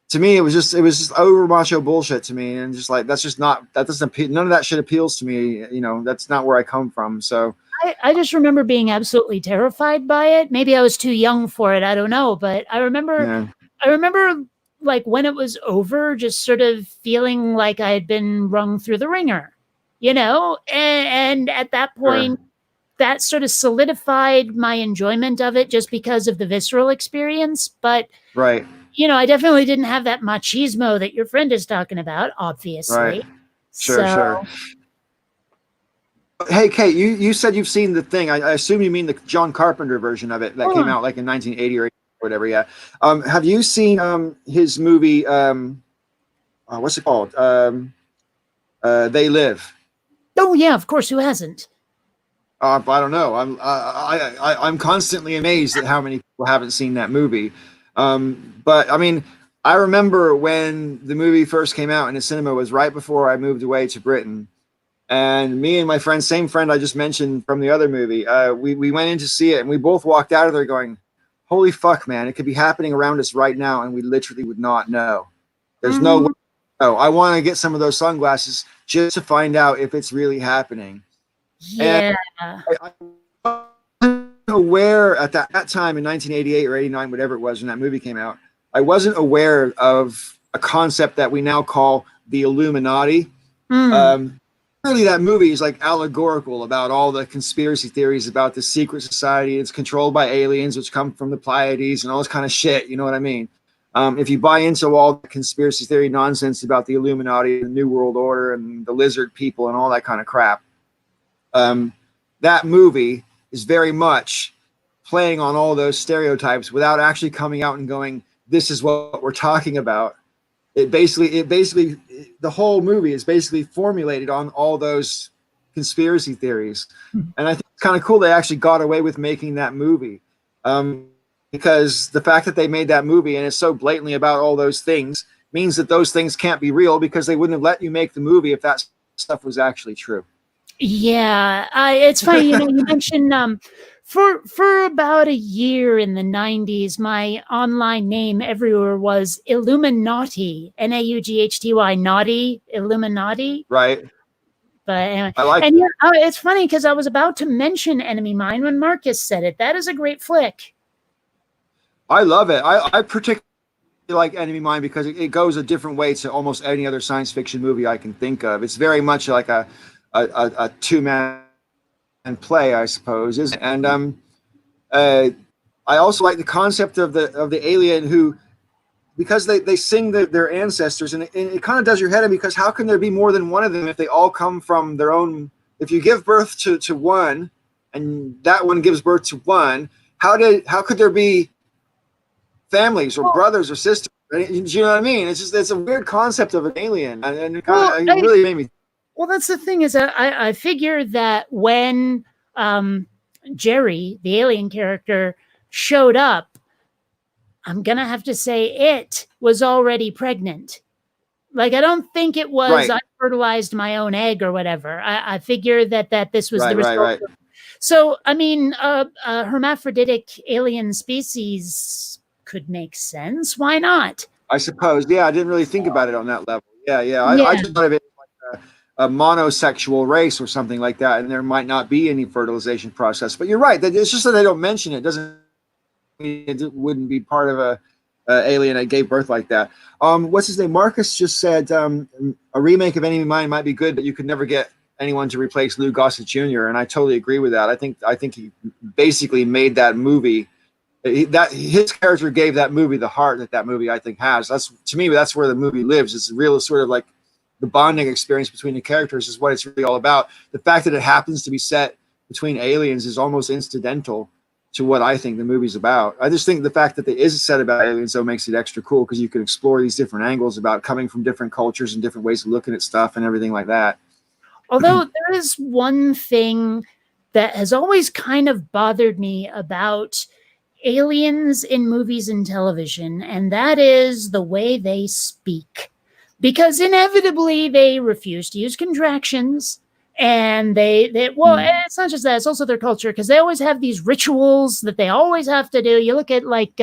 [SPEAKER 1] to me, it was just over macho bullshit to me. And just like, that's just not, that doesn't appeal, none of that shit appeals to me. You know, that's not where I come from. So,
[SPEAKER 2] I just remember being absolutely terrified by it. Maybe I was too young for it. I don't know. But
[SPEAKER 1] yeah,
[SPEAKER 2] I remember like when it was over, just sort of feeling like I had been rung through the ringer, you know? And at that
[SPEAKER 1] sure.
[SPEAKER 2] point, that sort of solidified my enjoyment of it just because of the visceral experience. But,
[SPEAKER 1] Right,
[SPEAKER 2] you know, I definitely didn't have that machismo that your friend is talking about,
[SPEAKER 1] right.
[SPEAKER 2] obviously.
[SPEAKER 1] Sure,
[SPEAKER 2] So,
[SPEAKER 1] sure. Hey, Kate, you said you've seen the thing. I assume you mean the John Carpenter version of it that came
[SPEAKER 2] huh.
[SPEAKER 1] out like in 1980 or whatever. Yeah. Have you seen his movie? What's it called? They Live.
[SPEAKER 2] Oh, yeah, of course. Who hasn't?
[SPEAKER 1] I don't know. I'm constantly amazed at how many people haven't seen that movie. But I mean, I remember when the movie first came out in the cinema was right before I moved away to Britain. And me and my friend, same friend I just mentioned from the other movie, we went in to see it, and we both walked out of there going, "Holy fuck, man! It could be happening around us right now, and we literally would not know. There's no way.
[SPEAKER 2] Mhm.
[SPEAKER 1] No, I want to get some of those sunglasses just to find out if it's really happening." And
[SPEAKER 2] Yeah.
[SPEAKER 1] I wasn't aware at that time in 1988 or 89, whatever it was when that movie came out. I wasn't aware of a concept that we now call the Illuminati.
[SPEAKER 2] Mm.
[SPEAKER 1] Um, Really, that movie is like allegorical about all the conspiracy theories about the secret society. It's controlled by aliens, which come from the Pleiades and all this kind of shit. You know what I mean? If you buy into all the conspiracy theory nonsense about the Illuminati, the New World Order, and the lizard people and all that kind of crap, um, that movie is very much playing on all those stereotypes without actually coming out and going, "This is what we're talking about." It basically the whole movie is basically formulated on all those conspiracy theories. And I think it's kind of cool they actually got away with making that movie, because the fact that they made that movie and it's so blatantly about all those things means that those things can't be real, because they wouldn't have let you make the movie if that stuff was actually true.
[SPEAKER 2] Yeah, it's funny, you know, you mentioned for about a year in the 90s, my online name everywhere was Illuminati, Naughty, naughty, Illuminati.
[SPEAKER 1] Right,
[SPEAKER 2] But anyway,
[SPEAKER 1] I like
[SPEAKER 2] and
[SPEAKER 1] that.
[SPEAKER 2] yeah, it's funny because I was about to mention Enemy Mine when Marcus said it. That is a great flick.
[SPEAKER 1] I love it. I particularly like Enemy Mine because it goes a different way to almost any other science fiction movie I can think of. It's very much like a two-man play, I suppose, isn't it? And uh, I also like the concept of the alien who, because they sing their ancestors, and it kind of does your head in, because how can there be more than one of them if they all come from their own? If you give birth to one, and that one gives birth to one, how could there be families or
[SPEAKER 2] Well,
[SPEAKER 1] brothers or sisters? Do you know what I mean? It's a weird concept of an alien, and
[SPEAKER 2] well,
[SPEAKER 1] it really made me.
[SPEAKER 2] well, that's the thing is that I figure that when Jerry, the alien character, showed up, I'm gonna have to say it was already pregnant. Like I don't think it was
[SPEAKER 1] Right,
[SPEAKER 2] I fertilized my own egg or whatever. I figure that this was the
[SPEAKER 1] right, right,
[SPEAKER 2] result.
[SPEAKER 1] right.
[SPEAKER 2] So I mean, a hermaphroditic alien species could make sense. Why not?
[SPEAKER 1] I suppose. Yeah, I didn't really think about it on that level. Yeah, yeah. I
[SPEAKER 2] Yeah.
[SPEAKER 1] just thought of it like a monosexual race or something like that, and there might not be any fertilization process. But you're right. That it's just that they don't mention it. Doesn't mean it wouldn't be part of a alien that gave birth like that. What's his name? Marcus just said a remake of Enemy Mine might be good, but you could never get anyone to replace Lou Gossett Jr. And I totally agree with that. I think he basically made that movie. That his character gave that movie the heart that movie I think has. That's, to me, that's where the movie lives. It's real sort of like the bonding experience between the characters is what it's really all about. The fact that it happens to be set between aliens is almost incidental to what I think the movie's about. I just think the fact that it is set about aliens though makes it extra cool, because you can explore these different angles about coming from different cultures and different ways of looking at stuff and everything like that.
[SPEAKER 2] Although there is one thing that has always kind of bothered me about aliens in movies and television, and that is the way they speak. because inevitably they refuse to use contractions. And they well, it's not just that, it's also their culture, because they always have these rituals that they always have to do. You look at like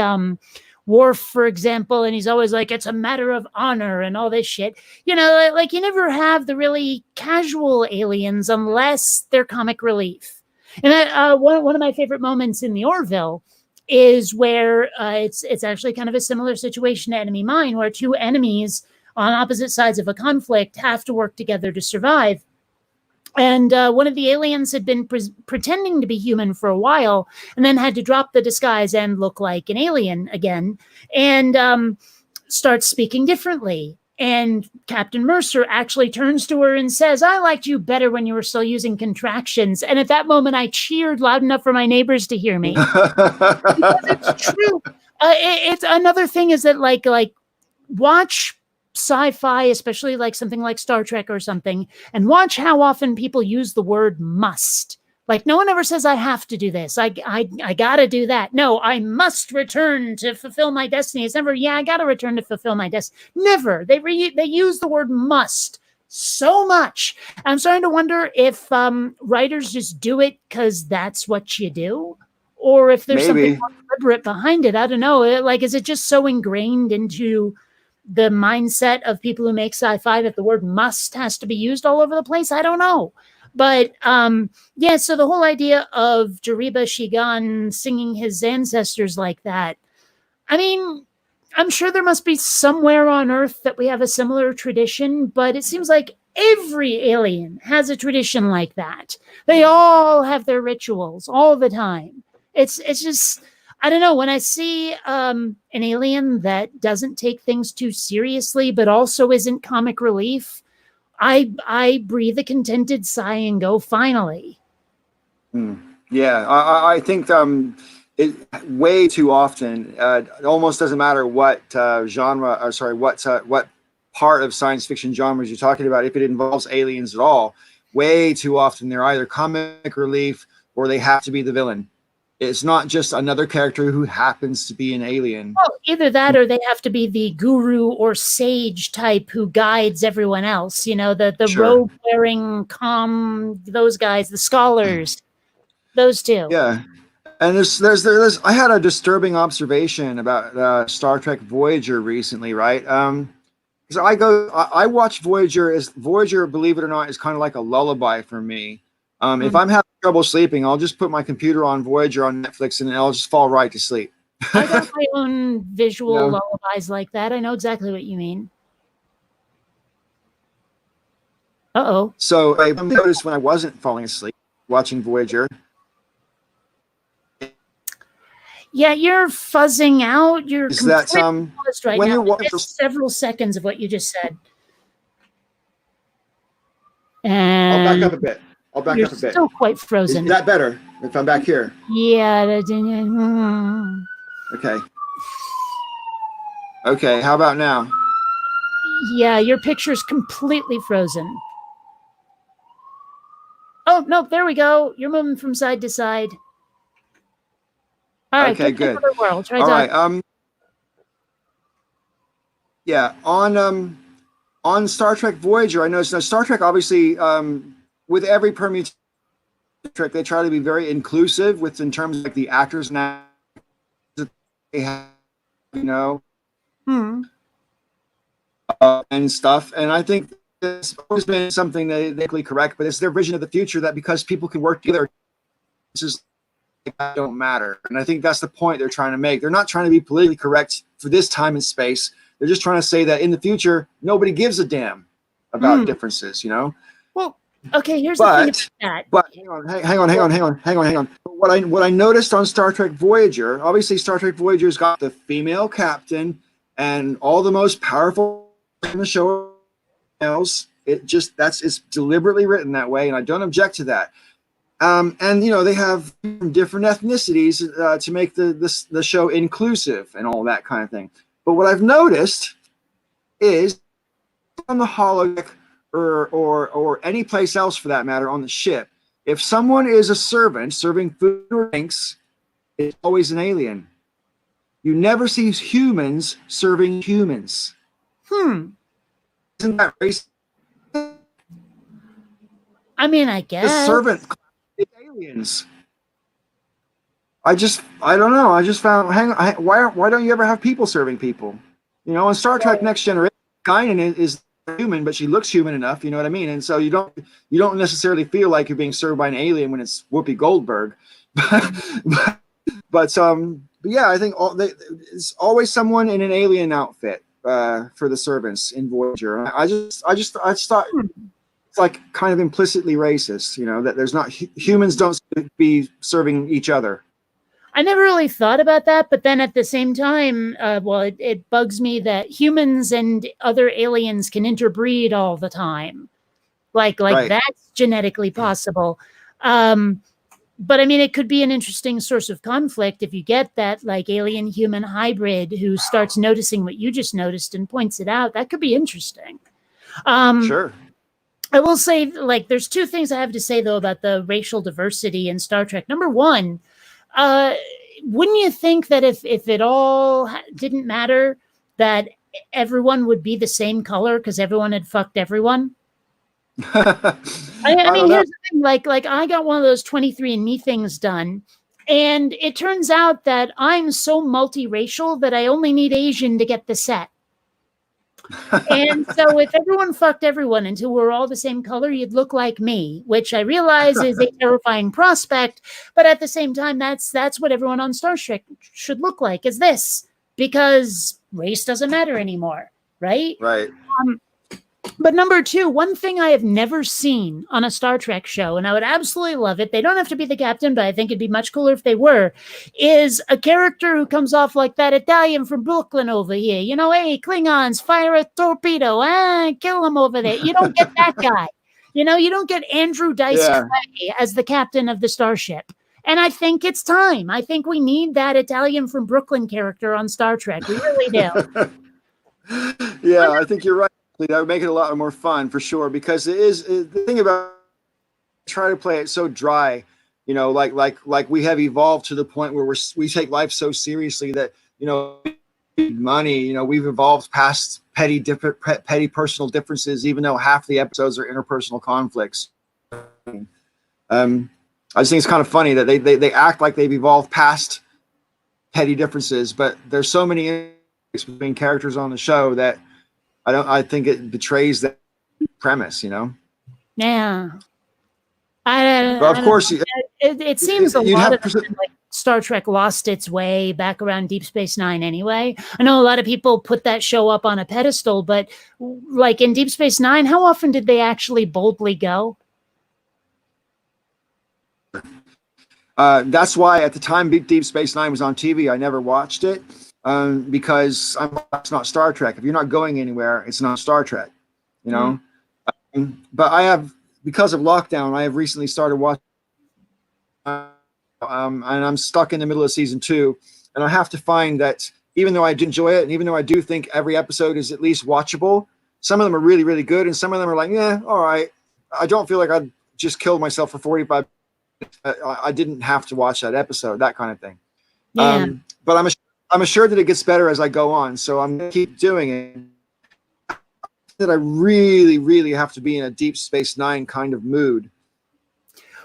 [SPEAKER 2] Worf, for example, and he's always like, it's a matter of honor and all this shit. You know, like you never have the really casual aliens unless they're comic relief. And one of my favorite moments in the Orville is where it's actually kind of a similar situation to Enemy Mine, where two enemies on opposite sides of a conflict have to work together to survive. And one of the aliens had been pretending to be human for a while, and then had to drop the disguise and look like an alien again, and starts speaking differently. And Captain Mercer actually turns to her and says, I liked you better when you were still using contractions. And at that moment, I cheered loud enough for my neighbors to hear me. Because it's true. It's another thing is that like watch sci-fi, especially like something like Star Trek or something, and watch how often people use the word must. Like no one ever says I have to do this. I gotta do that. No, I must return to fulfill my destiny. It's never, yeah, I gotta return to fulfill my destiny. Never. They use the word must so much. I'm starting to wonder if writers just do it because that's what you do, or if there's something more deliberate behind it. I don't know. Like, is it just so ingrained into the mindset of people who make sci-fi that the word must has to be used all over the place? I don't know. But yeah, so the whole idea of Jariba Shigan singing his ancestors like that, I mean, I'm sure there must be somewhere on Earth that we have a similar tradition, but it seems like every alien has a tradition like that. They all have their rituals all the time. It's just, I don't know, when I see an alien that doesn't take things too seriously, but also isn't comic relief, I breathe a contented sigh and go, finally.
[SPEAKER 1] Yeah, I think it way too often. It almost doesn't matter what genre, or sorry, what part of science fiction genres you're talking about. If it involves aliens at all, way too often they're either comic relief or they have to be the villain. It's not just another character who happens to be an alien.
[SPEAKER 2] Well, either that or they have to be the guru or sage type who guides everyone else. You know, the
[SPEAKER 1] Sure.
[SPEAKER 2] robe-wearing, calm, those guys, the scholars, those two.
[SPEAKER 1] Yeah. And there's I had a disturbing observation about Star Trek Voyager recently, right? Because I watch Voyager. As Voyager, believe it or not, is kind of like a lullaby for me. If I'm having trouble sleeping, I'll just put my computer on Voyager on Netflix and I'll just fall right to sleep.
[SPEAKER 2] I got my own visual lullabies like that. I know exactly what you mean. Uh-oh.
[SPEAKER 1] So I noticed when I wasn't falling asleep watching Voyager.
[SPEAKER 2] Yeah, you're fuzzing out. You're
[SPEAKER 1] is that
[SPEAKER 2] fuzzed right
[SPEAKER 1] when
[SPEAKER 2] now.
[SPEAKER 1] you're watching
[SPEAKER 2] several seconds of what you just said. And
[SPEAKER 1] I'll back up a bit.
[SPEAKER 2] You're still quite frozen.
[SPEAKER 1] Is that better if I'm back here?
[SPEAKER 2] Yeah.
[SPEAKER 1] Okay. Okay, how about now?
[SPEAKER 2] Yeah, your picture's completely frozen. Oh, no, there we go. You're moving from side to side. All right,
[SPEAKER 1] okay, good.
[SPEAKER 2] World. Try
[SPEAKER 1] all right, yeah, on Star Trek Voyager, I noticed now Star Trek obviously with every permutation Trek, they try to be very inclusive with in terms of like the actors and actors that they have, you know, and stuff. And I think it's always been something that they're correct, but it's their vision of the future that because people can work together, this is don't matter. And I think that's the point they're trying to make. They're not trying to be politically correct for this time and space. They're just trying to say that in the future, nobody gives a damn about differences, you know?
[SPEAKER 2] Well, okay, here's the thing about that.
[SPEAKER 1] But hang on. What I noticed on Star Trek Voyager, obviously Star Trek Voyager's got the female captain and all the most powerful in the show. It's deliberately written that way, and I don't object to that. And you know, they have different ethnicities to make the show inclusive and all that kind of thing. But what I've noticed is on the holodeck or any place else for that matter on the ship, if someone is a servant serving food or drinks, it's always an alien. You never see humans serving humans. isn't that racist?
[SPEAKER 2] I mean, I
[SPEAKER 1] The
[SPEAKER 2] guess.
[SPEAKER 1] servant aliens. I don't know. I just found, why don't you ever have people serving people? You know, in Star Trek Next Generation, Guinan is human, but she looks human enough. You know what I mean? And so you don't necessarily feel like you're being served by an alien when it's Whoopi Goldberg. But yeah, I think it's always someone in an alien outfit for the servants in Voyager. I just thought it's like kind of implicitly racist, you know, that there's not humans don't be serving each other.
[SPEAKER 2] I never really thought about that, but then at the same time, it bugs me that humans and other aliens can interbreed all the time. Like
[SPEAKER 1] Right.
[SPEAKER 2] that's genetically possible. But I mean, it could be an interesting source of conflict if you get that like alien human hybrid who starts noticing what you just noticed and points it out. That could be interesting.
[SPEAKER 1] Sure.
[SPEAKER 2] I will say, like, there's two things I have to say though about the racial diversity in Star Trek. Number one, wouldn't you think that if it all didn't matter, that everyone would be the same color because everyone had fucked everyone? I mean, here's the thing. Like I got one of those 23andMe things done, and it turns out that I'm so multiracial that I only need Asian to get the set. And so if everyone fucked everyone until we're all the same color, you'd look like me, which I realize is a terrifying prospect. But at the same time, that's what everyone on Star Trek should look like, is this, because race doesn't matter anymore, right?
[SPEAKER 1] Right.
[SPEAKER 2] But number two, one thing I have never seen on a Star Trek show, and I would absolutely love it, they don't have to be the captain, but I think it'd be much cooler if they were, is a character who comes off like that Italian from Brooklyn over here. You know, hey, Klingons, fire a torpedo, kill him over there. You don't get that guy. You know, you don't get Andrew Dice Clay as the captain of the starship. And I think it's time. I think we need that Italian from Brooklyn character on Star Trek. We really do.
[SPEAKER 1] Yeah, I think you're right. That would make it a lot more fun for sure, because it is the thing about try to play it so dry, you know, like we have evolved to the point where we take life so seriously that, you know, money, you know, we've evolved past petty personal differences, even though half the episodes are interpersonal conflicts. I just think it's kind of funny that they act like they've evolved past petty differences, but there's so many between characters on the show that I think it betrays that premise, you know?
[SPEAKER 2] Yeah.
[SPEAKER 1] But of course,
[SPEAKER 2] it seems a lot of like Star Trek lost its way back around Deep Space Nine anyway. I know a lot of people put that show up on a pedestal, but like in Deep Space Nine, how often did they actually boldly go?
[SPEAKER 1] That's why at the time Deep Space Nine was on TV, I never watched it. Because it's not Star Trek. If you're not going anywhere, it's not Star Trek, you know? But I have, because of lockdown, I have recently started watching, and I'm stuck in the middle of season 2, and I have to find that even though I enjoy it, and even though I do think every episode is at least watchable, some of them are really, really good, and some of them are like, yeah, all right. I don't feel like I just killed myself for 45 minutes. I didn't have to watch that episode, that kind of thing.
[SPEAKER 2] Yeah.
[SPEAKER 1] But I'm assured that it gets better as I go on, so I'm going to keep doing it. That I really, really have to be in a Deep Space Nine kind of mood,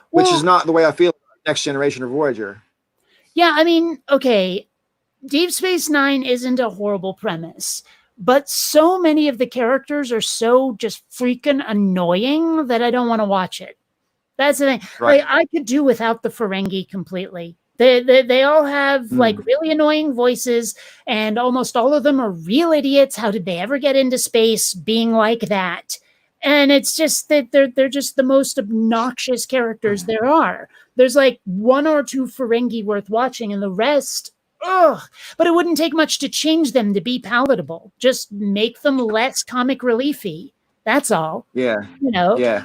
[SPEAKER 1] which is not the way I feel about Next Generation or Voyager.
[SPEAKER 2] Yeah, I mean, okay, Deep Space Nine isn't a horrible premise, but so many of the characters are so just freaking annoying that I don't want to watch it. That's the thing.
[SPEAKER 1] Right.
[SPEAKER 2] Like, I could do without the Ferengi completely. They all have like really annoying voices, and almost all of them are real idiots. How did they ever get into space being like that? And it's just that they're just the most obnoxious characters there are. There's like one or two Ferengi worth watching, and the rest, ugh. But it wouldn't take much to change them to be palatable. Just make them less comic reliefy. That's all.
[SPEAKER 1] Yeah.
[SPEAKER 2] You know.
[SPEAKER 1] Yeah.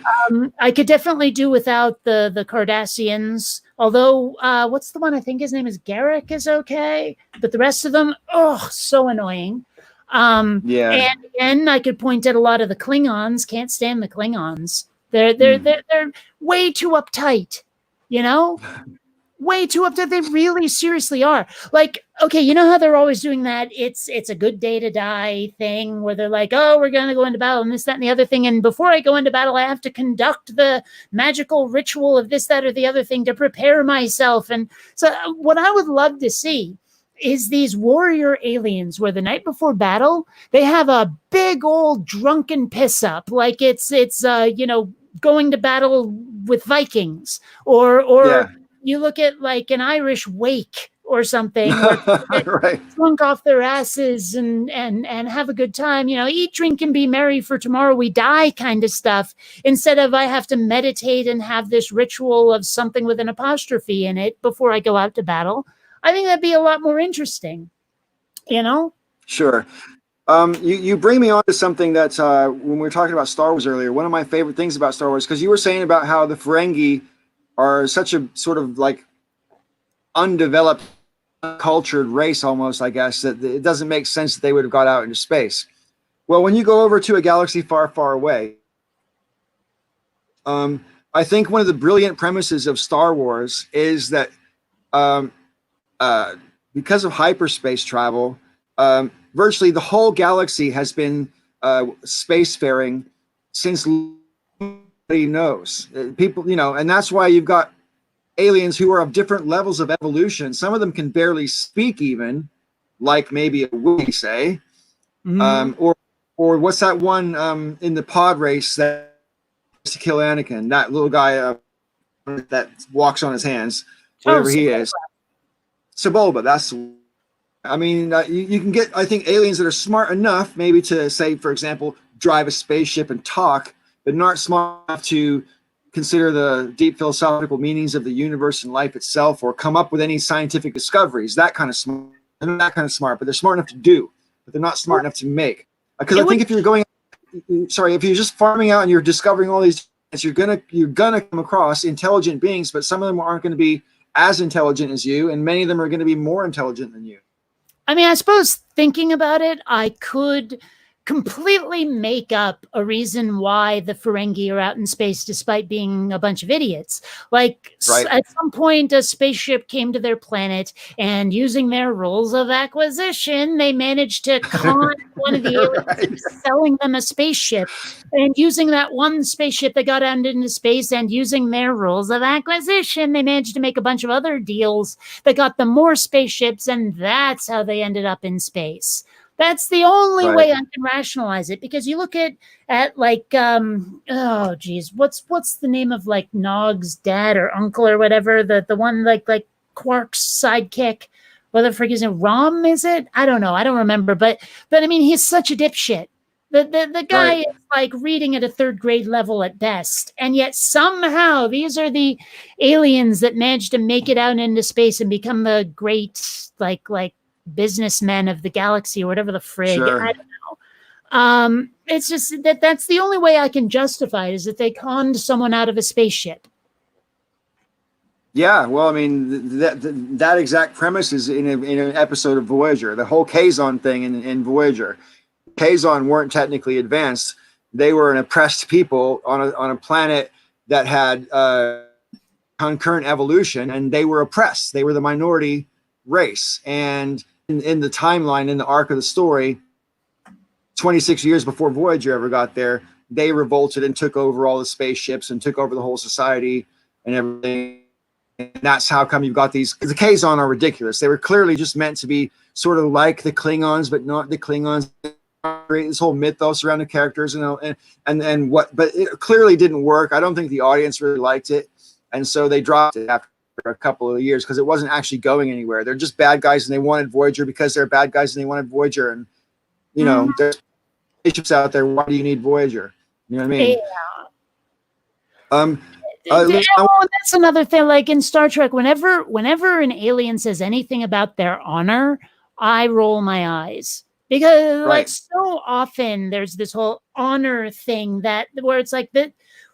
[SPEAKER 2] I could definitely do without the Cardassians. Although, what's the one? I think his name is Garrick is okay, but the rest of them, oh, so annoying.
[SPEAKER 1] Yeah.
[SPEAKER 2] And again, I could point at a lot of the Klingons. Can't stand the Klingons. They're way too uptight. You know, way too uptight. They really seriously are. Like, okay, you know how they're always doing that? It's a good day to die thing where they're like, oh, we're going to go into battle and this, that, and the other thing. And before I go into battle, I have to conduct the magical ritual of this, that, or the other thing to prepare myself. And so what I would love to see is these warrior aliens where the night before battle, they have a big old drunken piss up. Like it's going to battle with Vikings or
[SPEAKER 1] Yeah.
[SPEAKER 2] you look at like an Irish wake or something where
[SPEAKER 1] Right.
[SPEAKER 2] drunk off their asses and have a good time, eat, drink, and be merry, for tomorrow we die kind of stuff, instead of I have to meditate and have this ritual of something with an apostrophe in it before I go out to battle. I think that'd be a lot more interesting,
[SPEAKER 1] Sure. You bring me on to something that when we were talking about Star Wars earlier, one of my favorite things about Star Wars, because you were saying about how the Ferengi are such a sort of like undeveloped, cultured race almost, I guess, that it doesn't make sense that they would have got out into space. Well, when you go over to a galaxy far, far away, I think one of the brilliant premises of Star Wars is that because of hyperspace travel, virtually the whole galaxy has been spacefaring since nobody knows. People, and that's why you've got aliens who are of different levels of evolution. Some of them can barely speak, even like maybe a Wookiee, say, or what's that one in the pod race that to kill Anakin? That little guy that walks on his hands, whatever he is. Sebulba. That's. I mean, you can get, I think, aliens that are smart enough, maybe to say, for example, drive a spaceship and talk, but not smart enough to consider the deep philosophical meanings of the universe and life itself, or come up with any scientific discoveries. That kind of smart. They're not that kind of smart, but they're smart enough to do, but they're not smart enough to make. Because I think if you're if you're just farming out and you're discovering all these, you're gonna come across intelligent beings, but some of them aren't going to be as intelligent as you, and many of them are going to be more intelligent than you.
[SPEAKER 2] I mean, I suppose thinking about it, I could completely make up a reason why the Ferengi are out in space despite being a bunch of idiots. Like at some point, a spaceship came to their planet, and using their rules of acquisition, they managed to con one of the aliens into selling them a spaceship. And using that one spaceship, they got out into space, and using their rules of acquisition, they managed to make a bunch of other deals that got them more spaceships, and that's how they ended up in space. That's the only way I can rationalize it, because you look at like oh geez, what's the name of like Nog's dad or uncle or whatever, the one like Quark's sidekick, what the frick is it, Rom, is it? I don't know, I don't remember, but I mean, he's such a dipshit. The guy is like reading at a third grade level at best, and yet somehow these are the aliens that managed to make it out into space and become the great like businessmen of the galaxy or whatever the frig.
[SPEAKER 1] Sure.
[SPEAKER 2] I don't know. It's just that's the only way I can justify it, is that they conned someone out of a spaceship.
[SPEAKER 1] Yeah, well, I mean, that exact premise is in an episode of Voyager. The whole Kazon thing in Voyager. Kazon weren't technically advanced. They were an oppressed people on a planet that had concurrent evolution, and they were oppressed. They were the minority race. And in the timeline, in the arc of the story, 26 years before Voyager ever got there, they revolted and took over all the spaceships and took over the whole society and everything. And that's how come you've got these. The Kazon are ridiculous. They were clearly just meant to be sort of like the Klingons, but not the Klingons. This whole mythos around the characters, but it clearly didn't work. I don't think the audience really liked it, and so they dropped it after a couple of years because it wasn't actually going anywhere. They're just bad guys, and they wanted Voyager because they're bad guys, and they wanted Voyager. And there's spaceships out there. Why do you need Voyager? You know what I mean?
[SPEAKER 2] That's another thing. Like in Star Trek, whenever an alien says anything about their honor, I roll my eyes. Because like so often there's this whole honor thing where it's like that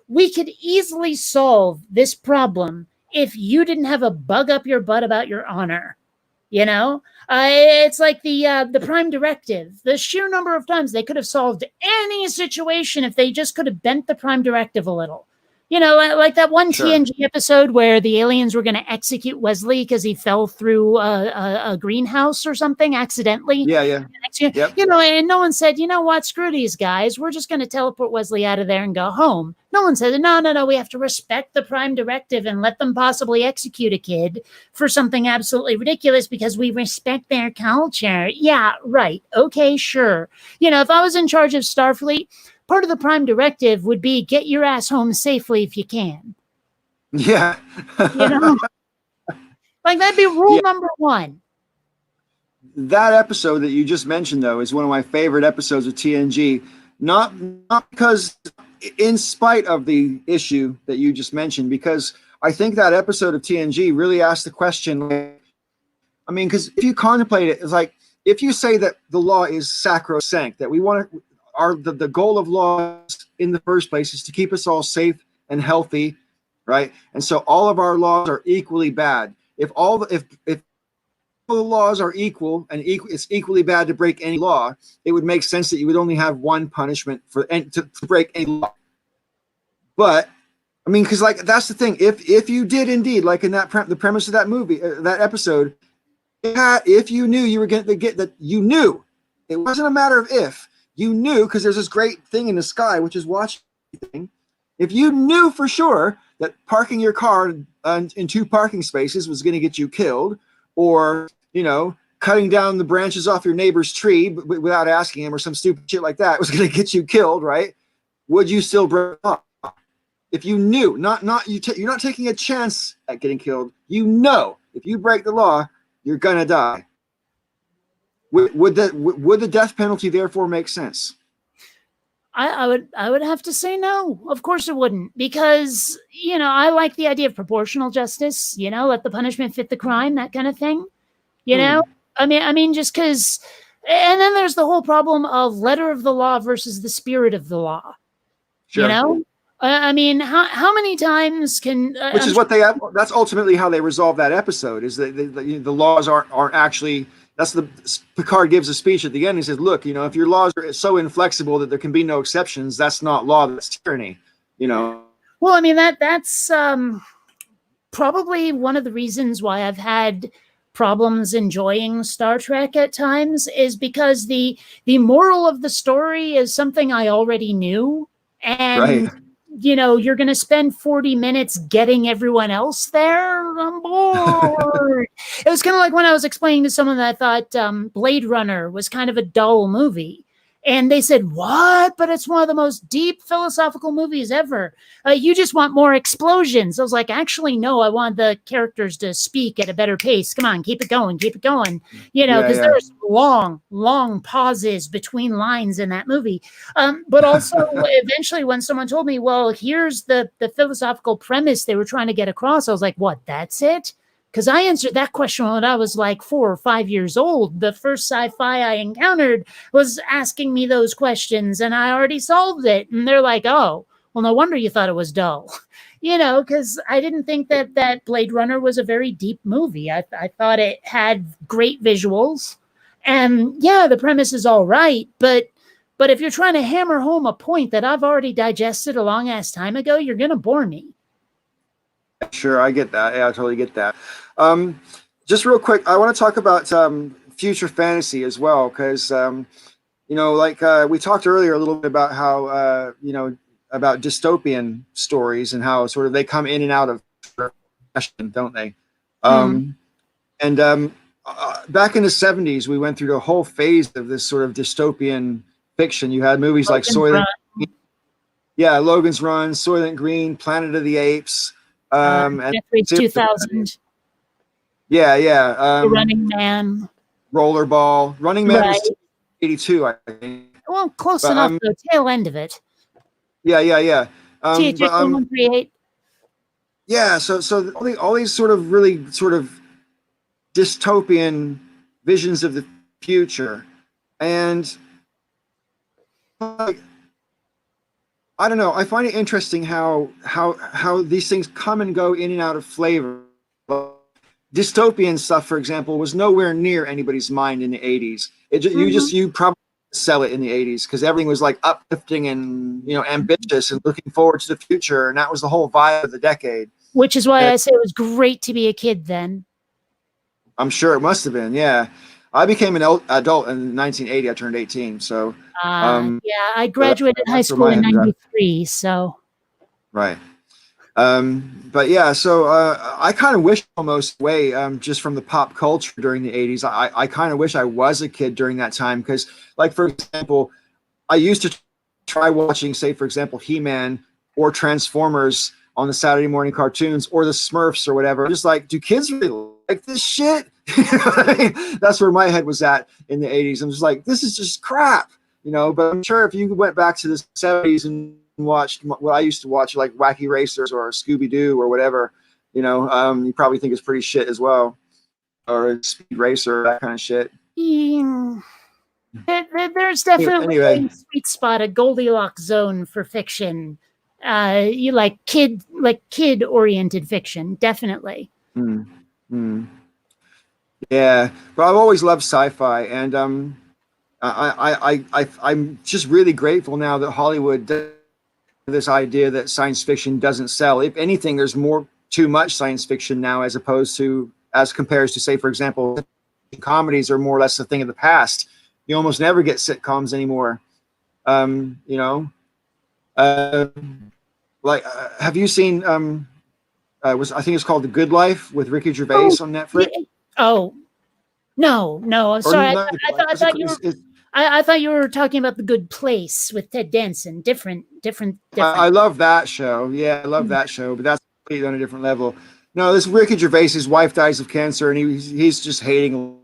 [SPEAKER 2] we could easily solve this problem if you didn't have a bug up your butt about your honor. It's like the Prime Directive. The sheer number of times they could have solved any situation if they just could have bent the Prime Directive a little. You know, like that one
[SPEAKER 1] Sure.
[SPEAKER 2] TNG episode where the aliens were going to execute Wesley because he fell through a greenhouse or something accidentally.
[SPEAKER 1] Yeah, yeah. Yep.
[SPEAKER 2] You know, and no one said, you know what, screw these guys. We're just going to teleport Wesley out of there and go home. No one said, no, we have to respect the Prime Directive and let them possibly execute a kid for something absolutely ridiculous because we respect their culture. Yeah, right. Okay, sure. You know, if I was in charge of Starfleet, part of the Prime Directive would be get your ass home safely if you can.
[SPEAKER 1] Yeah.
[SPEAKER 2] You know, like that'd be rule
[SPEAKER 1] Yeah.
[SPEAKER 2] number one.
[SPEAKER 1] That episode that you just mentioned, though, is one of my favorite episodes of TNG. Not because, in spite of the issue that you just mentioned, because I think that episode of TNG really asked the question. I mean, because if you contemplate it, it's like if you say that the law is sacrosanct, that we want to, the goal of laws in the first place is to keep us all safe and healthy, right? And so all of our laws are equally bad. If the laws are equal and it's equally bad to break any law, it would make sense that you would only have one punishment to break any law. But I mean, because like that's the thing. If you did indeed, like in the premise of that movie, that episode, if you knew you were going to get that, you knew it wasn't a matter of if you knew, because there's this great thing in the sky which is watching. If you knew for sure that parking your car in two parking spaces was going to get you killed, or cutting down the branches off your neighbor's tree without asking him, or some stupid shit like that was going to get you killed, right? Would you still break the law? If you knew, you're not taking a chance at getting killed. You know, if you break the law, you're gonna die. Would the death penalty therefore make sense?
[SPEAKER 2] I would have to say no. Of course it wouldn't, because I like the idea of proportional justice. Let the punishment fit the crime, that kind of thing. I mean, just because. And then there's the whole problem of letter of the law versus the spirit of the law.
[SPEAKER 1] Sure.
[SPEAKER 2] I mean, how many times can
[SPEAKER 1] which is what they have? That's ultimately how they resolve that episode. Is that the laws aren't actually. That's Picard gives a speech at the end. He says, "Look, if your laws are so inflexible that there can be no exceptions, that's not law. That's tyranny." Well,
[SPEAKER 2] I mean that's probably one of the reasons why I've had problems enjoying Star Trek at times, is because the moral of the story is something I already knew, and
[SPEAKER 1] right.
[SPEAKER 2] You're going to spend 40 minutes getting everyone else there. I'm bored. It was kind of like when I was explaining to someone that I thought Blade Runner was kind of a dull movie. And they said, what? But it's one of the most deep philosophical movies ever. You just want more explosions. I was like, actually, no, I want the characters to speak at a better pace. Come on, keep it going. Because there's long pauses between lines in that movie. But also, eventually, when someone told me, well, here's the philosophical premise they were trying to get across, I was like, what, that's it? Because I answered that question when I was like 4 or 5 years old. The first sci-fi I encountered was asking me those questions, and I already solved it. And they're like, oh, well, no wonder you thought it was dull. Because I didn't think that Blade Runner was a very deep movie. I thought it had great visuals. And yeah, the premise is all right, but if you're trying to hammer home a point that I've already digested a long ass time ago, you're going to bore me.
[SPEAKER 1] Sure, I get that. Yeah, I totally get that. Just real quick, I want to talk about future fantasy as well, because we talked earlier a little bit about how about dystopian stories and how sort of they come in and out of fashion, don't they? And back in the 70s, we went through the whole phase of this sort of dystopian fiction. You had movies like Soylent Green, Soylent Green, Planet of the Apes.
[SPEAKER 2] And 2000.
[SPEAKER 1] Yeah.
[SPEAKER 2] Running Man.
[SPEAKER 1] Rollerball. Running Man was 82, I think.
[SPEAKER 2] Well, close enough. The tail end of it.
[SPEAKER 1] Yeah.
[SPEAKER 2] TH138.
[SPEAKER 1] Yeah, so all these sort of really sort of dystopian visions of the future, and I don't know. I find it interesting how these things come and go in and out of flavor. Dystopian stuff, for example, was nowhere near anybody's mind in the 80s. You probably sell it in the 80s because everything was like uplifting and, you know, ambitious and looking forward to the future. And that was the whole vibe of the decade.
[SPEAKER 2] Which is why
[SPEAKER 1] And
[SPEAKER 2] I say it was great to be a kid then.
[SPEAKER 1] I'm sure it must have been. Yeah. I became an adult in 1980. I turned 18. So,
[SPEAKER 2] Yeah, I graduated high
[SPEAKER 1] that's where
[SPEAKER 2] school
[SPEAKER 1] my
[SPEAKER 2] in
[SPEAKER 1] head was at.
[SPEAKER 2] '93, so.
[SPEAKER 1] Right. But yeah, so I kind of wish almost way just from the pop culture during the 80s. I kind of wish I was a kid during that time because, like, for example, I used to try watching, say, for example, He-Man or Transformers on the Saturday morning cartoons or the Smurfs or whatever. Just like, do kids really like this shit? You know what I mean? That's where my head was at in the 80s. I'm just like, this is just crap, you know. But I'm sure if you went back to the 70s and watched what I used to watch, like Wacky Racers or Scooby Doo or whatever, you know, you probably think it's pretty shit as well, or Speed Racer, that kind of shit.
[SPEAKER 2] Yeah. There's definitely
[SPEAKER 1] Anyway,
[SPEAKER 2] a sweet spot, a Goldilocks zone for fiction. You like kid oriented fiction, definitely.
[SPEAKER 1] mm, mm. Yeah, but I've always loved sci-fi, and I'm just really grateful now that Hollywood does this idea that science fiction doesn't sell. If anything, there's too much science fiction now, as compares to, say, for example, comedies are more or less a thing of the past. You almost never get sitcoms anymore. You know, uh, have you seen I think it's called The Good Life with Ricky Gervais
[SPEAKER 2] Oh,
[SPEAKER 1] on
[SPEAKER 2] yeah.
[SPEAKER 1] Netflix?
[SPEAKER 2] Oh, no.
[SPEAKER 1] Or
[SPEAKER 2] Sorry,
[SPEAKER 1] not The Good Life.
[SPEAKER 2] I thought you were. I thought you were talking about The Good Place with Ted Danson. Different.
[SPEAKER 1] I love that show. Yeah, I love that show, but that's completely on a different level. No, this Ricky Gervais, his wife dies of cancer, and he's just hating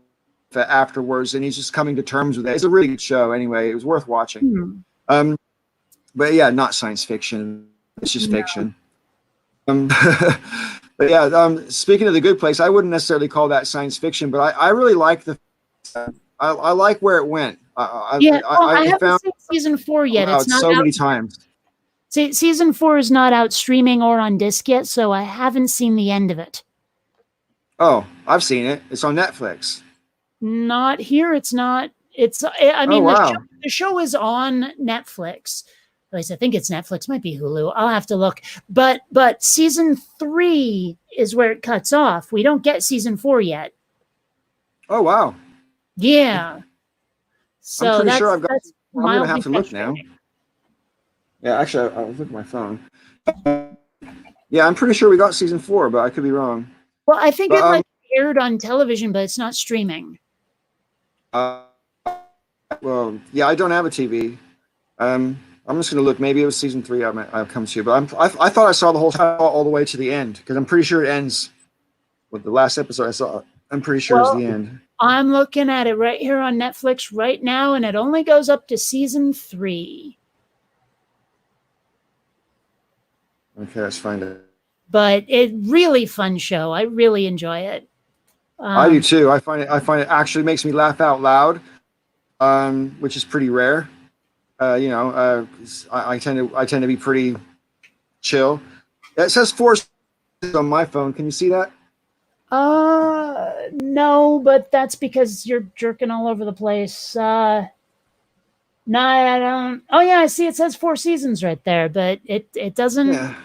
[SPEAKER 1] afterwards, and he's just coming to terms with it. It's a really good show. Anyway, it was worth watching.
[SPEAKER 2] Hmm.
[SPEAKER 1] But yeah, not science fiction. It's just
[SPEAKER 2] No.
[SPEAKER 1] fiction. But yeah, speaking of The Good Place, I wouldn't necessarily call that science fiction, but I really like I like where it went.
[SPEAKER 2] I haven't
[SPEAKER 1] found
[SPEAKER 2] seen season 4 yet. It's not
[SPEAKER 1] so
[SPEAKER 2] out.
[SPEAKER 1] many times.
[SPEAKER 2] See, season 4 is not out streaming or on disc yet, so I haven't seen the end of it.
[SPEAKER 1] Oh, I've seen it. It's on Netflix.
[SPEAKER 2] Not here. It's not. It's. I mean,
[SPEAKER 1] wow.
[SPEAKER 2] the show is on Netflix. At least I think it's Netflix. Might be Hulu. I'll have to look. But season 3 is where it cuts off. We don't get season 4 yet.
[SPEAKER 1] Oh wow.
[SPEAKER 2] Yeah. So
[SPEAKER 1] I'm pretty sure I've got.
[SPEAKER 2] that's
[SPEAKER 1] I'm gonna
[SPEAKER 2] mildly
[SPEAKER 1] have to look now.
[SPEAKER 2] frustrating.
[SPEAKER 1] Yeah, actually, I'll look at my phone. Yeah, I'm pretty sure we got season 4, but I could be wrong.
[SPEAKER 2] Well, I think it aired on television, but it's not streaming.
[SPEAKER 1] Well, yeah, I don't have a TV. I'm just gonna look. Maybe it was season 3. I'll come to, but I thought I saw the whole time all the way to the end because I'm pretty sure it ends with the last episode I saw. I'm pretty sure it's the end.
[SPEAKER 2] I'm looking at it right here on Netflix right now, and it only goes up to season 3.
[SPEAKER 1] Okay, let's find it.
[SPEAKER 2] But it really fun show. I really enjoy it.
[SPEAKER 1] I do too. I find it actually makes me laugh out loud, which is pretty rare. You know, I tend to be pretty chill. It says 4 on my phone. Can you see that?
[SPEAKER 2] No, but that's because you're jerking all over the place. No, I don't. Oh yeah, I see. It says 4 seasons right there, but it doesn't.
[SPEAKER 1] Yeah.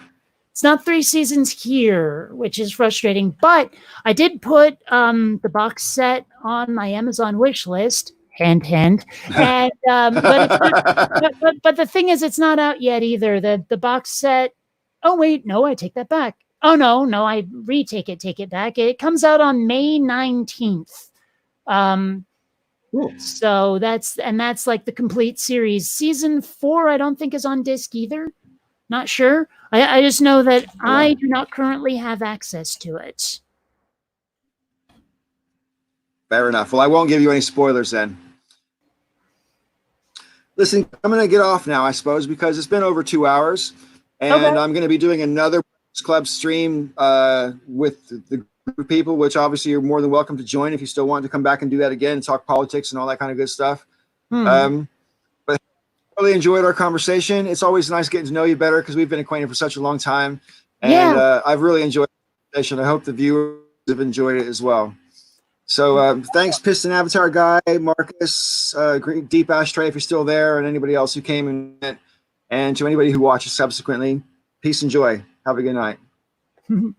[SPEAKER 2] It's not 3 seasons here, which is frustrating. But I did put the box set on my Amazon wish list. Hint, hint. And but it's not, but the thing is, it's not out yet either. The box set. Oh wait, no, I take that back. Oh no, I retake it. Take it back. It comes out on May 19th. So that's like the complete series. Season 4, I don't think is on disc either. Not sure. I just know that I do not currently have access to it.
[SPEAKER 1] Fair enough. Well, I won't give you any spoilers then. Listen, I'm going to get off now, I suppose, because it's been over 2 hours, and I'm going to be doing another club stream with the group of people, which obviously you're more than welcome to join if you still want to come back and do that again and talk politics and all that kind of good stuff. But I really enjoyed our conversation. It's always nice getting to know you better because we've been acquainted for such a long time, and I've really enjoyed the conversation. I hope the viewers have enjoyed it as well. So thanks, Piston Avatar Guy, Marcus, Green, Deep Ashtray, if you're still there, and anybody else who came in, and to anybody who watches subsequently. Peace and joy. Have a good night. And